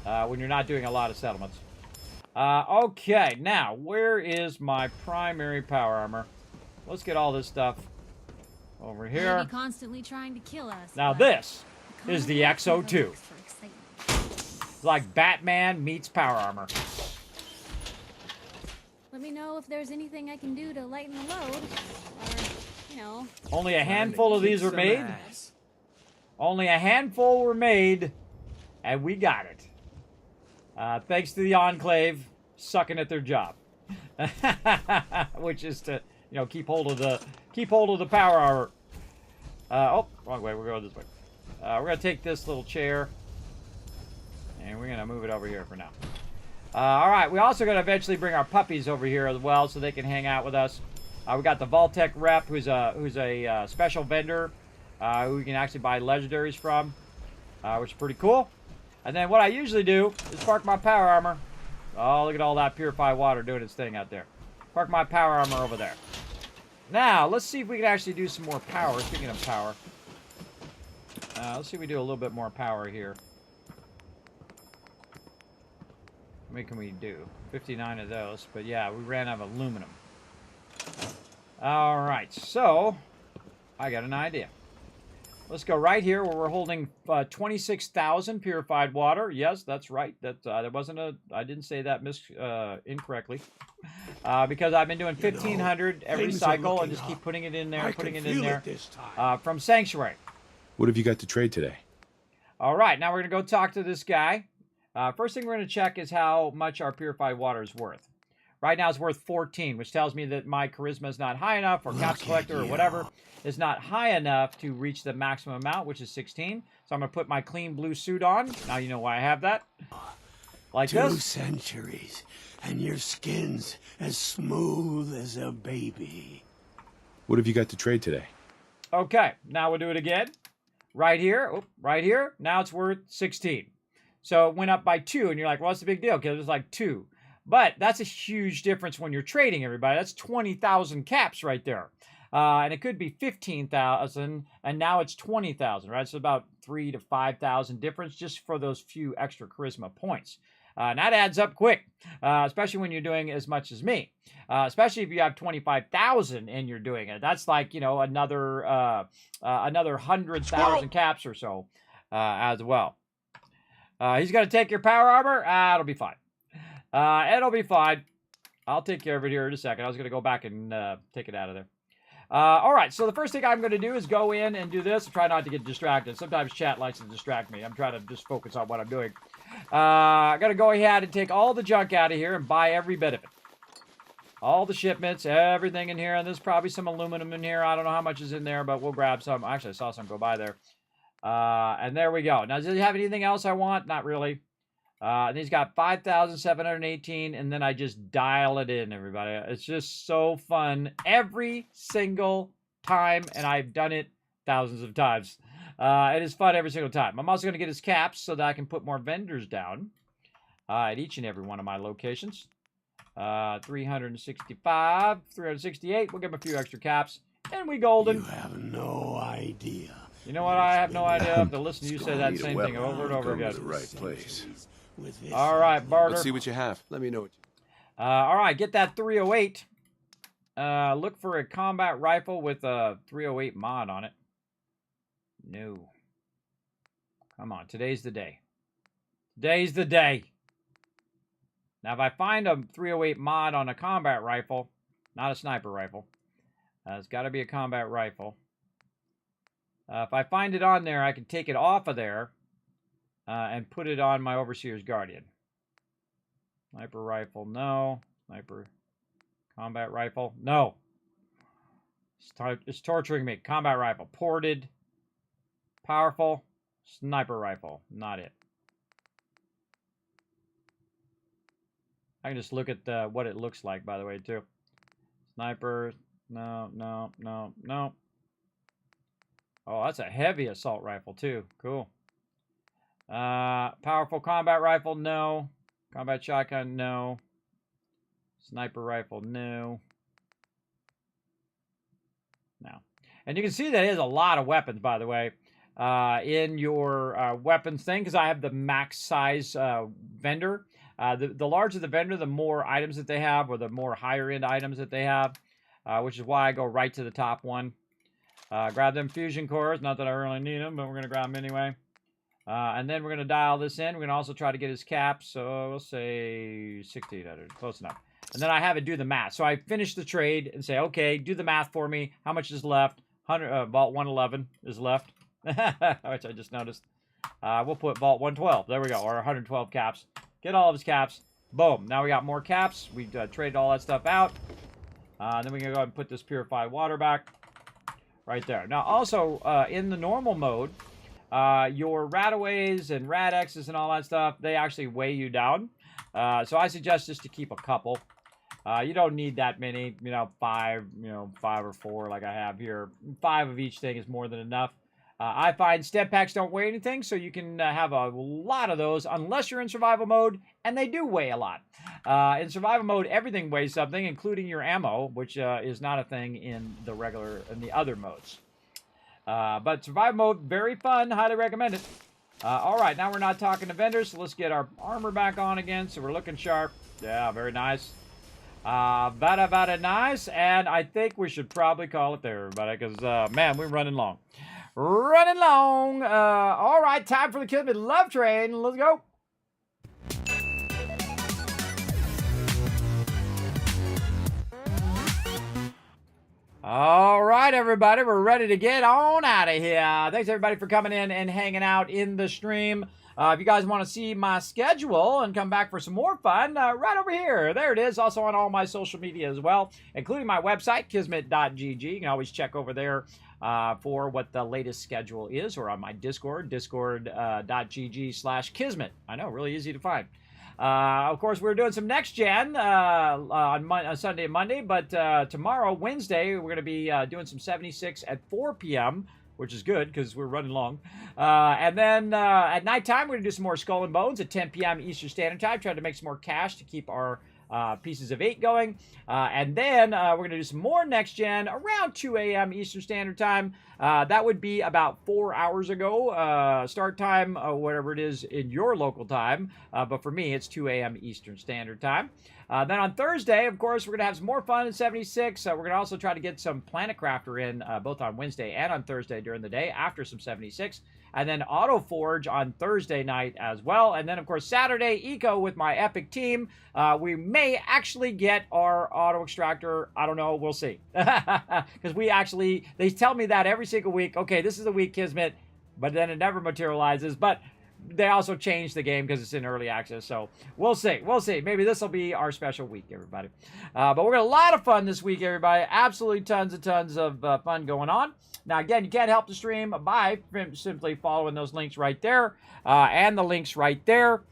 when you're not doing a lot of settlements. Okay, now, where is my primary power armor? Let's get all this stuff over here. Maybe constantly trying to kill us. Now this is the XO2. It's like Batman meets power armor. Let me know if there's anything I can do to lighten the load. Or, you know. Only a handful of these were made. Only a handful were made, and we got it. Thanks to the Enclave sucking at their job, which is to keep hold of the power armor. Oh, wrong way. We're going this way. We're gonna take this little chair, and we're gonna move it over here for now. All right. We also gonna eventually bring our puppies over here as well, so they can hang out with us. We got the vault-tec rep, who's a special vendor. Who we can actually buy legendaries from, which is pretty cool. And then what I usually do is park my power armor. Oh, look at all that purified water doing its thing out there. Park my power armor over there. Now, let's see if we can actually do some more power. Speaking of power. Let's see if we do a little bit more power here. How many can we do? 59 of those. But yeah, we ran out of aluminum. Alright, so I got an idea. Let's go right here where we're holding 26,000 purified water. Yes, that's right. That wasn't a. I didn't say that incorrectly, because I've been doing 1,500 every cycle and just keep putting it in there, putting it in there from Sanctuary. What have you got to trade today? All right, now we're gonna go talk to this guy. First thing we're gonna check is how much our purified water is worth. Right now it's worth 14, which tells me that my charisma is not high enough, or caps collector, or whatever is not high enough to reach the maximum amount, which is 16. So I'm going to put my clean blue suit on. Now you know why I have that. Like this. 2 centuries, and your skin's as smooth as a baby. What have you got to trade today? Okay, now we'll do it again. Right here, right here. Now it's worth 16. So it went up by 2, and you're like, well, what's the big deal? Because it's like 2. But that's a huge difference when you're trading, everybody. That's 20,000 caps right there. And it could be 15,000, and now it's 20,000, right? So about 3,000 to 5,000 difference just for those few extra charisma points. And that adds up quick, especially when you're doing as much as me. Especially if you have 25,000 and you're doing it. That's like, another 100,000 caps or so as well. He's going to take your power armor. It'll be fine. It'll be fine. I'll take care of it here in a second. I was going to go back and take it out of there. All right, so the first thing I'm going to do is go in and do this. Try not to get distracted. Sometimes chat likes to distract me. I'm trying to just focus on what I'm doing. I'm going to go ahead and take all the junk out of here and buy every bit of it. All the shipments, everything in here. And there's probably some aluminum in here. I don't know how much is in there, but we'll grab some. Actually, I saw some go by there. And there we go. Now, does he have anything else I want? Not really. And he's got 5,718, and then I just dial it in, everybody. It's just so fun every single time, and I've done it thousands of times. It is fun every single time. I'm also going to get his caps so that I can put more vendors down at each and every one of my locations. 365, 368. We'll give him a few extra caps, and we golden. You have no idea. You know what? I have no idea. I have to listen to you say that same thing over and over again. The right place. All right, barter. Let's see what you have. Let me know what you... All right, get that 308. Look for a combat rifle with a 308 mod on it. No. Come on, today's the day. Today's the day. Now, if I find a 308 mod on a combat rifle, not a sniper rifle, it's got to be a combat rifle. If I find it on there, I can take it off of there and put it on my Overseer's Guardian. Sniper rifle, no. Sniper combat rifle, no. It's torturing me. Combat rifle, ported, powerful, sniper rifle, not it. I can just look at what it looks like, by the way, too. Sniper, no, no, no, no. Oh, that's a heavy assault rifle, too. Cool. Powerful combat rifle, no. Combat shotgun, no. Sniper rifle, no. No. And you can see that it has a lot of weapons, by the way, in your weapons thing, because I have the max size vendor. The larger the vendor, the more items that they have, or the more higher end items that they have, which is why I go right to the top one. Grab them fusion cores. Not that I really need them, but we're going to grab them anyway. And then we're going to dial this in. We're going to also try to get his caps. So we'll say 1,600. Close enough. And then I have it do the math. So I finish the trade and say, okay, do the math for me. How much is left? Vault 111 is left, which I just noticed. We'll put Vault 112. There we go. Or 112 caps. Get all of his caps. Boom. Now we got more caps. We traded all that stuff out. Then we can go ahead and put this purified water back. Right there. Now, also, in the normal mode, your Radaways and Radexes and all that stuff, they actually weigh you down. So I suggest just to keep a couple. You don't need that many, 5 or 4 like I have here. 5 of each thing is more than enough. I find stem packs don't weigh anything, so you can have a lot of those unless you're in survival mode, and they do weigh a lot. In survival mode, everything weighs something, including your ammo, which is not a thing in the other modes. But survival mode, very fun. Highly recommend it. All right, now we're not talking to vendors, so let's get our armor back on again, so we're looking sharp. Yeah, very nice. Very nice, and I think we should probably call it there, everybody, because, man, we're running long. Running long. All right, time for the Kismet Love Train. Let's go. All right, everybody, we're ready to get on out of here. Thanks, everybody, for coming in and hanging out in the stream. If you guys want to see my schedule and come back for some more fun, right over here. There it is. Also on all my social media as well, including my website, kismet.gg. You can always check over there for what the latest schedule is, or on my Discord, discord.gg/Kismet. I know, really easy to find. Of course, we're doing some next gen on Sunday and Monday, but tomorrow, Wednesday, we're going to be doing some 76 at 4 p.m., which is good because we're running long. And then at nighttime, we're going to do some more Skull and Bones at 10 p.m. Eastern Standard Time, trying to make some more cash to keep our pieces of 8 going. And then we're going to do some more next gen around 2 a.m. Eastern Standard Time. That would be about 4 hours ago, start time, whatever it is in your local time. But for me, it's 2 a.m. Eastern Standard Time. Then on Thursday, of course, we're going to have some more fun in 76. We're going to also try to get some Planet Crafter in both on Wednesday and on Thursday during the day after some 76. And then Auto Forge on Thursday night as well. And then, of course, Saturday, Eco with my epic team. We may actually get our auto extractor. I don't know. We'll see. Because they tell me that every single week. Okay, this is the week, Kismet. But then it never materializes. But they also changed the game because it's in early access. So we'll see. We'll see. Maybe this will be our special week, everybody. But we're going to have a lot of fun this week, everybody. Absolutely tons and tons of fun going on. Now, again, you can't help the stream by simply following those links right there and the links right there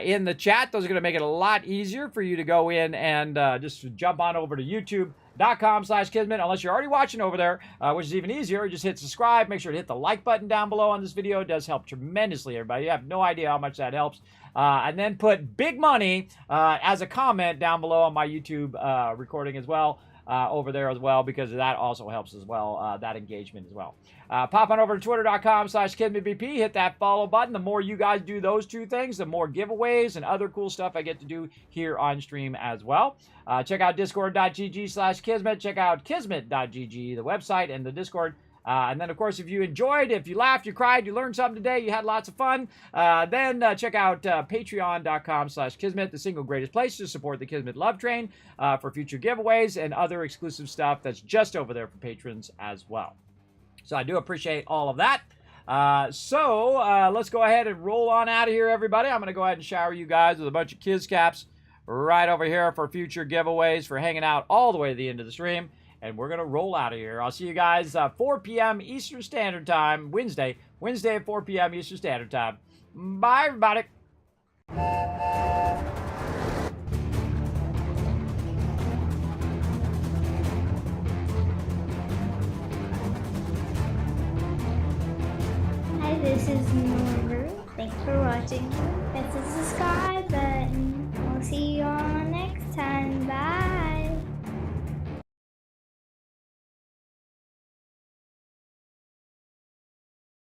in the chat. Those are going to make it a lot easier for you to go in and just jump on over to youtube.com/Kismet. Unless you're already watching over there, which is even easier, just hit subscribe. Make sure to hit the like button down below on this video. It does help tremendously, everybody. You have no idea how much that helps. And then put big money as a comment down below on my YouTube recording as well. Over there as well, because that also helps as well, that engagement as well. Pop on over to twitter.com/KismetBP, hit that follow button. The more you guys do those two things, the more giveaways and other cool stuff I get to do here on stream as well. Check out discord.gg/Kismet. Check out kismet.gg, the website and the Discord. And then, of course, if you enjoyed, if you laughed, you cried, you learned something today, you had lots of fun, then check out patreon.com/Kismet, the single greatest place to support the Kismet Love Train for future giveaways and other exclusive stuff that's just over there for patrons as well. So I do appreciate all of that. So let's go ahead and roll on out of here, everybody. I'm going to go ahead and shower you guys with a bunch of Kiz Caps right over here for future giveaways, for hanging out all the way to the end of the stream. And we're going to roll out of here. I'll see you guys 4 p.m. Eastern Standard Time, Wednesday at 4 p.m. Eastern Standard Time. Bye, everybody. Hi, this is Norbert. Thanks for watching. This is the sky.